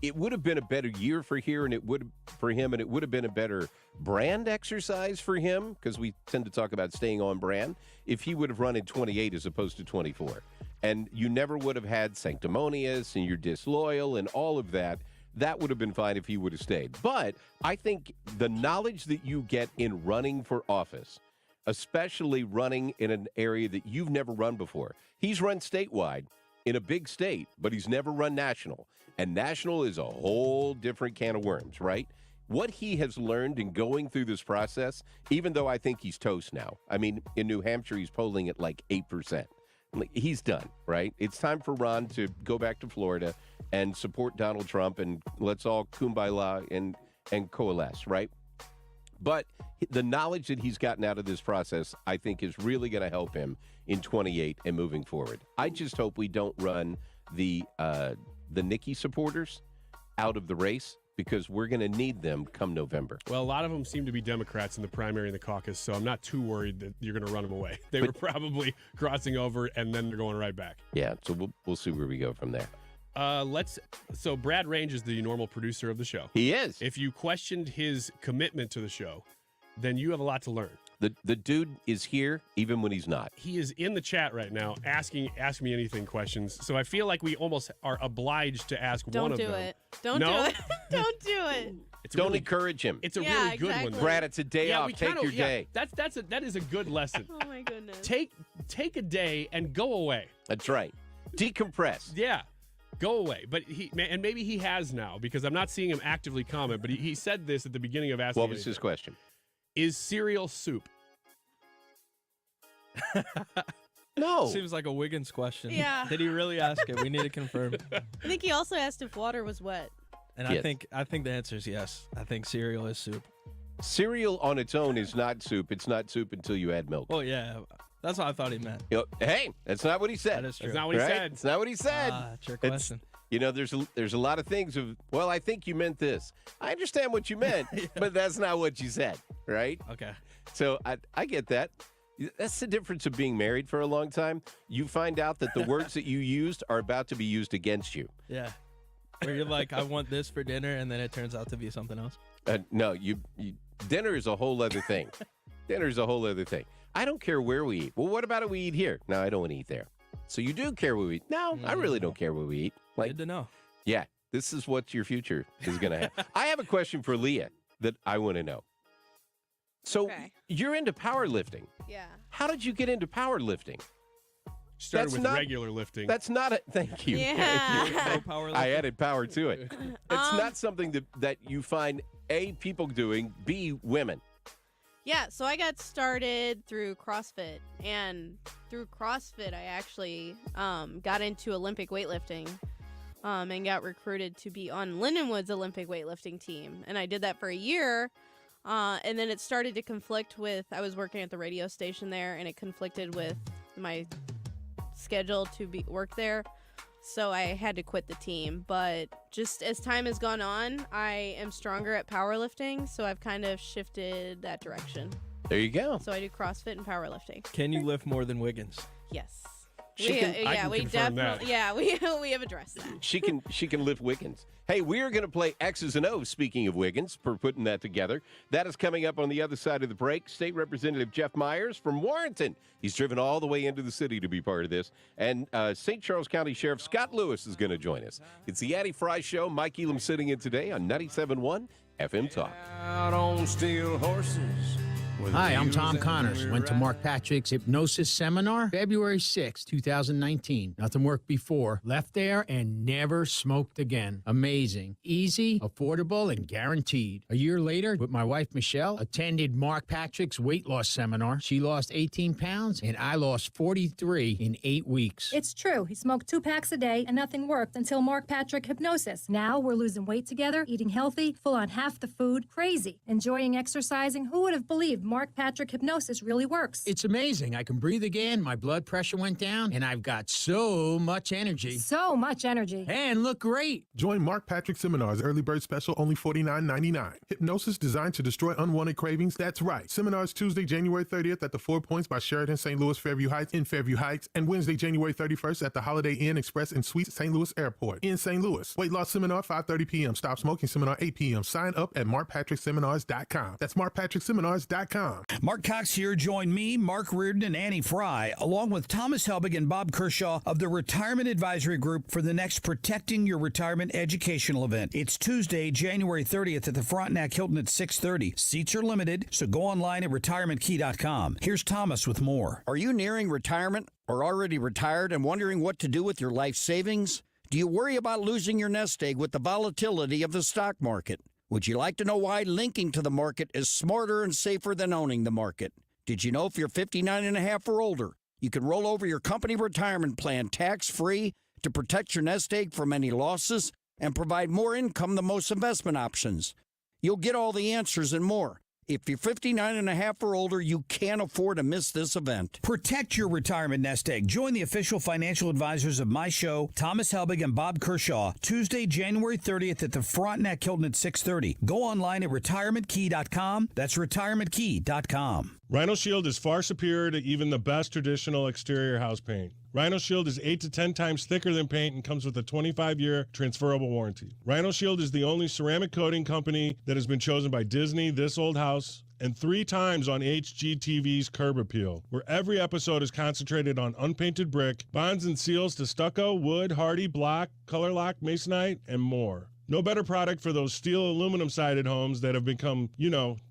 it would have been a better year for him, and it would have been a better brand exercise for him, because we tend to talk about staying on brand, if he would have run in 28 as opposed to 24. And you never would have had sanctimonious and you're disloyal and all of that. That would have been fine if he would have stayed. But I think the knowledge that you get in running for office, especially running in an area that you've never run before. He's run statewide in a big state, but he's never run national. And national is a whole different can of worms, right? What he has learned in going through this process, even though I think he's toast now. I mean, in New Hampshire, he's polling at like 8%. He's done, right? It's time for Ron to go back to Florida and support Donald Trump, and let's all kumbaya and coalesce, right? But the knowledge that he's gotten out of this process, I think, is really going to help him in 28 and moving forward. I just hope we don't run the Nikki supporters out of the race, because we're going to need them come November. Well, a lot of them seem to be Democrats in the primary and the caucus, so I'm not too worried that you're going to run them away. They were probably crossing over, and then they're going right back. Yeah, so we'll see where we go from there. So Brad Range is the normal producer of the show. He is. If you questioned his commitment to the show, then you have a lot to learn. The dude is here even when he's not. He is in the chat right now asking Ask Me Anything questions. So I feel like we almost are obliged to ask one of them. Don't do it. Don't do it. Don't encourage him. It's a really good one, though. Brad, it's a day off. Take your day. That is a good lesson. Oh my goodness. Take a day and go away. That's right. Decompress. Yeah. Go away. But maybe he has now, because I'm not seeing him actively comment, but he said this at the beginning of Asking What was his question? Is cereal soup? No. Seems like a Wiggins question. Yeah. Did he really ask it? We need to confirm. I think he also asked if water was wet. And Yes. I think the answer is yes. I think cereal is soup. Cereal on its own is not soup. It's not soup until you add milk. Well, yeah. That's what I thought he meant. Hey, that's not what he said. That is true. That's not what he said. It's not what he said. Trick question. There's a lot of things of, well, I think you meant this. I understand what you meant, but that's not what you said, right? Okay. So I get that. That's the difference of being married for a long time. You find out that the words that you used are about to be used against you. Yeah. Where you're like, I want this for dinner, and then it turns out to be something else. No, dinner is a whole other thing. Dinner is a whole other thing. I don't care where we eat. Well, what about if we eat here? No, I don't want to eat there. So you do care where we eat? No, I really don't care where we eat. Good to know. Yeah, this is what your future is going to have. I have a question for Leah that I want to know. So you're into powerlifting. Yeah. How did you get into powerlifting? Started with regular lifting. That's not a thank you. Yeah. Thank you. I added power to it. It's not something that you find A, people doing, B, women. Yeah, so I got started through CrossFit, and through CrossFit I actually got into Olympic weightlifting and got recruited to be on Lindenwood's Olympic weightlifting team, and I did that for a year, and then it started to conflict with, I was working at the radio station there, and it conflicted with my schedule to work there, so I had to quit the team. But just as time has gone on, I am stronger at powerlifting, so I've kind of shifted that direction. There you go. So I do CrossFit and powerlifting. Can you lift more than Wiggins? Yes. We have addressed that. She can lift Wiggins. Hey, we are going to play X's and O's, speaking of Wiggins, for putting that together. That is coming up on the other side of the break. State Representative Jeff Myers from Warrenton. He's driven all the way into the city to be part of this. And St. Charles County Sheriff Scott Lewis is going to join us. It's the Addie Frey Show. Mike Elam sitting in today on 97.1 FM Talk. Out on steel horses. Hi, I'm Tom Connors. Went to Mark Patrick's hypnosis seminar February 6, 2019. Nothing worked before. Left there and never smoked again. Amazing. Easy, affordable, and guaranteed. A year later, with my wife Michelle, attended Mark Patrick's weight loss seminar. She lost 18 pounds, and I lost 43 in 8 weeks. It's true. He smoked 2 packs a day, and nothing worked until Mark Patrick Hypnosis. Now we're losing weight together, eating healthy, full on half the food. Crazy. Enjoying exercising. Who would have believed Mark Patrick hypnosis really works. It's amazing. I can breathe again, my blood pressure went down, and I've got so much energy. So much energy. And look great. Join Mark Patrick Seminars early bird special, only $49.99. Hypnosis designed to destroy unwanted cravings. That's right. Seminars Tuesday, January 30th at the 4 Points by Sheraton St. Louis Fairview Heights in Fairview Heights, and Wednesday, January 31st at the Holiday Inn Express and Suites St. Louis Airport in St. Louis. Weight loss seminar 5:30 p.m. Stop smoking seminar 8 p.m. Sign up at markpatrickseminars.com. That's markpatrickseminars.com. Mark Cox here. Join me, Mark Reardon, and Annie Frey, along with Thomas Helbig and Bob Kershaw of the Retirement Advisory Group for the next Protecting Your Retirement educational event. It's Tuesday, January 30th at the Frontenac Hilton at 6:30. Seats are limited, so go online at retirementkey.com. Here's Thomas with more. Are you nearing retirement or already retired and wondering what to do with your life savings? Do you worry about losing your nest egg with the volatility of the stock market? Would you like to know why linking to the market is smarter and safer than owning the market? Did you know if you're 59 and a half or older, you can roll over your company retirement plan tax-free to protect your nest egg from any losses and provide more income than most investment options? You'll get all the answers and more. If you're 59 and a half or older, you can't afford to miss this event. Protect your retirement nest egg. Join the official financial advisors of my show, Thomas Helbig and Bob Kershaw, Tuesday, January 30th at the Frontenac Hilton at 6:30. Go online at retirementkey.com. That's retirementkey.com. Rhino Shield is far superior to even the best traditional exterior house paint. Rhino Shield is 8 to 10 times thicker than paint and comes with a 25-year transferable warranty. Rhino Shield is the only ceramic coating company that has been chosen by Disney, This Old House, and 3 times on HGTV's Curb Appeal, where every episode is concentrated on unpainted brick, bonds and seals to stucco, wood, hardy, block, color lock, masonite, and more. No better product for those steel aluminum-sided homes that have become,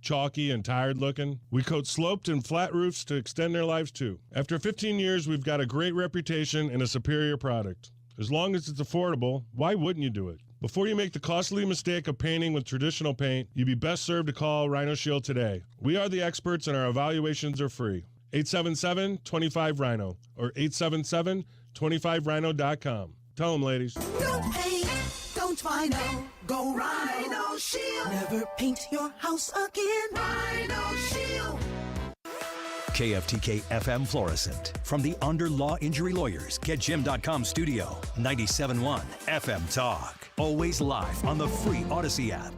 chalky and tired looking. We coat sloped and flat roofs to extend their lives too. After 15 years, we've got a great reputation and a superior product. As long as it's affordable, why wouldn't you do it? Before you make the costly mistake of painting with traditional paint, you'd be best served to call Rhino Shield today. We are the experts and our evaluations are free. 877-25-RHINO or 877-25rhino.com. Tell them, ladies. No paint, don't Rhino. Go Rhino Shield. Never paint your house again. Rhino Shield. KFTK FM Florissant. From the Under Law Injury Lawyers, GetJim.com studio. 97.1 FM Talk. Always live on the free Odyssey app.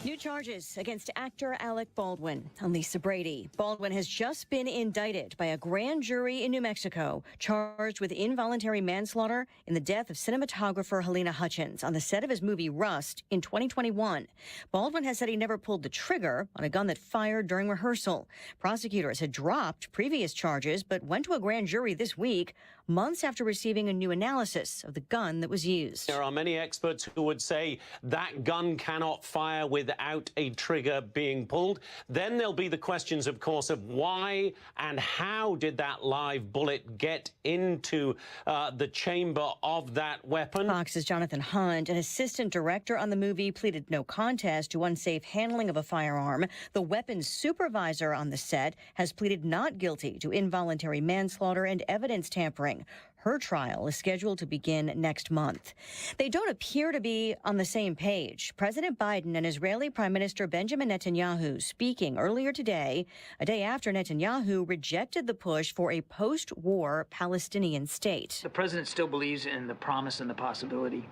New charges against actor Alec Baldwin and Lisa Brady. Baldwin has just been indicted by a grand jury in New Mexico, charged with involuntary manslaughter in the death of cinematographer Helena Hutchins on the set of his movie Rust in 2021. Baldwin has said he never pulled the trigger on a gun that fired during rehearsal. Prosecutors had dropped previous charges, but went to a grand jury this week, months after receiving a new analysis of the gun that was used. There are many experts who would say that gun cannot fire without a trigger being pulled. Then there'll be the questions, of course, of why and how did that live bullet get into the chamber of that weapon. Fox's Jonathan Hunt, an assistant director on the movie, pleaded no contest to unsafe handling of a firearm. The weapons supervisor on the set has pleaded not guilty to involuntary manslaughter and evidence tampering. Her trial is scheduled to begin next month. They don't appear to be on the same page. President Biden and Israeli Prime Minister Benjamin Netanyahu speaking earlier today, a day after Netanyahu rejected the push for a post-war Palestinian state. The president still believes in the promise and the possibility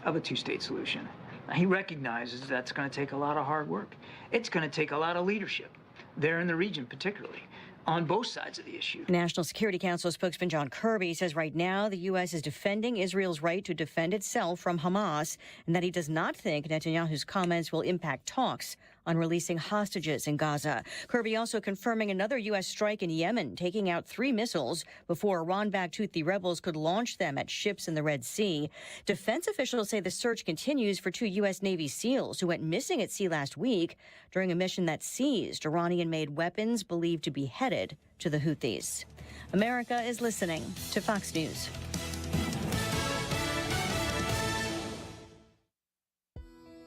of a two-state solution. Now, he recognizes that's going to take a lot of hard work. It's going to take a lot of leadership there in the region, particularly on both sides of the issue. National Security Council spokesman John Kirby says right now the U.S. is defending Israel's right to defend itself from Hamas, and that he does not think Netanyahu's comments will impact talks on releasing hostages in Gaza. Kirby also confirming another U.S. strike in Yemen, taking out 3 missiles before Iran-backed Houthi rebels could launch them at ships in the Red Sea. Defense officials say the search continues for 2 U.S. Navy SEALs who went missing at sea last week during a mission that seized Iranian-made weapons believed to be headed to the Houthis. America is listening to Fox News.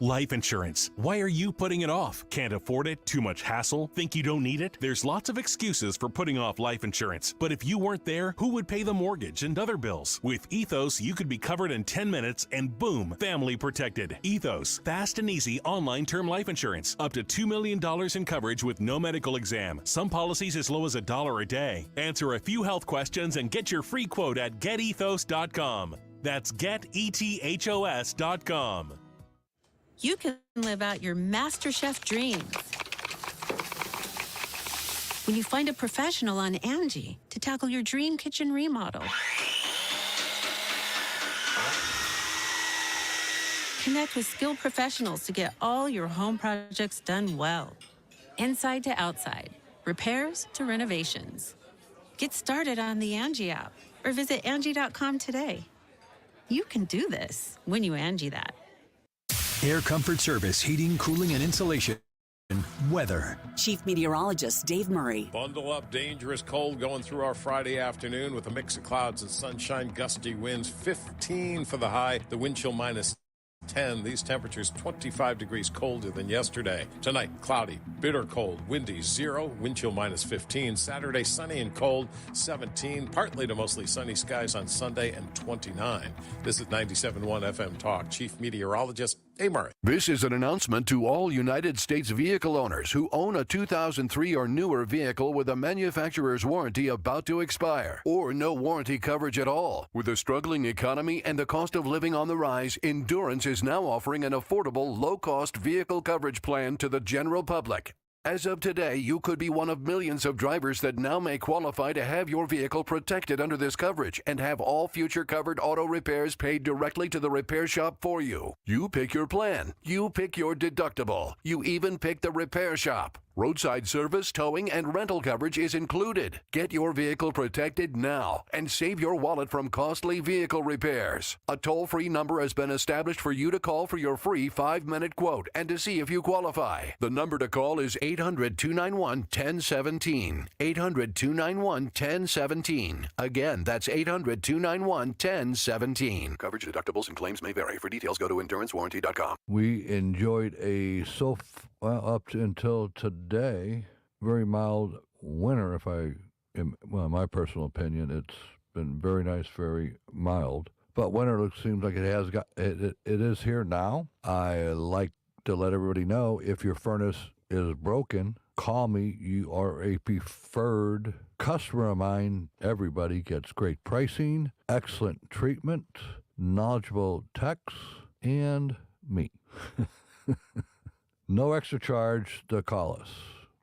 Life insurance. Why are you putting it off? Can't afford it? Too much hassle? Think you don't need it? There's lots of excuses for putting off life insurance. But if you weren't there, who would pay the mortgage and other bills? With Ethos, you could be covered in 10 minutes and boom, family protected. Ethos, fast and easy online term life insurance. Up to $2 million in coverage with no medical exam. Some policies as low as $1 a day. Answer a few health questions and get your free quote at getethos.com. That's getethos.com. You can live out your MasterChef dreams when you find a professional on Angie to tackle your dream kitchen remodel. Connect with skilled professionals to get all your home projects done well. Inside to outside, repairs to renovations. Get started on the Angie app or visit Angie.com today. You can do this when you Angie that. Air Comfort Service, heating, cooling, and insulation. Weather. Chief Meteorologist Dave Murray. Bundle up, dangerous cold going through our Friday afternoon with a mix of clouds and sunshine, gusty winds, 15 for the high, the wind chill minus 10. These temperatures 25 degrees colder than yesterday. Tonight, cloudy, bitter cold, windy 0, wind chill minus 15. Saturday, sunny and cold, 17. Partly to mostly sunny skies on Sunday and 29. This is 97.1 FM Talk. Chief Meteorologist Dave Murray. This is an announcement to all United States vehicle owners who own a 2003 or newer vehicle with a manufacturer's warranty about to expire or no warranty coverage at all. With a struggling economy and the cost of living on the rise, Endurance is now offering an affordable, low-cost vehicle coverage plan to the general public. As of today, you could be one of millions of drivers that now may qualify to have your vehicle protected under this coverage and have all future covered auto repairs paid directly to the repair shop for you. You pick your plan. You pick your deductible. You even pick the repair shop. Roadside service, towing, and rental coverage is included. Get your vehicle protected now and save your wallet from costly vehicle repairs. A toll-free number has been established for you to call for your free 5-minute quote and to see if you qualify. The number to call is 800-291-1017. 800-291-1017. Again, that's 800-291-1017. Coverage, deductibles, and claims may vary. For details, go to endurancewarranty.com. We enjoyed up until today, very mild winter. My personal opinion, it's been very nice, very mild. But winter seems like it is here now. I like to let everybody know, if your furnace is broken, call me. You are a preferred customer of mine. Everybody gets great pricing, excellent treatment, knowledgeable techs, and me. No extra charge to call us.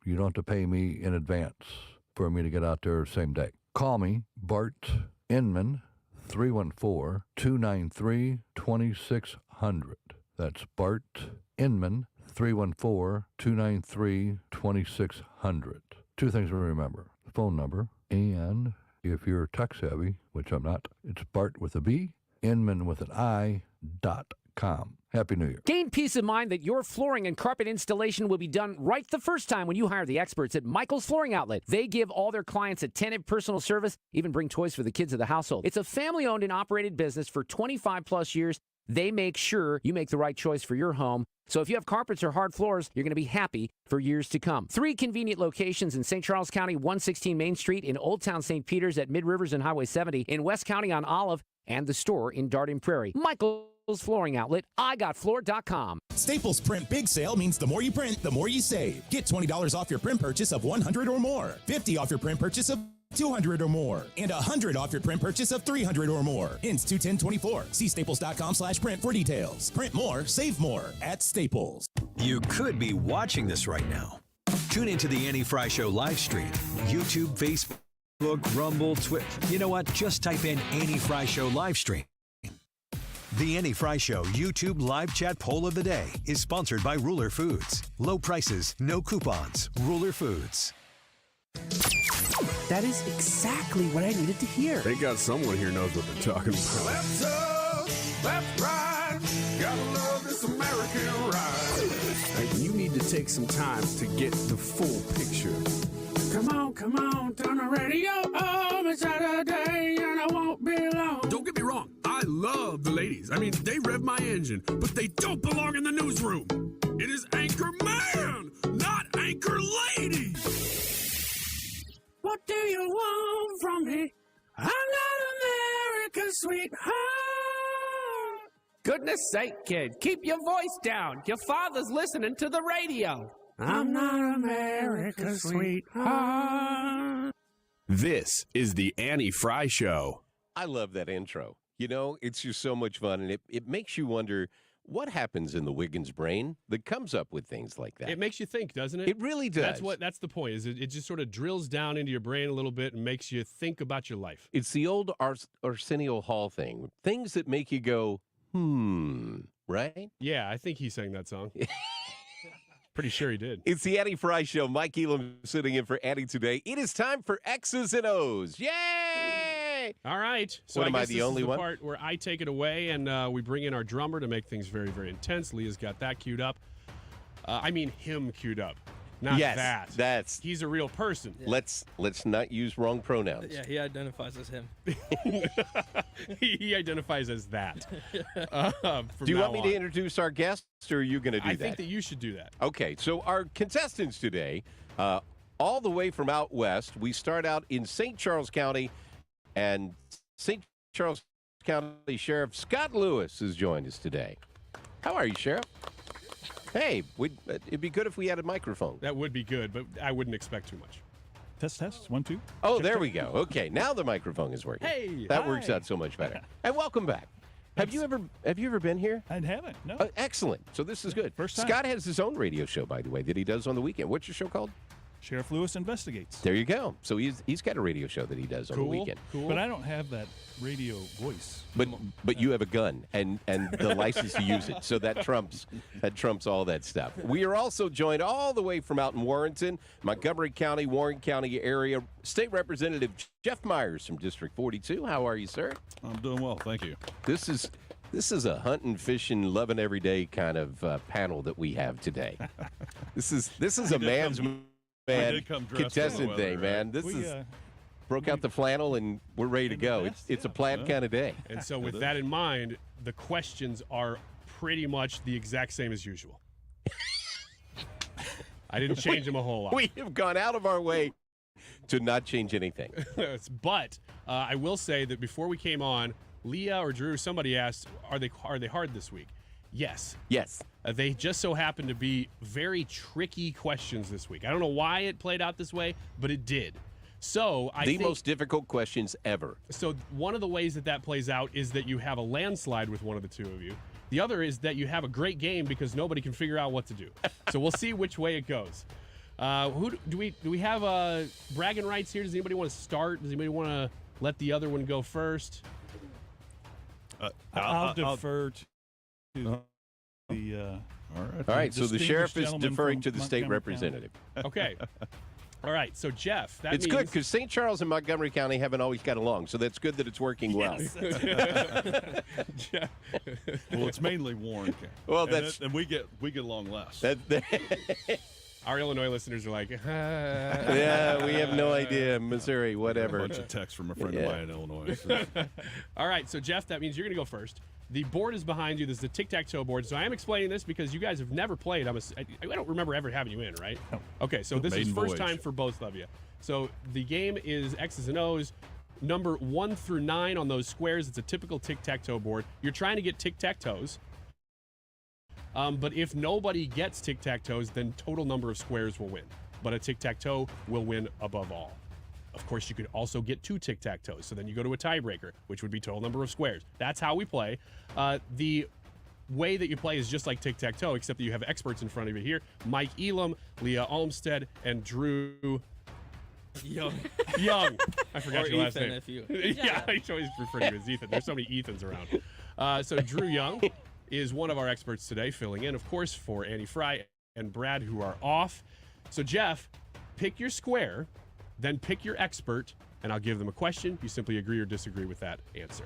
You don't have to pay me in advance for me to get out there same day. Call me, Bart Inman, 314-293-2600. That's Bart Inman, 314-293-2600. Two things to remember: phone number, and if you're tech savvy, which I'm not, it's Bart with a B, Inman with an I.com. Happy New Year. Gain peace of mind that your flooring and carpet installation will be done right the first time when you hire the experts at Michael's Flooring Outlet. They give all their clients attentive personal service, even bring toys for the kids of the household. It's a family-owned and operated business for 25-plus years. They make sure you make the right choice for your home. So if you have carpets or hard floors, you're going to be happy for years to come. 3 convenient locations in St. Charles County, 116 Main Street, in Old Town St. Peters at Mid-Rivers and Highway 70, in West County on Olive, and the store in Darden Prairie. Michael's Flooring Outlet, IGotFloor.com. Staples Print Big Sale means the more you print, the more you save. Get $20 off your print purchase of 100 or more, 50 off your print purchase of 200 or more, and 100 off your print purchase of 300 or more. Ends 2/10/24. See staples.com/print for details. Print more, save more at Staples. You could be watching this right now. Tune into the Annie Frey Show live stream. YouTube, Facebook, Rumble, Twitter. You know what? Just type in Annie Frey Show live stream. The Annie Frey Show YouTube live chat poll of the day is sponsored by Ruler Foods. Low prices, no coupons. Ruler Foods. That is exactly what I needed to hear. They got someone here knows what they're talking about. Left up, left right, gotta love this American ride. Like, you need to take some time to get the full picture. Come on, turn the radio on. It's Saturday and I won't be long. Don't get me wrong, I love love the ladies. I mean, they rev my engine, but they don't belong in the newsroom. It is Anchor Man, not Anchor Lady. What do you want from me? I'm not America's sweetheart. Goodness sake, kid, keep your voice down. Your father's listening to the radio. I'm not America's sweetheart. This is the Annie Frey Show. I love that intro. You know, it's just so much fun, and it makes you wonder what happens in the Wiggins brain that comes up with things like that. It makes you think, doesn't it? It really does. That's the point. Is it just sort of drills down into your brain a little bit and makes you think about your life. It's the old Arsenio Hall thing. Things that make you go, right? Yeah, I think he sang that song. Pretty sure he did. It's the Annie Frey Show. Mike Elam sitting in for Annie today. It is time for X's and O's. Yay! All right. So what, am I guess the this only is the one? part where I take it away and we bring in our drummer to make things very, very intense. Leah's got that queued up. I mean him queued up, not that. That's. He's a real person. Yeah. Let's not use wrong pronouns. Yeah, he identifies as him. He identifies as that. Do you want me to introduce our guests, or are you going to do that? I think that you should do that. Okay, so our contestants today, all the way from out west, we start out in St. Charles County, and St. Charles County Sheriff Scott Lewis has joined us today. How are you, Sheriff? Hey, it'd be good if we had a microphone. That would be good, but I wouldn't expect too much. Test, 1, 2. Oh, there we go. Okay, now the microphone is working. Hey, that works out so much better. And welcome back. Have you ever been here? I haven't. No. Excellent. So this is good. First time. Scott has his own radio show, by the way, that he does on the weekend. What's your show called? Sheriff Lewis Investigates. There you go. So he's got a radio show that he does on the weekend. Cool. But I don't have that radio voice. But you have a gun and the license to use it. So that trumps all that stuff. We are also joined all the way from out in Warrenton, Montgomery County, Warren County area, State Representative Jeff Myers from District 42. How are you, sir? I'm doing well, thank you. This is a hunting, fishing, loving every day kind of panel that we have today. This is a man's man contestant thing, man. This is broke out the flannel and we're ready to go. It's a plaid kind of day. And so with that in mind, the questions are pretty much the exact same as usual. I didn't change them a whole lot. We have gone out of our way to not change anything. But I will say that before we came on, Leah or Drew, somebody asked, are they hard this week? Yes. Yes. They just so happen to be very tricky questions this week. I don't know why it played out this way, but it did. So I think the most difficult questions ever. So one of the ways that plays out is that you have a landslide with one of the two of you. The other is that you have a great game because nobody can figure out what to do. So we'll see which way it goes. Who do we have bragging rights here? Does anybody want to start? Does anybody want to let the other one go first? I'll defer to the. All right. So the sheriff is deferring to the state representative. Okay. All right. So Jeff, it's good because St. Charles and Montgomery County haven't always got along, so that's good that it's working well. Well, it's mainly Warren County. Well, and we get along less. Our Illinois listeners are like, yeah, we have no idea. Missouri, whatever. A bunch of texts from a friend of mine in Illinois. All right, so Jeff, that means you're going to go first. The board is behind you. This is the tic-tac-toe board. So I am explaining this because you guys have never played. I don't remember ever having you in, right? No. Okay, so this is first time for both of you. So the game is X's and O's. Number 1 through 9 on those squares. It's a typical tic-tac-toe board. You're trying to get tic-tac-toes. But if nobody gets tic-tac-toes, then total number of squares will win. But a tic-tac-toe will win above all. Of course, you could also get 2 tic-tac-toes. So then you go to a tiebreaker, which would be total number of squares. That's how we play. The way that you play is just like tic-tac-toe, except that you have experts in front of you here. Mike Elam, Leah Olmstead, and Drew Young. I forgot your last name. Yeah, I always refer to you as Ethan. There's so many Ethans around. So Drew Young is one of our experts today, filling in, of course, for Annie Frey and Brad, who are off. So Jeff, pick your square, then pick your expert, and I'll give them a question. You simply agree or disagree with that answer.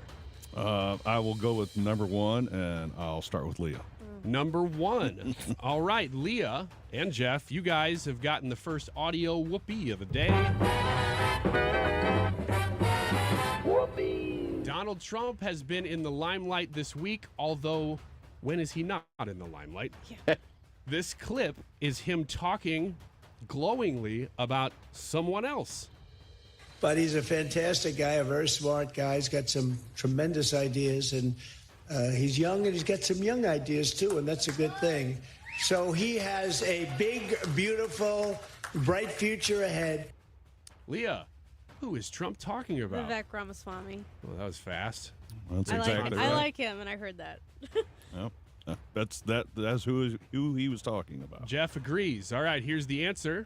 I will go with number 1, and I'll start with Leah. Number 1. All right, Leah and Jeff, you guys have gotten the first audio whoopee of the day. Whoopee. Donald Trump has been in the limelight this week, although when is he not in the limelight? Yeah. This clip is him talking glowingly about someone else. But he's a fantastic guy, a very smart guy. He's got some tremendous ideas, and he's young, and he's got some young ideas, too, and that's a good thing. So he has a big, beautiful, bright future ahead. Leah, who is Trump talking about? Vivek Ramaswamy. Well, that was fast. That's exactly right. I like him, and I heard that. Yep. That's who he was talking about. Jeff agrees. All right, here's the answer.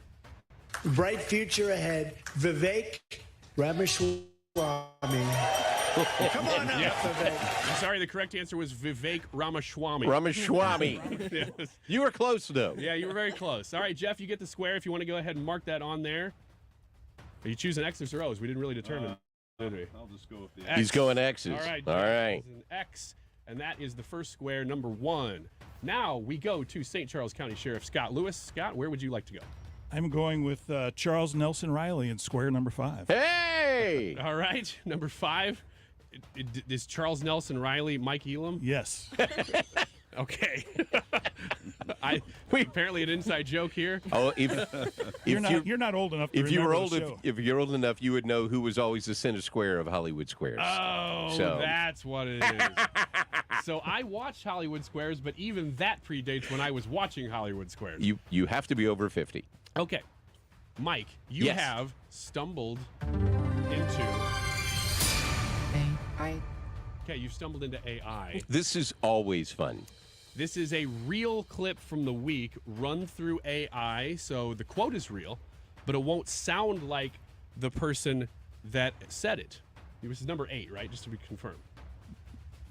Bright future ahead, Vivek Ramaswamy. Come on up, Vivek. I'm sorry, the correct answer was Vivek Ramaswamy. Ramaswamy. Yes. You were close, though. Yeah, you were very close. All right, Jeff, you get the square if you want to go ahead and mark that on there. Are you choosing X's or O's? We didn't really determine, did we? I'll just go with the X. He's going X's. All right. All Jeff right. is an X, and that is the first square, number 1. Now we go to St. Charles County Sheriff Scott Lewis. Scott, where would you like to go? I'm going with Charles Nelson Riley in square number 5. Hey! All right, number 5. Is Charles Nelson Riley Mike Elam? Yes. Okay. Apparently an inside joke here. Oh, you're not old enough to if you were remember old the show. if you're old enough, you would know who was always the center square of Hollywood Squares. Oh, that's what it is. So I watched Hollywood Squares, but even that predates when I was watching Hollywood Squares. You have to be over 50. Okay. Mike, you Yes. have stumbled into... Okay, you've stumbled into AI. This is always fun. This is a real clip from the week run through AI, so the quote is real, but it won't sound like the person that said it. This is number 8, right? Just to be confirmed.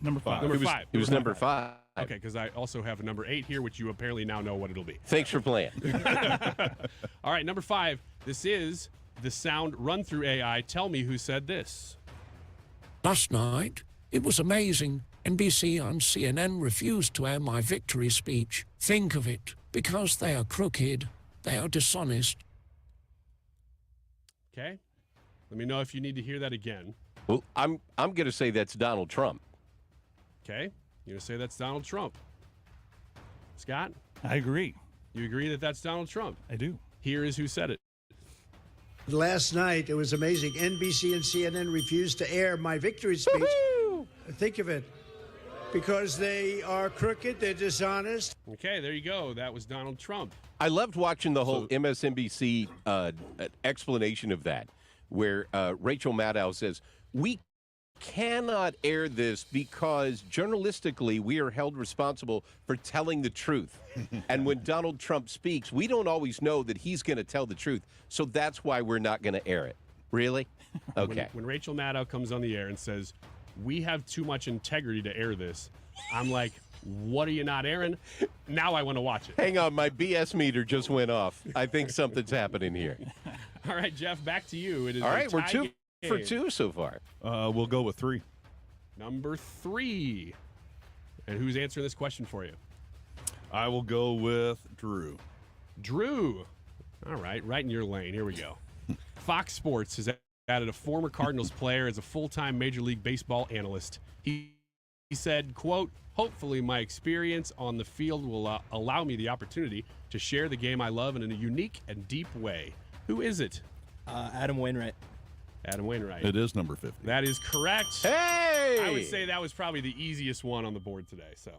Number 5. Number 5. It was number 5. Okay, because I also have a number 8 here, which you apparently now know what it'll be. Thanks for playing. All right, number 5. This is the sound run through AI. Tell me who said this. Last night, it was amazing. NBC and CNN refused to air my victory speech. Think of it. Because they are crooked, they are dishonest. Okay. Let me know if you need to hear that again. Well, I'm going to say that's Donald Trump. Okay. You're going to say that's Donald Trump. Scott? I agree. You agree that that's Donald Trump? I do. Here is who said it. Last night, it was amazing. NBC and CNN refused to air my victory speech. Woo-hoo! Think of it. Because they are crooked, they're dishonest. Okay, there you go. That was Donald Trump. I loved watching the whole MSNBC explanation of that, where Rachel Maddow says, we cannot air this because journalistically we are held responsible for telling the truth. And when Donald Trump speaks, we don't always know that he's going to tell the truth. So that's why we're not going to air it. Really? Okay. When Rachel Maddow comes on the air and says, we have too much integrity to air this, I'm like, what are you not airing? Now I want to watch it. Hang on, my BS meter just went off. I think something's happening here. All right, Jeff, back to you. It is all right, we're 2 for game. 2 so far. We'll go with 3. Number 3. And who's answering this question for you? I will go with Drew. Drew. All right, right in your lane. Here we go. Fox Sports has added a former Cardinals player as a full-time Major League Baseball analyst. He said, quote, hopefully my experience on the field will allow me the opportunity to share the game I love in a unique and deep way. Who is it? Adam Wainwright. Adam Wainwright. It is number 50. That is correct. Hey! I would say that was probably the easiest one on the board today. So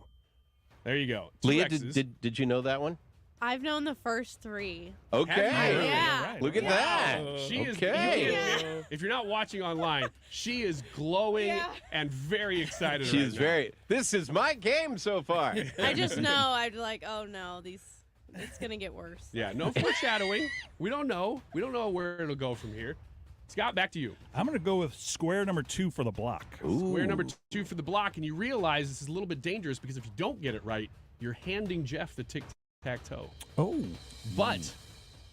there you go. Leah, did you know that one? I've known the first 3. Okay. Yeah. Look at that. She is. Okay. If you're not watching online, she is glowing and very excited. She right is now. very. This is my game so far. I just know. I'd like, oh no, it's gonna get worse. Yeah. No foreshadowing. We don't know. We don't know where it'll go from here. Scott, back to you. I'm going to go with square number 2 for the block. Square number 2 for the block, and you realize this is a little bit dangerous because if you don't get it right, you're handing Jeff the tic-tac-toe. Oh. But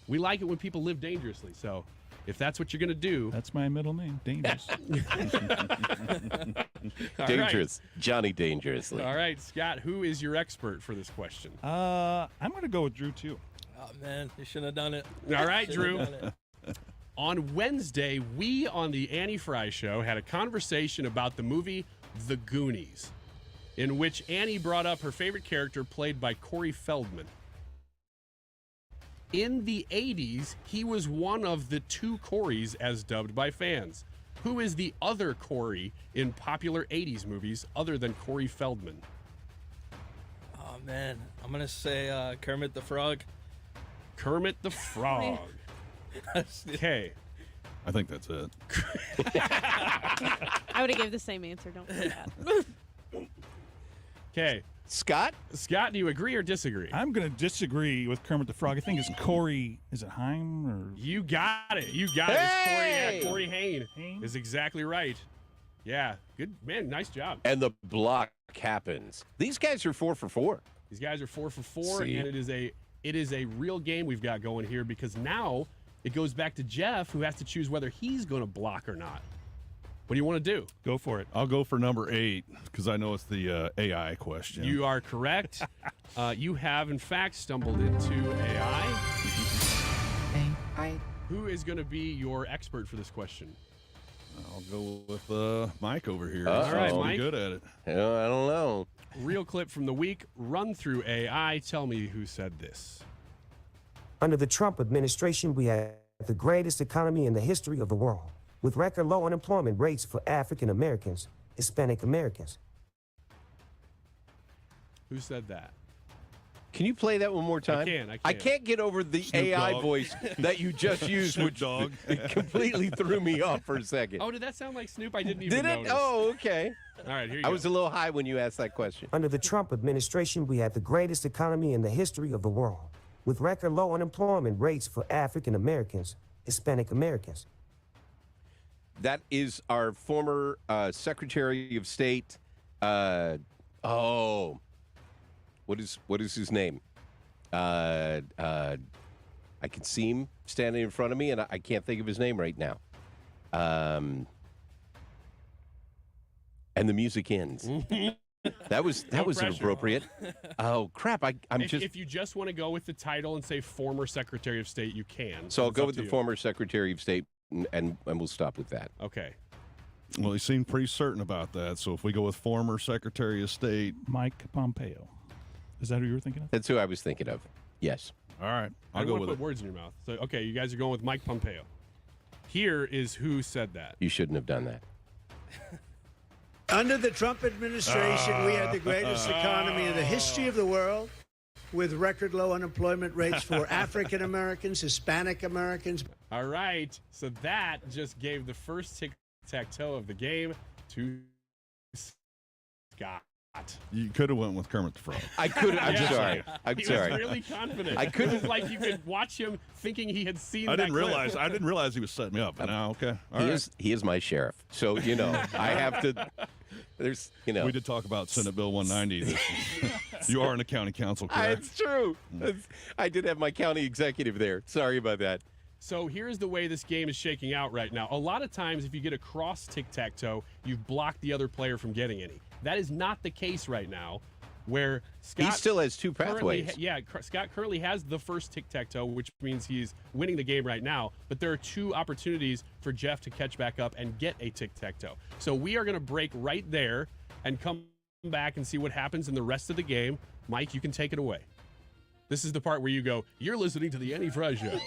we like it when people live dangerously, so if that's what you're going to do. That's my middle name, Dangerous. Dangerous. Right. Johnny Dangerously. All right, Scott, who is your expert for this question? I'm going to go with Drew, too. Oh, man, you shouldn't have done it. All right, Drew. On Wednesday, we on the Annie Frey Show had a conversation about the movie The Goonies, in which Annie brought up her favorite character played by Corey Feldman. In the 80s, he was one of the two Coreys as dubbed by fans. Who is the other Corey in popular 80s movies other than Corey Feldman? Oh, man. I'm going to say Kermit the Frog. Kermit the Frog. Okay. I think that's it. I would have gave the same answer. Don't do that. Okay. Scott, do you agree or disagree? I'm going to disagree with Kermit the Frog. I think it's Corey. Is it Haim or? You got it. You got it. It's Corey Haim is exactly right. Yeah. Good man. Nice job. And the block happens. These guys are 4 for 4. These guys are 4 for 4, and it is a real game we've got going here because now it goes back to Jeff, who has to choose whether he's going to block or not. What do you want to do? Go for it. I'll go for number 8 because I know it's the AI question. You are correct. You have, in fact, stumbled into AI. Who is going to be your expert for this question? I'll go with Mike over here. All right, Mike. Good at it. I don't know. Real clip from the week. Run through AI. Tell me who said this. Under the Trump administration, we have the greatest economy in the history of the world, with record low unemployment rates for African Americans, Hispanic Americans. Who said that? Can you play that one more time? I can. I can't get over the Snoop AI Dogg. voice that you just used, Snoop which Dogg. it completely threw me off for a second. Oh, did that sound like Snoop? I didn't even Did it? notice. Oh, okay. All right, here you I go. was a little high when you asked that question. Under the Trump administration, we have the greatest economy in the history of the world, with record low unemployment rates for African Americans, Hispanic Americans. That is our former Secretary of State. What is his name? I can see him standing in front of me, and I can't think of his name right now. And the music ends. That was inappropriate. Oh crap! If you just want to go with the title and say former Secretary of State, you can. So I'll It's go up with to the you. former Secretary of State, and we'll stop with that. Okay. Well, he seemed pretty certain about that. So if we go with former Secretary of State, Mike Pompeo. Is that who you were thinking of? That's who I was thinking of. Yes. All right. I I'll don't go want with to it. put words in your mouth. So, okay, you guys are going with Mike Pompeo. Here is who said that. You shouldn't have done that. Under the Trump administration, we had the greatest economy in the history of the world, with record low unemployment rates for African Americans, Hispanic Americans. All right. So that just gave the first tic-tac-toe of the game to Scott. You could have went with Kermit the Frog. I could. I'm sorry. I'm He sorry. was really confident. I It couldn't. was like you could watch him thinking he had seen I that didn't clip. realize. I didn't realize he was setting me up. But now, okay. All right. He is my sheriff. So I have to. There's We did talk about Senate Bill 190. You are in the county council, correct? It's true. I did have my county executive there. Sorry about that. So here's the way this game is shaking out right now. A lot of times, if you get a cross tic-tac-toe, you've blocked the other player from getting any. That is not the case right now, where Scott He still has two currently- pathways. Scott currently has the first tic-tac-toe, which means he's winning the game right now. But there are two opportunities for Jeff to catch back up and get a tic-tac-toe. So we are going to break right there and come back and see what happens in the rest of the game. Mike, you can take it away. This is the part where you go, you're listening to the Annie Frey Show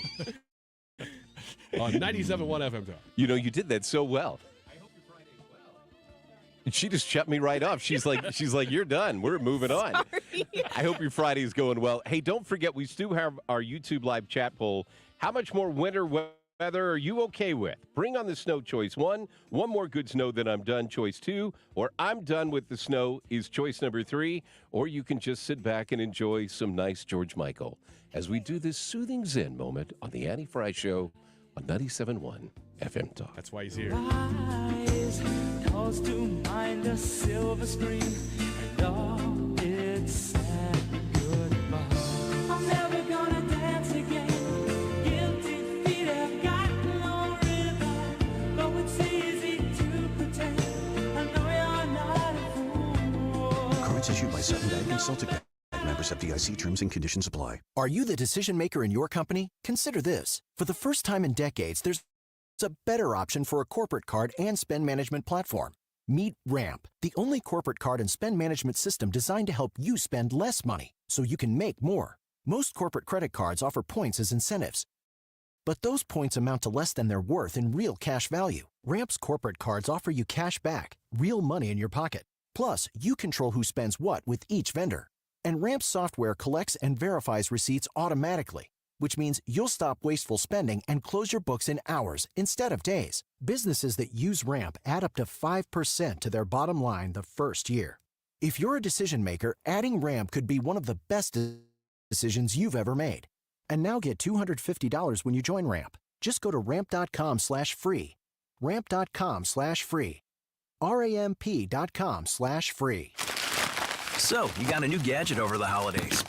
on 97.1 FM Talk. You did that so well. She just shut me right off. She's like, you're done. We're moving on. I hope your Friday is going well. Hey, don't forget, we still have our YouTube live chat poll. How much more winter weather are you okay with? Bring on the snow, choice 1. One more good snow, then I'm done, choice 2. Or I'm done with the snow is choice number 3. Or you can just sit back and enjoy some nice George Michael as we do this soothing Zen moment on the Annie Frey Show on 97.1 FM Talk. That's why he's here. Calls to mind a silver screen and all its sad goodbye. I'm never gonna dance again. Guilty feet have got no rhythm. Though it's easy to pretend. I know you're not a fool. Cards issued by Sutton Bank and Celtic Bank. Members FDIC terms and conditions apply. Are you the decision maker in your company? Consider this. For the first time in decades, there's It's a better option for a corporate card and spend management platform. Meet Ramp, the only corporate card and spend management system designed to help you spend less money so you can make more. Most corporate credit cards offer points as incentives, but those points amount to less than their worth in real cash value. Ramp's corporate cards offer you cash back, real money in your pocket. Plus, you control who spends what with each vendor. And Ramp's software collects and verifies receipts automatically, which means you'll stop wasteful spending and close your books in hours instead of days. Businesses that use Ramp add up to 5% to their bottom line the first year. If you're a decision maker, adding Ramp could be one of the best decisions you've ever made. And now get $250 when you join Ramp. Just go to ramp.com/free. Ramp.com/free. RAMP.com/free. So, you got a new gadget over the holidays.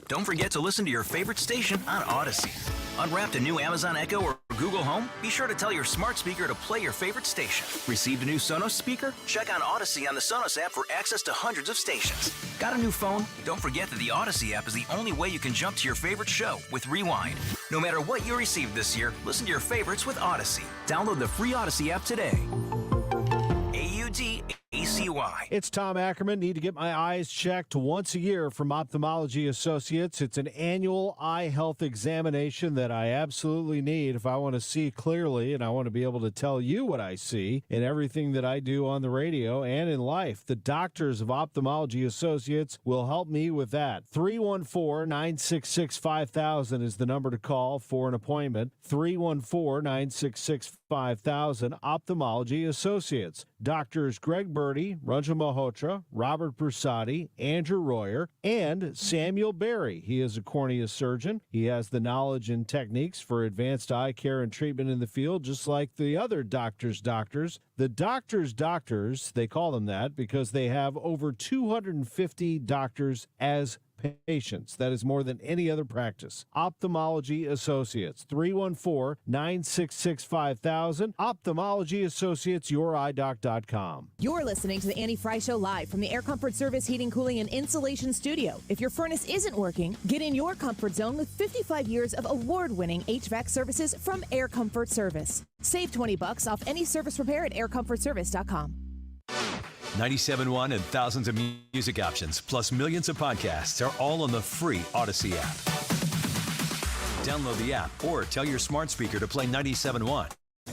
Don't forget to listen to your favorite station on Odyssey. Unwrapped a new Amazon Echo or Google Home? Be sure to tell your smart speaker to play your favorite station. Received a new Sonos speaker? Check on Odyssey on the Sonos app for access to hundreds of stations. Got a new phone? Don't forget that the Odyssey app is the only way you can jump to your favorite show with Rewind. No matter what you received this year, listen to your favorites with Odyssey. Download the free Odyssey app today. AUDACY. It's Tom Ackerman. Need to get my eyes checked once a year from Ophthalmology Associates. It's an annual eye health examination that I absolutely need if I want to see clearly, and I want to be able to tell you what I see in everything that I do on the radio and in life. The doctors of Ophthalmology Associates will help me with that. 314-966-5000 is the number to call for an appointment. 314-966-5000, Ophthalmology Associates. Doctors Greg Birdie, Ranjan Malhotra, Robert Bersati, Andrew Royer, and Samuel Berry. He is a cornea surgeon. He has the knowledge and techniques for advanced eye care and treatment in the field, just like the other doctors. The doctors, they call them that because they have over 250 doctors as patients. That is more than any other practice. Ophthalmology Associates, 314-966-5000. Ophthalmology Associates, YourEyeDoc.com. You're listening to the Annie Frey Show live from the Air Comfort Service Heating, Cooling, and Insulation Studio. If your furnace isn't working, get in your comfort zone with 55 years of award-winning HVAC services from Air Comfort Service. Save $20 off any service repair at aircomfortservice.com. 97.1 and thousands of music options, plus millions of podcasts are all on the free Odyssey app. Download the app or tell your smart speaker to play 97.1,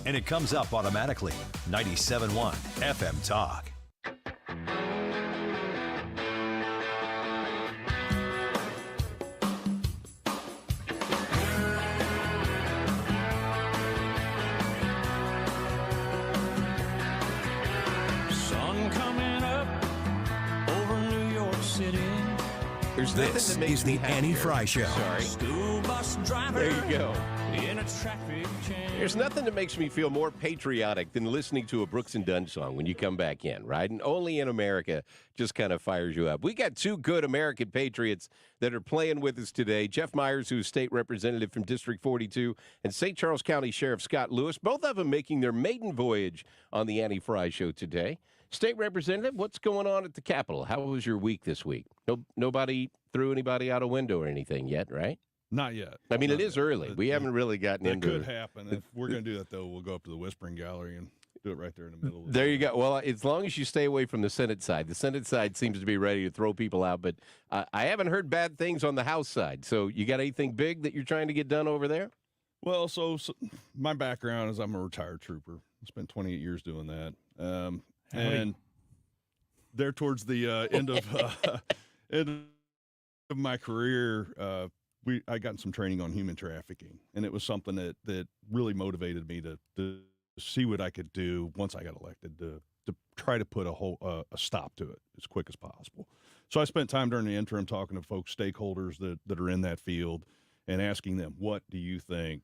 and it comes up automatically. 97.1 FM Talk. This is the Annie Frey Show. Sorry. There you go. There's nothing that makes me feel more patriotic than listening to a Brooks and Dunn song when you come back in, right? And Only in America just kind of fires you up. We got two good American patriots that are playing with us today. Jeff Myers, who's state representative from District 42, and St. Charles County Sheriff Scott Lewis, both of them making their maiden voyage on the Annie Frey Show today. State Representative, what's going on at the Capitol? How was your week this week? Nobody threw anybody out a window or anything yet, right? Not yet. I mean, it is early. We haven't really gotten into it. That could happen. If we're going to do that, though, we'll go up to the Whispering Gallery and do it right there in the middle. There you go. Well, as long as you stay away from the Senate side. The Senate side seems to be ready to throw people out, but I haven't heard bad things on the House side. So you got anything big that you're trying to get done over there? Well, so my background is I'm a retired trooper. I spent 28 years doing that. And there towards the end of my career, I got some training on human trafficking, and it was something that really motivated me to see what I could do once I got elected to try to put a stop to it as quick as possible. So I spent time during the interim talking to folks, stakeholders that are in that field, and asking them, what do you think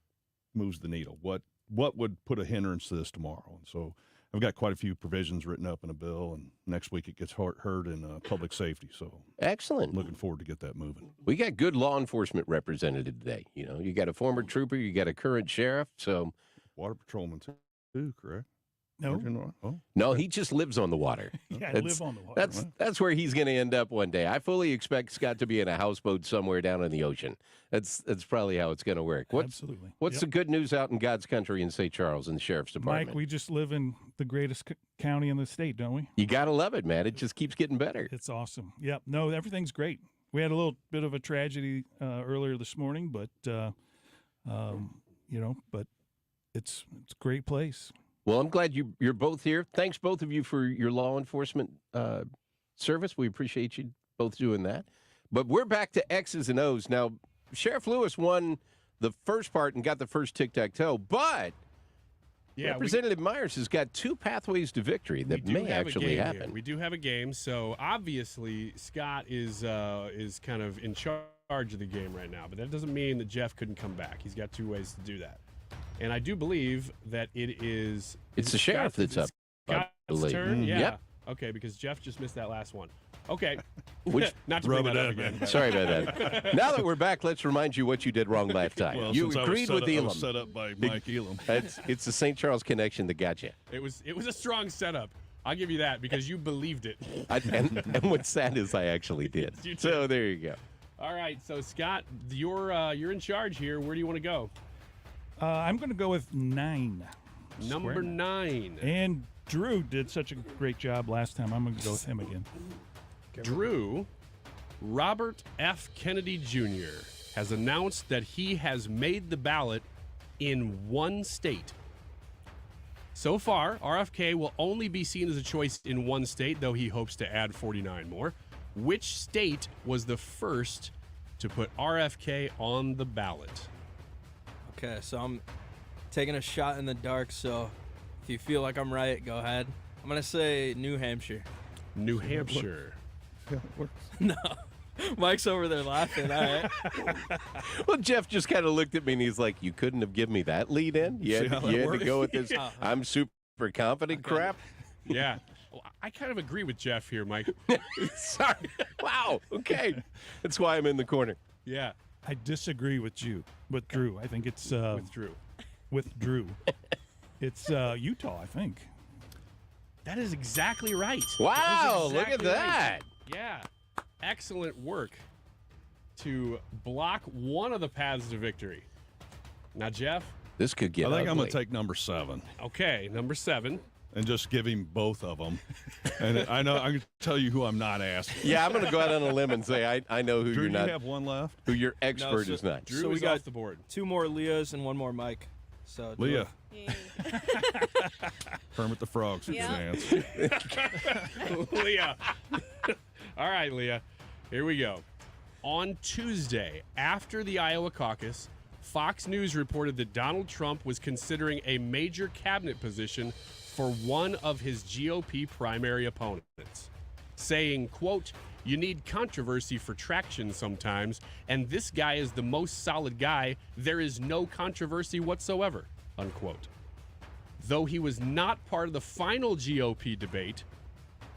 moves the needle? What would put a hindrance to this tomorrow? And so I've got quite a few provisions written up in a bill, and next week it gets heard in public safety. So excellent. Looking forward to get that moving. We got good law enforcement representative today. You know, you got a former trooper, you got a current sheriff, so water patrolman too, correct? No. Oh. No, he just lives on the water. Yeah, I live on the water. That's where he's going to end up one day. I fully expect Scott to be in a houseboat somewhere down in the ocean. That's probably how it's going to work. Absolutely. What's the good news out in God's country in St. Charles in the Sheriff's Department? Mike, we just live in the greatest county in the state, don't we? You got to love it, man. It just keeps getting better. It's awesome. Yep. No, everything's great. We had a little bit of a tragedy earlier this morning, but but it's a great place. Well, I'm glad you're both here. Thanks, both of you, for your law enforcement service. We appreciate you both doing that. But we're back to X's and O's. Now, Sheriff Lewis won the first part and got the first tic-tac-toe, but Representative Myers has got two pathways to victory that may actually happen. We do have a game, so obviously Scott is kind of in charge of the game right now, but that doesn't mean that Jeff couldn't come back. He's got two ways to do that. And I do believe that it is... It's the sheriff that's up, I believe. Turn? Yeah. Yep. Okay, because Jeff just missed that last one. Okay. Not to bring that up again. Sorry about that. Now that we're back, let's remind you what you did wrong last time. Well, you agreed with Elam. I was set up by Mike Elam. It's the St. Charles connection that got you. It was a strong setup. I'll give you that because you believed it. And what's sad is I actually did. So there you go. All right, so Scott, you're in charge here. Where do you want to go? I'm going to go with 9. Number 9. And Drew did such a great job last time. I'm going to go with him again. Drew, Robert F. Kennedy Jr. has announced that he has made the ballot in one state. So far, RFK will only be seen as a choice in one state, though he hopes to add 49 more. Which state was the first to put RFK on the ballot? Okay, so I'm taking a shot in the dark, so if you feel like I'm right, go ahead. I'm going to say New Hampshire. New Hampshire. No. Mike's over there laughing. All right. Well, Jeff just kind of looked at me and he's like, you couldn't have given me that lead in? You had to go with this I'm super confident crap? Yeah. Well, I kind of agree with Jeff here, Mike. Sorry. Wow. Okay. That's why I'm in the corner. Yeah. I disagree with Drew. I think it's with Drew. With Drew. It's Utah, I think. That is exactly right. Wow, look at that. Right. Yeah. Excellent work to block one of the paths to victory. Now, Jeff? This could get I think ugly. I'm going to take number 7. Okay, number 7. And just give him both of them. And I can tell you who I'm not asking. Yeah, I'm going to go out on a limb and say I know who Drew, you're not. You have one left? Who your expert is not. Drew so we is got off the board. 2 more Leahs and 1 more Mike. So Leah. Kermit the Frog's chance. Leah. All right, Leah. Here we go. On Tuesday, after the Iowa caucus, Fox News reported that Donald Trump was considering a major cabinet position for one of his GOP primary opponents, saying, quote, "You need controversy for traction sometimes, and this guy is the most solid guy. There is no controversy whatsoever," unquote. Though he was not part of the final GOP debate,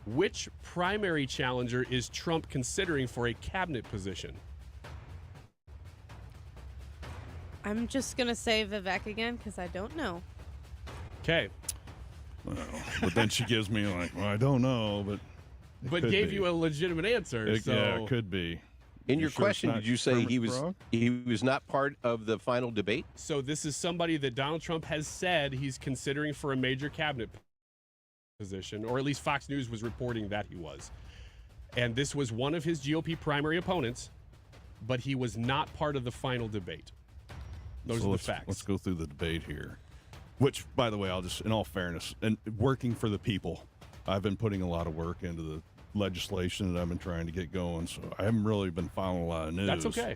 which primary challenger is Trump considering for a cabinet position? I'm just going to say Vivek again because I don't know. Okay. Well, but then she gives me like, well, I don't know, but gave you a legitimate answer. Yeah, it could be. In your question, did you say he was not part of the final debate? So this is somebody that Donald Trump has said he's considering for a major cabinet position, or at least Fox News was reporting that he was. And this was one of his GOP primary opponents, but he was not part of the final debate. Those are the facts. Let's go through the debate here. Which, by the way, I'll just, in all fairness, and working for the people, I've been putting a lot of work into the legislation that I've been trying to get going, so I haven't really been following a lot of news. That's okay.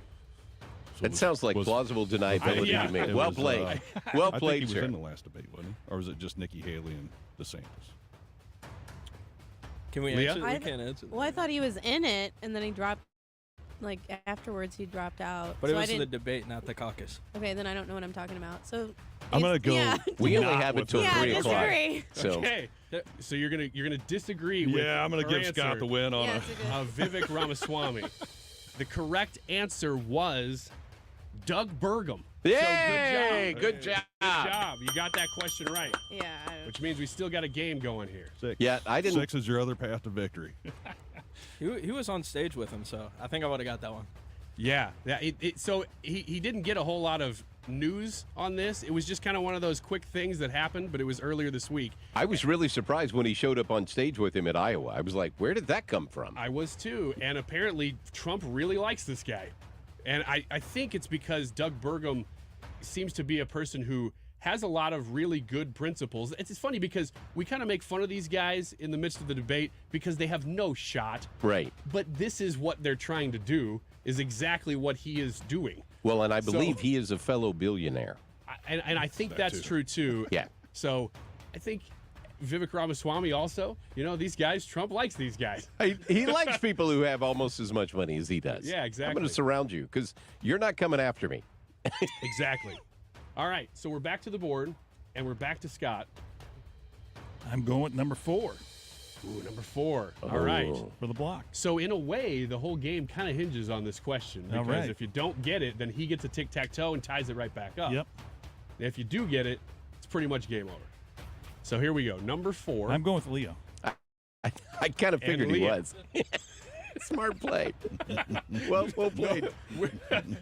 So That sounds like plausible deniability to me. Well played. Well played, I think he sir. was in the last debate, wasn't he? Or was it just Nikki Haley and DeSantis? Can we answer? We can't answer. Well, I thought he was in it, and then he dropped. Like afterwards, he dropped out. But so it was the debate, not the caucus. Okay, then I don't know what I'm talking about. So I'm gonna go. Yeah. We only have until 3 o'clock. Disagree. Okay, so you're gonna disagree with I'm gonna give Scott the win on Vivek Ramaswamy. The correct answer was Doug Burgum. Yay! So Good job. Good job. You got that question right. Yeah. Which means we still got a game going here. 6. Yeah, I didn't. 6 is your other path to victory. He was on stage with him, so I think I would have got that one. Yeah. So he didn't get a whole lot of news on this. It was just kind of one of those quick things that happened, but it was earlier this week. I was really surprised when he showed up on stage with him at Iowa. I was like, where did that come from? I was too. And apparently Trump really likes this guy. And I think it's because Doug Burgum seems to be a person who has a lot of really good principles. It's funny because we kind of make fun of these guys in the midst of the debate because they have no shot. Right. But this is what they're trying to do, is exactly what he is doing. Well, and I believe he is a fellow billionaire. And I think that's true too. Yeah. So I think Vivek Ramaswamy also, these guys, Trump likes these guys. He likes people who have almost as much money as he does. Yeah, exactly. I'm going to surround you because you're not coming after me. Exactly. All right, so we're back to the board, and we're back to Scott. I'm going with number 4. Ooh, number 4. All right. For the block. So in a way, the whole game kind of hinges on this question. All Because right. if you don't get it, then he gets a tic-tac-toe and ties it right back up. Yep. If you do get it, it's pretty much game over. So here we go. Number 4. I'm going with Leo. I kind of figured he Leo. was. Smart play. Well played.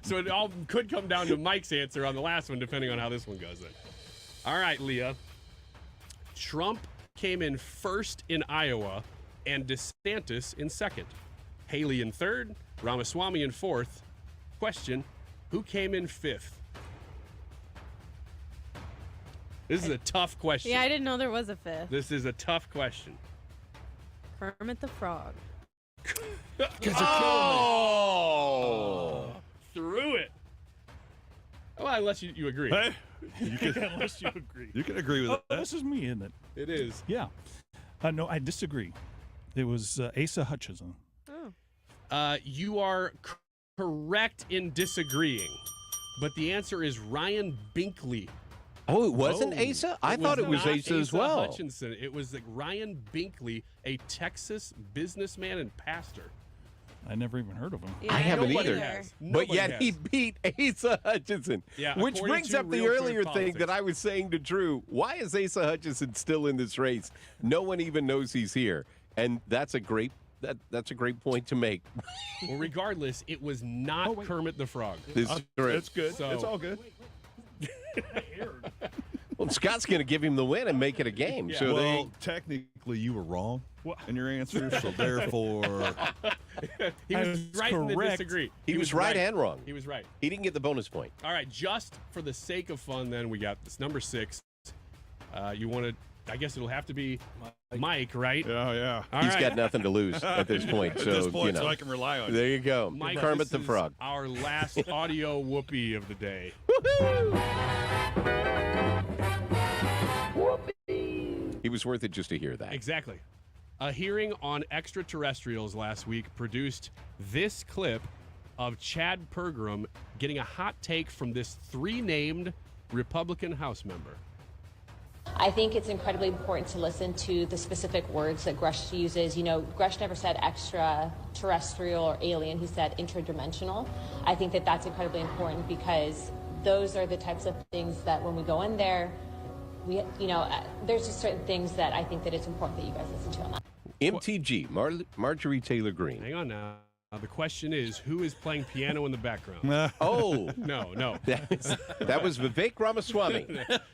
So it all could come down to Mike's answer on the last one, depending on how this one goes then. All right, Leah. Trump came in first in Iowa and DeSantis in second. Haley in third, Ramaswamy in fourth. Question, who came in fifth? This is a tough question. Yeah, I didn't know there was a fifth. This is a tough question. Kermit the Frog. Oh! Threw it. Well, unless you agree. Hey, you can, Unless you agree. you can agree with that. This is me, isn't it? It is. Yeah. No, I disagree. It was Asa Hutchinson. You are correct in disagreeing, but the answer is Ryan Binkley. Oh, it wasn't Asa? I thought it was not Asa as well. Hutchinson. It was Ryan Binkley, a Texas businessman and pastor. I never even heard of him. Yeah, I haven't Nobody either. has. But Nobody yet has. he beat Asa Hutchinson. Yeah, which according brings to up the Real Clear earlier thing Politics. that I was saying to Drew. Why is Asa Hutchinson still in this race? No one even knows he's here. And that's a great that's a great point to make. Well, regardless, it was not Kermit the Frog. This is correct. It's good. So- It's all good. Well, Scott's going to give him the win and make it a game. So Well, technically, you were wrong in your answer, so therefore, He I was was right and then correct. disagree. he was right and wrong. He was right. He didn't get the bonus point. All right, just for the sake of fun, then we got this number 6. You want to? I guess it'll have to be Mike, right? yeah. All He's right. got nothing to lose at this point. At So this point, you know, so I can rely on you. there you go. Mike, Kermit this the is Frog. our last audio whoopee of the day. He was worth it just to hear that. Exactly. A hearing on extraterrestrials last week produced this clip of Chad Pergram getting a hot take from this 3-named Republican House member. I think it's incredibly important to listen to the specific words that Gresh uses. You know, Gresh never said extraterrestrial or alien. He said interdimensional. I think that that's incredibly important because those are the types of things that when we go in there, there's just certain things that I think that it's important that you guys listen to on that. MTG, Marjorie Taylor Greene. Hang on now. The question is, who is playing piano in the background? Oh. No. That was Vivek Ramaswamy.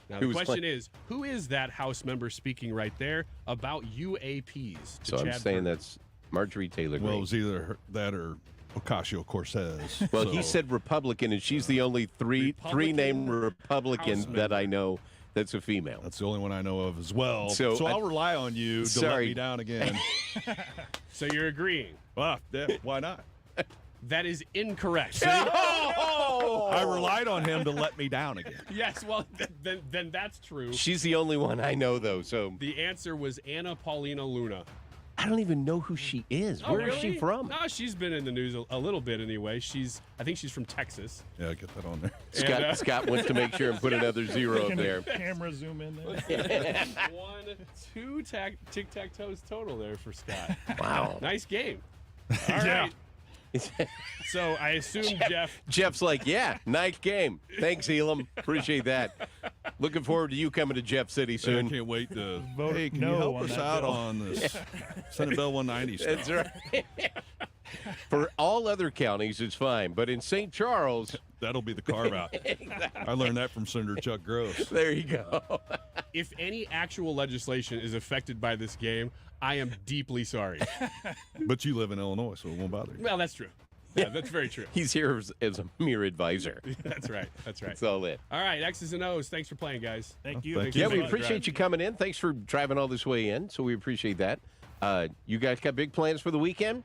Now, who the was question playing- is, who is that House member speaking right there about UAPs? to So I'm Chad saying Pergram? that's Marjorie Taylor Well, it Greene. was either that or Ocasio-Cortez. Well, so. he said Republican, and she's the only three-named Republican House that I know that's a female. That's the only one I know of as well. So So I- I'll rely on you to let Sorry. me down again. So you're agreeing? Well, yeah, why not? That is incorrect. I relied on him to let me down again. Yes, well, then that's true. She's the only one I know, though. So The answer was Anna Paulina Luna. I don't even know who she is. Oh, Where is really? she from? No, she's been in the news a little bit anyway. I think she's from Texas. Yeah, get that on there. Scott wants to make sure and put another zero up Can there. the camera zoom in there? 2 tic-tac-toes total there for Scott. Wow. Nice game. All right. Yeah. So I assume Jeff's like, yeah, nice game. Thanks, Elam. Appreciate that. Looking forward to you coming to Jeff City soon. I can't wait to. Vote Hey, can no you help on us that out bill. on this Senate Bill 190 stuff? That's right. For all other counties, it's fine, but in St. Charles, that'll be the carve out. I learned that from Senator Chuck Gross. There you go. If any actual legislation is affected by this game, I am deeply sorry. But you live in Illinois, so it won't bother you. Well, that's true. Yeah, that's very true. He's here as a mere advisor. That's right. That's right. That's all it. All right, X's and O's. Thanks for playing, guys. Thank you. Yeah, we appreciate you coming in. Thanks for driving all this way in, so we appreciate that. You guys got big plans for the weekend?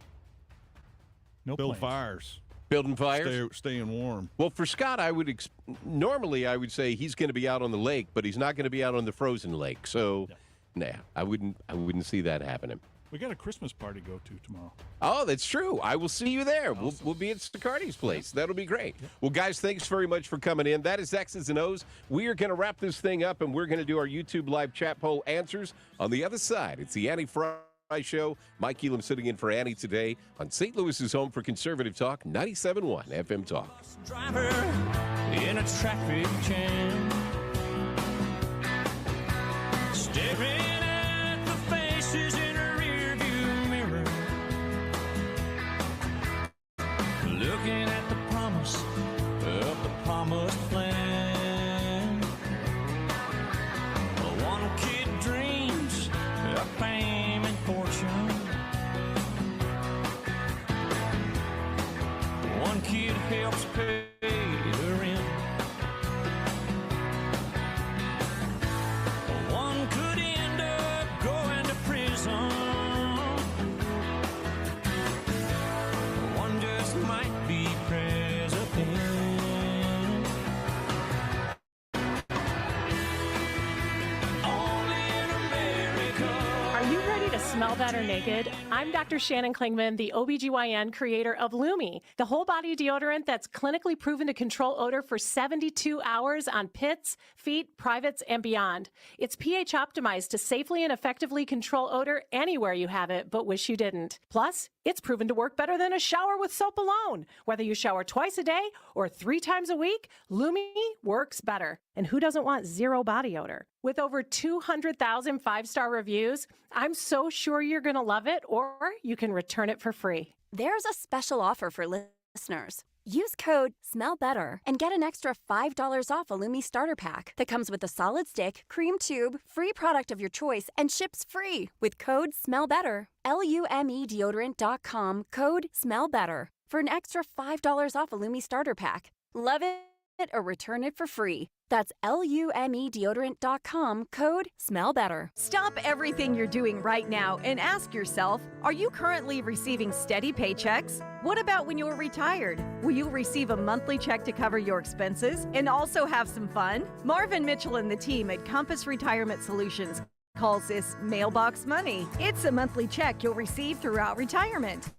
No Build plans. fires. Building fires? Staying warm. Well, for Scott, I would normally I would say he's going to be out on the lake, but he's not going to be out on the frozen lake. So, nah, I wouldn't see that happening. We got a Christmas party to go to tomorrow. Oh, that's true. I will see you there. We'll be at Sticardi's place. That'll be great. Well, guys, thanks very much for coming in. That is X's and O's. We are going to wrap this thing up, and we're going to do our YouTube live chat poll answers on the other side. It's the Annie Frey Show. Mike Elam sitting in for Annie today on St. Louis's home for conservative talk, 97.1 FM Talk. Driver in a traffic jam, staring at the faces in a rearview mirror, looking at the promise of the promised land. One kid dreams of fame and fortune. One kid helps pay the rent. One could end up going to prison. One just might be president. Only in America. Are you ready to smell better naked? I'm Dr. Shannon Klingman, the OBGYN creator of Lumi, the whole body deodorant that's clinically proven to control odor for 72 hours on pits, feet, privates, and beyond. It's pH optimized to safely and effectively control odor anywhere you have it, but wish you didn't. Plus, it's proven to work better than a shower with soap alone. Whether you shower twice a day or 3 times a week, Lumi works better. And who doesn't want zero body odor? With over 200,000 5-star reviews, I'm so sure you're going to love it, or you can return it for free. There's a special offer for listeners. Use code SMELLBETTER and get an extra $5 off a Lumi starter pack that comes with a solid stick, cream tube, free product of your choice, and ships free with code SMELLBETTER. LUMEdeodorant.com, code SMELLBETTER for an extra $5 off a Lumi starter pack. Love it or return it for free. That's LUMEdeodorant.com, code SMELLBETTER. Stop everything you're doing right now and ask yourself, are you currently receiving steady paychecks? What about when you're retired? Will you receive a monthly check to cover your expenses and also have some fun? Marvin Mitchell and the team at Compass Retirement Solutions calls this mailbox money. It's a monthly check you'll receive throughout retirement.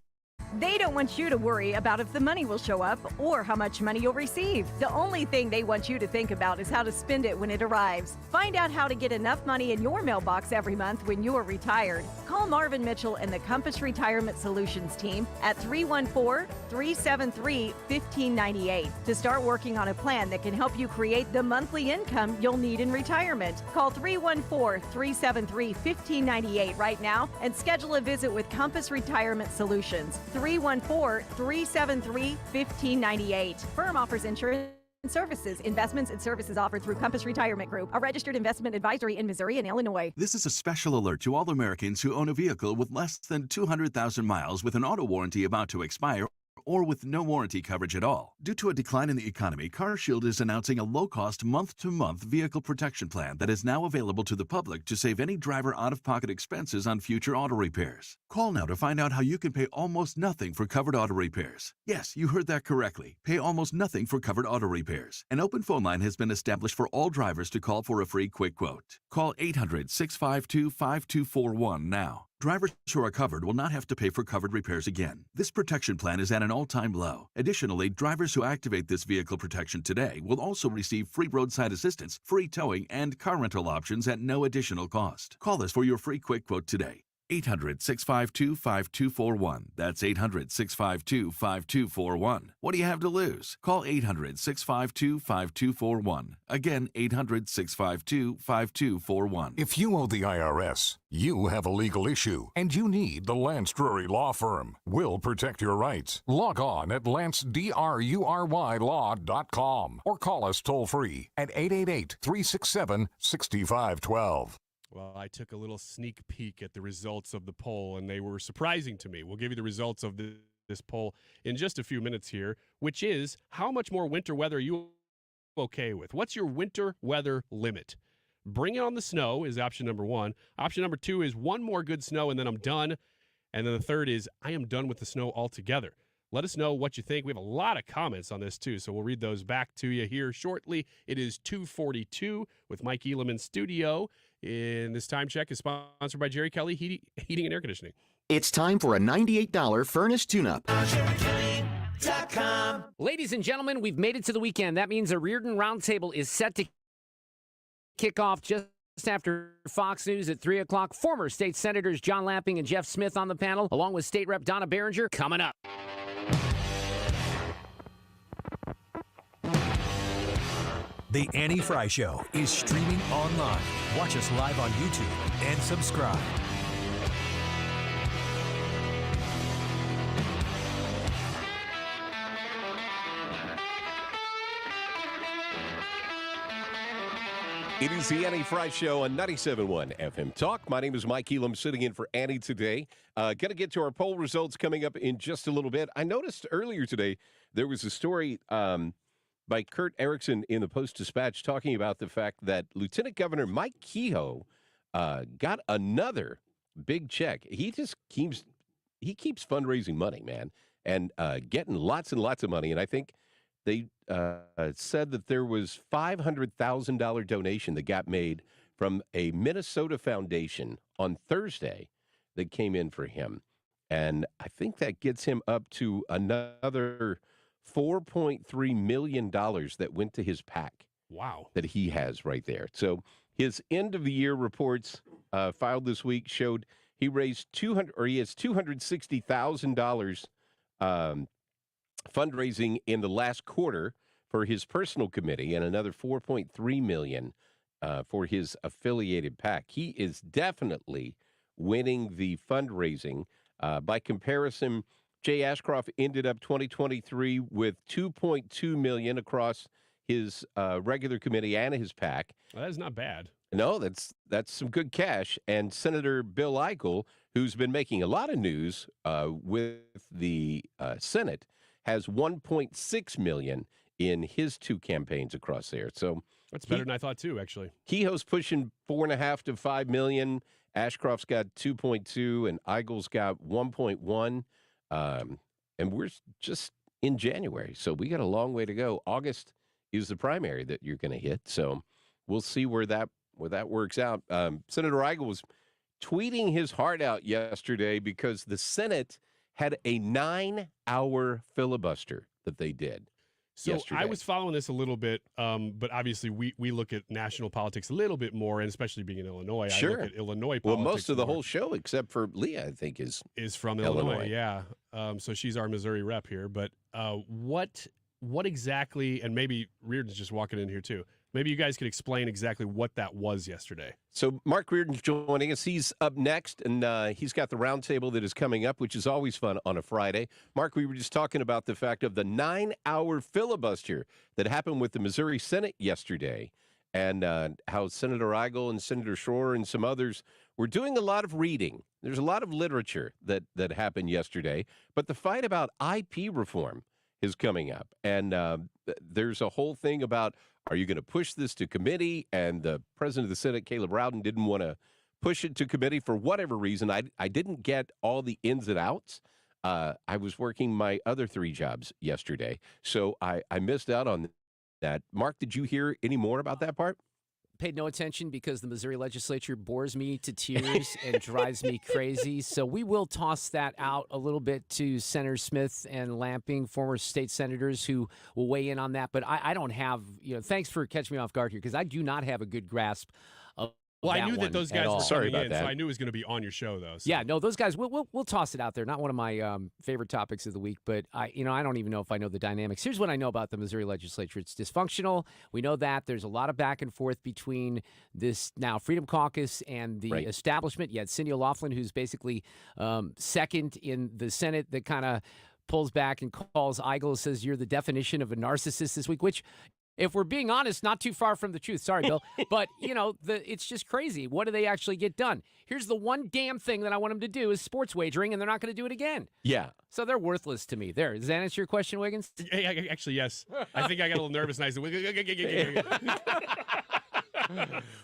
They don't want you to worry about if the money will show up or how much money you'll receive. The only thing they want you to think about is how to spend it when it arrives. Find out how to get enough money in your mailbox every month when you're retired. Call Marvin Mitchell and the Compass Retirement Solutions team at 314-373-1598 to start working on a plan that can help you create the monthly income you'll need in retirement. Call 314-373-1598 right now and schedule a visit with Compass Retirement Solutions. 314-373-1598. Firm offers insurance services, investments, and services offered through Compass Retirement Group, a registered investment advisory in Missouri and Illinois. This is a special alert to all Americans who own a vehicle with less than 200,000 miles with an auto warranty about to expire or with no warranty coverage at all. Due to a decline in the economy, CarShield is announcing a low-cost month-to-month vehicle protection plan that is now available to the public to save any driver out-of-pocket expenses on future auto repairs. Call now to find out how you can pay almost nothing for covered auto repairs. Yes, you heard that correctly. Pay almost nothing for covered auto repairs. An open phone line has been established for all drivers to call for a free quick quote. Call 800-652-5241 now. Drivers who are covered will not have to pay for covered repairs again. This protection plan is at an all-time low. Additionally, drivers who activate this vehicle protection today will also receive free roadside assistance, free towing, and car rental options at no additional cost. Call us for your free quick quote today. 800-652-5241. That's 800-652-5241. What do you have to lose? Call 800-652-5241. Again, 800-652-5241. If you owe the IRS, you have a legal issue, and you need the Lance Drury Law Firm. We'll protect your rights. Log on at lancedrurylaw.com or call us toll-free at 888-367-6512. Well, I took a little sneak peek at the results of the poll, and they were surprising to me. We'll give you the results of this poll in just a few minutes here, which is how much more winter weather are you okay with? What's your winter weather limit? Bring it on the snow is option number one. Option number two is one more good snow, and then I'm done. And then the third is I am done with the snow altogether. Let us know what you think. We have a lot of comments on this, too, so we'll read those back to you here shortly. It is 2:42 with Mike Elam in studio. And this time check is sponsored by Jerry Kelly Heating and Air Conditioning. It's time for a $98 furnace tune-up. Ladies and gentlemen, we've made it to the weekend. That means a Reardon Roundtable is set to kick off just after Fox News at 3 o'clock. Former state senators John Lapping and Jeff Smith on the panel, along with State Rep Donna Behringer, coming up. The Annie Frey Show is streaming online. Watch us live on YouTube and subscribe. It is the Annie Frey Show on 97.1 FM Talk. My name is Mike Elam, sitting in for Annie today. Going to get to our poll results coming up in just a little bit. I noticed earlier today there was a story by Kurt Erickson in the Post-Dispatch talking about the fact that Lieutenant Governor Mike Kehoe got another big check. He keeps fundraising money, man, and getting lots and lots of money. And I think they said that there was $500,000 donation that got made from a Minnesota foundation on Thursday that came in for him. And I think that gets him up to another $4.3 million that went to his PAC. Wow. That he has right there. So his end of the year reports filed this week showed he raised he has $260,000 fundraising in the last quarter for his personal committee and another $4.3 million for his affiliated PAC. He is definitely winning the fundraising. By comparison, Jay Ashcroft ended up 2023 with $2.2 million across his regular committee and his PAC. Well, that is not bad. No, that's some good cash. And Senator Bill Eichel, who's been making a lot of news with the Senate, has $1.6 million in his two campaigns across there. So that's better than I thought too, actually. Kehoe's pushing $4.5 to $5 million. Ashcroft's got 2.2, and Eichel's got 1.1. And we're just in January, so we got a long way to go. August is the primary that you're going to hit, so we'll see where that works out. Senator Eichel was tweeting his heart out yesterday because the Senate had a 9-hour filibuster that they did. So yesterday. I was following this a little bit, but obviously we look at national politics a little bit more, and especially being in Illinois, Sure. I look at Illinois politics. Well, most of the more. whole show, except for Leah, I think, is from Illinois. Yeah. So she's our Missouri rep here. But what exactly, and maybe Reardon's just walking in here too, maybe you guys could explain exactly what that was yesterday. So Mark Reardon's joining us. He's up next, and he's got the roundtable that is coming up, which is always fun on a Friday. Mark, we were just talking about the fact of the 9-hour filibuster that happened with the Missouri Senate yesterday, and how Senator Eichel and Senator Schroer and some others were doing a lot of reading. There's a lot of literature that happened yesterday, but the fight about IP reform is coming up, and there's a whole thing about, are you going to push this to committee? And the president of the Senate, Caleb Rowden, didn't want to push it to committee for whatever reason. I didn't get all the ins and outs. I was working my other 3 jobs yesterday, so I missed out on that. Mark, did you hear any more about that part? Paid no attention because the Missouri legislature bores me to tears and drives me crazy. So we will toss that out a little bit to Senator Smith and Lamping, former state senators, who will weigh in on that. But I don't have, thanks for catching me off guard here, because I do not have a good grasp Well, I that knew that one those at guys all. were Sorry coming about in, so that. I knew it was going to be on your show, though. So. Yeah, no, those guys. We'll toss it out there. Not one of my favorite topics of the week, but I don't even know if I know the dynamics. Here's what I know about the Missouri legislature: it's dysfunctional. We know that there's a lot of back and forth between this now Freedom Caucus and the establishment. You had Cindy O'Loughlin, who's basically second in the Senate, that kind of pulls back and calls Eigel, says you're the definition of a narcissist this week, which, if we're being honest, not too far from the truth. Sorry, Bill. But, it's just crazy. What do they actually get done? Here's the one damn thing that I want them to do is sports wagering, and they're not going to do it again. Yeah. So they're worthless to me. There. Does that answer your question, Wiggins? Actually, yes. I think I got a little nervous. And I said,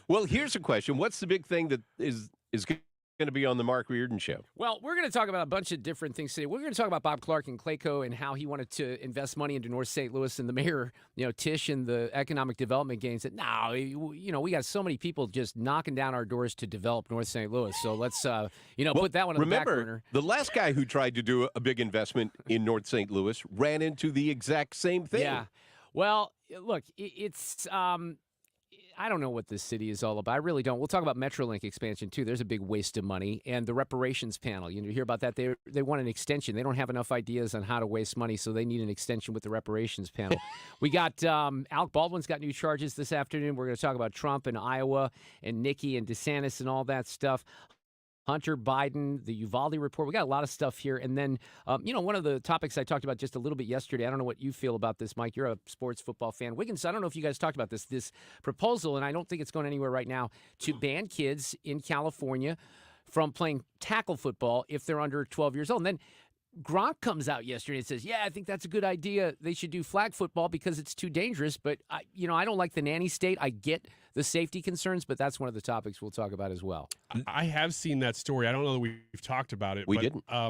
Well, here's a question. What's the big thing that is going to be on the Mark Reardon Show? Well, we're going to talk about a bunch of different things today. We're going to talk about Bob Clark and Clayco and how he wanted to invest money into North St. Louis, and the mayor, Tisch, and the economic development gains. That we got so many people just knocking down our doors to develop North St. Louis. So let's, put that one on the back burner. Remember, the last guy who tried to do a big investment in North St. Louis ran into the exact same thing. Yeah. Well, look, it's I don't know what this city is all about. I really don't. We'll talk about Metrolink expansion, too. There's a big waste of money. And the reparations panel, you hear about that? They want an extension. They don't have enough ideas on how to waste money, so they need an extension with the reparations panel. We got Alec Baldwin's got new charges this afternoon. We're going to talk about Trump and Iowa and Nikki and DeSantis and all that stuff. Hunter Biden, the Uvalde report. We got a lot of stuff here. And then, one of the topics I talked about just a little bit yesterday, I don't know what you feel about this, Mike. You're a sports football fan. Wiggins, I don't know if you guys talked about this proposal, and I don't think it's going anywhere right now, to ban kids in California from playing tackle football if they're under 12 years old. And then Gronk comes out yesterday and says, yeah, I think that's a good idea. They should do flag football because it's too dangerous. But, I don't like the nanny state. I get the safety concerns, but that's one of the topics we'll talk about as well. I have seen that story. I don't know that we've talked about it. We didn't. I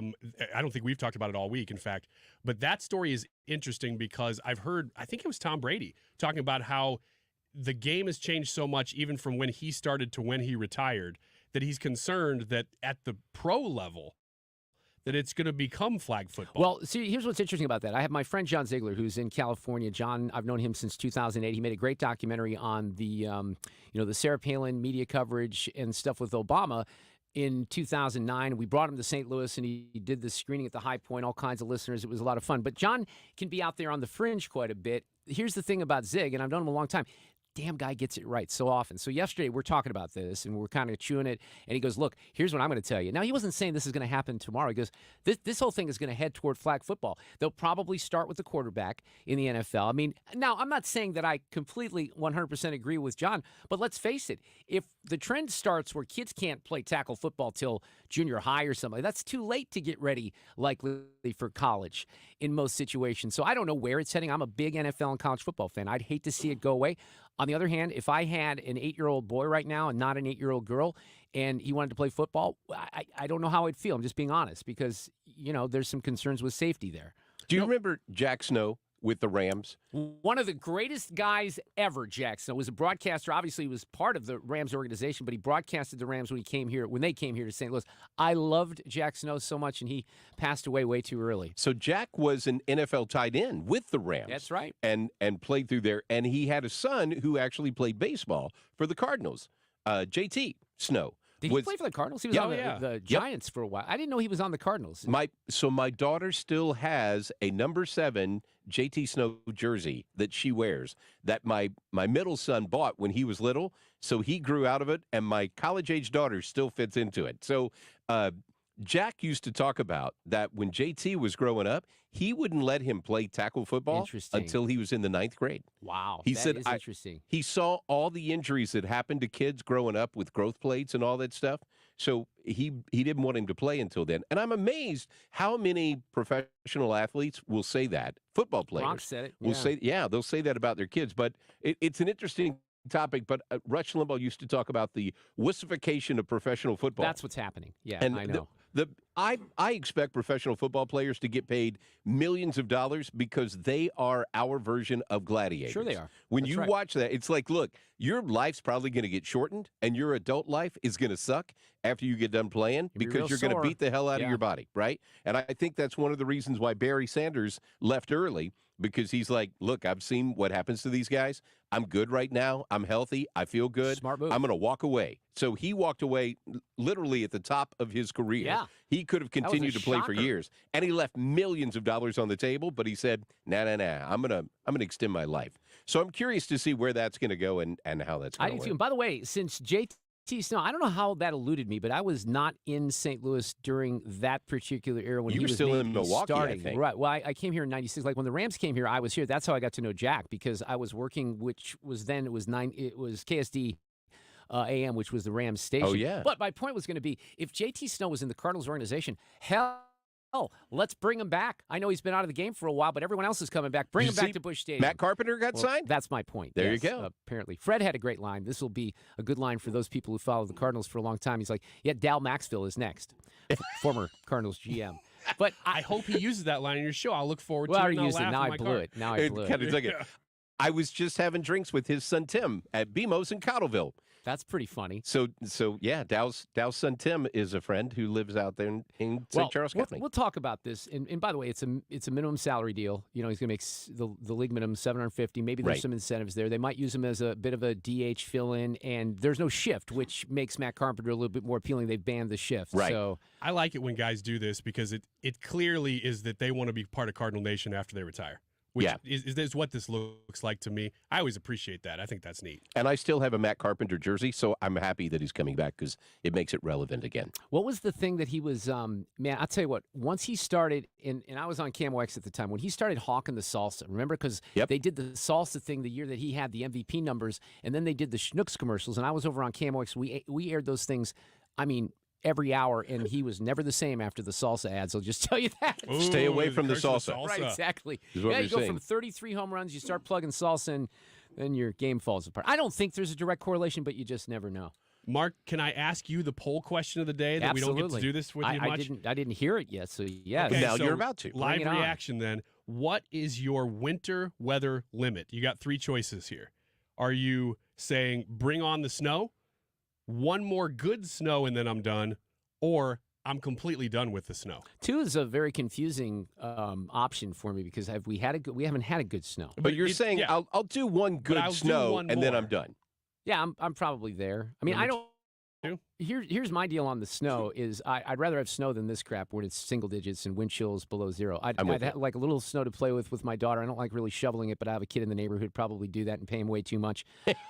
don't think we've talked about it all week, in fact. But that story is interesting because I've heard, I think it was Tom Brady, talking about how the game has changed so much, even from when he started to when he retired, that he's concerned that at the pro level, that it's going to become flag football. Well, see, here's what's interesting about that. I have my friend John Ziegler, who's in California. John, I've known him since 2008. He made a great documentary on the, the Sarah Palin media coverage and stuff with Obama in 2009. We brought him to St. Louis, and he did the screening at the High Point, all kinds of listeners. It was a lot of fun. But John can be out there on the fringe quite a bit. Here's the thing about Zig, and I've known him a long time. Damn guy gets it right so often. So yesterday we're talking about this, and we're kind of chewing it, and he goes, look, here's what I'm going to tell you. Now, he wasn't saying this is going to happen tomorrow. He goes, this whole thing is going to head toward flag football. They'll probably start with the quarterback in the NFL. I mean, now, I'm not saying that I completely 100% agree with John, but let's face it. If the trend starts where kids can't play tackle football till junior high or something, that's too late to get ready, likely, for college in most situations. So I don't know where it's heading. I'm a big NFL and college football fan. I'd hate to see it go away. On the other hand, if I had an 8-year-old boy right now and not an 8-year-old girl, and he wanted to play football, I don't know how I'd feel. I'm just being honest because, there's some concerns with safety there. Do you remember Jack Snow with the Rams? One of the greatest guys ever, Jack Snow, was a broadcaster. Obviously, he was part of the Rams organization, but he broadcasted the Rams when they came here to St. Louis. I loved Jack Snow so much, and he passed away way too early. So Jack was an NFL tight end with the Rams. That's right. And played through there. And he had a son who actually played baseball for the Cardinals, JT Snow. Did he play for the Cardinals? He was on the Giants for a while. I didn't know he was on the Cardinals. My daughter still has a number 7 JT Snow jersey that she wears that my middle son bought when he was little. So he grew out of it, and my college-age daughter still fits into it. So Jack used to talk about that when JT was growing up, he wouldn't let him play tackle football until he was in the 9th grade. Wow, he that said, is interesting. He saw all the injuries that happened to kids growing up with growth plates and all that stuff. So he didn't want him to play until then. And I'm amazed how many professional athletes will say that. Football players Gronk said it. will say, they'll say that about their kids. But it's an interesting topic, but Rush Limbaugh used to talk about the wussification of professional football. That's what's happening. Yeah, and I know. I expect professional football players to get paid millions of dollars because they are our version of gladiators. Sure they are. When That's you right. watch that, it's like, look, your life's probably going to get shortened, and your adult life is going to suck after you get done playing because you're going to beat the hell out of your body, right? And I think that's one of the reasons why Barry Sanders left early because he's like, look, I've seen what happens to these guys. I'm good right now. I'm healthy. I feel good. Smart move. I'm going to walk away. So he walked away literally at the top of his career. Yeah. He could have continued to play for years, and he left millions of dollars on the table, but he said, nah. I'm going to extend my life. So I'm curious to see where that's going to go and how that's going to I do work. too. And by the way, since JT Snow, I don't know how that eluded me, but I was not in St. Louis during that particular era when You he were was still in maybe Milwaukee, I starting. think. Right. Well, I came here in '96. Like when the Rams came here, I was here. That's how I got to know Jack, because I was working, which was then it was KSD. AM, which was the Rams station. Oh, yeah. But my point was going to be, if JT Snow was in the Cardinals organization, hell, let's bring him back. I know he's been out of the game for a while, but everyone else is coming back. Bring him back to Busch Stadium. Matt Carpenter got signed? That's my point. There Yes, you go. Apparently. Fred had a great line. This will be a good line for those people who follow the Cardinals for a long time. He's like, yeah, Dal Maxfield is next. Former Cardinals GM. But I hope he uses that line in your show. I'll look forward to it. I and I'll used it. laugh Now in I my blew car. it. Now I blew Kind of it. took it. I was just having drinks with his son Tim at BMO's in Cottleville. That's pretty funny. So yeah, Dow's son Tim is a friend who lives out there in St. Charles County. We'll talk about this. And by the way, it's a minimum salary deal. You know, he's going to make the league minimum $750. Maybe there's some incentives there. They might use him as a bit of a DH fill-in, and there's no shift, which makes Matt Carpenter a little bit more appealing. They've banned the shift. Right. So I like it when guys do this because it clearly is that they want to be part of Cardinal Nation after they retire. Which is what this looks like to me. I always appreciate that. I think that's neat. And I still have a Matt Carpenter jersey, so I'm happy that he's coming back because it makes it relevant again. what was the thing that he was, man, I'll tell you what, once he started, and I was on Camo X at the time, when he started hawking the salsa, remember? Because they did the salsa thing the year that he had the MVP numbers, and then they did the Schnucks commercials, and I was over on Camo X. We aired those things, I mean, every hour, and he was never the same after the salsa ads. I'll just tell you that. Ooh, stay away from the salsa. Right, exactly. Is what you you're go saying. from 33 home runs, you start plugging salsa in, then your game falls apart. I don't think there's a direct correlation, but you just never know. Mark, can I ask you the poll question of the day that Absolutely. we don't get to do this with you much? I didn't hear it yet, so yes. Okay, now so you're about to. Live Bring it on. reaction then. What is your winter weather limit? You got 3 choices here. Are you saying bring on the snow, one more good snow and then I'm done, or I'm completely done with the snow? 2 is a very confusing option for me because we haven't had a good snow. But you're saying I'll do one good I'll do snow one and then more. I'm done. Yeah, I'm probably there. I mean, I don't. Here's my deal on the snow is I'd rather have snow than this crap where it's single digits and wind chills below 0. I'd like a little snow to play with my daughter. I don't like really shoveling it, but I have a kid in the neighborhood who'd probably do that and pay him way too much.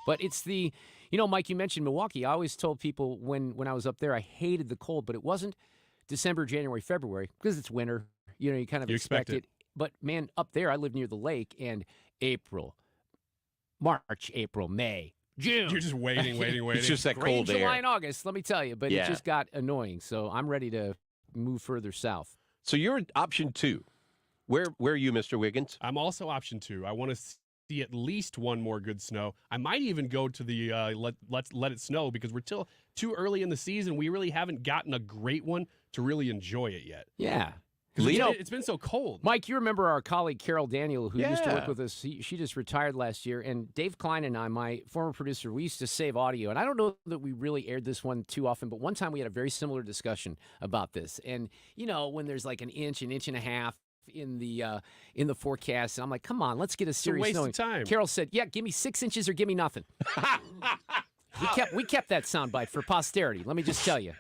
But it's the, Mike, you mentioned Milwaukee. I always told people when I was up there, I hated the cold, but it wasn't December, January, February because it's winter. You kind of expect it. But man, up there, I live near the lake, and March, April, May, June. You're just waiting. It's just that Great cold July air. and August, let me tell you, but it just got annoying. So I'm ready to move further south. So you're option 2. Where are you, Mr. Wiggins? I'm also option 2. I want to see at least one more good snow. I might even go to the let's let it snow because we're still too early in the season. We really haven't gotten a great one to really enjoy it yet. Yeah. It's been so cold. Mike, you remember our colleague Carol Daniel, who used to work with us. She just retired last year. And Dave Klein and I, my former producer, we used to save audio. And I don't know that we really aired this one too often, but one time we had a very similar discussion about this. And, when there's like an inch and a half in the forecast, and I'm like, come on, let's get a serious waste of time. Carol said, yeah, give me 6 inches or give me nothing. We kept that soundbite for posterity. Let me just tell you.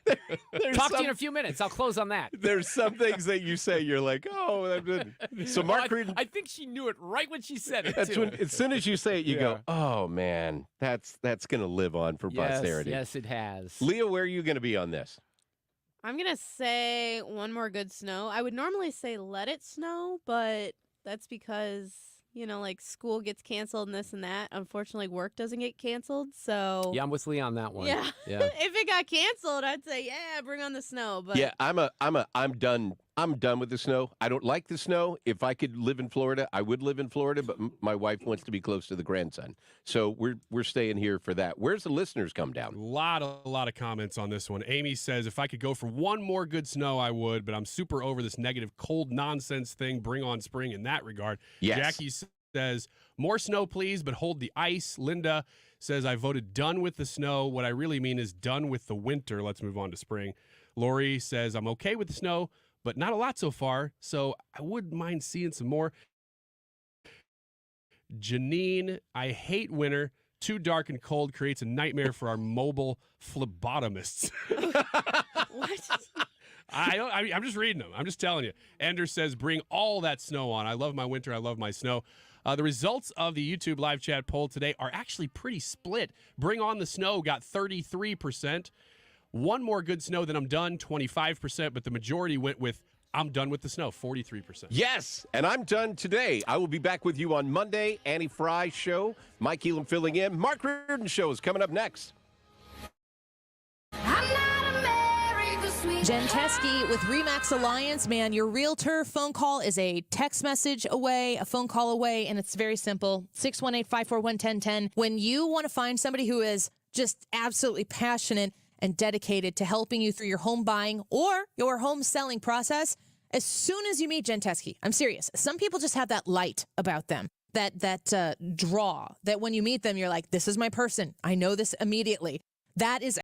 Talk to you in a few minutes. I'll close on that. There's some things that you say you're like, oh, that didn't. So Mark Reed, I think she knew it right when she said it. that's too. when as soon as you say it, you go, oh man, that's going to live on for posterity. Yes, it has. Leah, where are you going to be on this? I'm going to say one more good snow. I would normally say let it snow, but that's because, like school gets canceled and this and that. Unfortunately, work doesn't get canceled. So Yeah, I'm with Lee on that one. Yeah. Yeah. If it got canceled, I'd say, yeah, bring on the snow. But Yeah, I'm done. I'm done with the snow. I don't like the snow. If I could live in Florida, I would live in Florida, but my wife wants to be close to the grandson. So we're staying here for that. Where's the listeners come down? A lot of comments on this one. Amy says, if I could go for one more good snow, I would, but I'm super over this negative cold nonsense thing. Bring on spring in that regard. Yes. Jackie says, more snow, please, but hold the ice. Linda says, I voted done with the snow. What I really mean is done with the winter. Let's move on to spring. Lori says, I'm okay with the snow, but not a lot so far, so I wouldn't mind seeing some more. Janine, I hate winter. Too dark and cold creates a nightmare for our mobile phlebotomists. What? I'm just reading them. I'm just telling you. Ender says, bring all that snow on. I love my winter. I love my snow. The results of the YouTube live chat poll today are actually pretty split. Bring on the snow got 33%. One more good snow than I'm done, 25%. But the majority went with I'm done with the snow, 43%. Yes, and I'm done today. I will be back with you on Monday. Annie Frey Show. Mike Elam filling in. Mark Reardon Show is coming up next. Jen Teske with Remax Alliance. Man, your realtor phone call is a text message away, a phone call away, and it's very simple. 618-541-1010. When you want to find somebody who is just absolutely passionate and dedicated to helping you through your home buying or your home selling process, as soon as you meet Jen Teske, I'm serious. Some people just have that light about them, that draw, that when you meet them, you're like, this is my person. I know this immediately. That is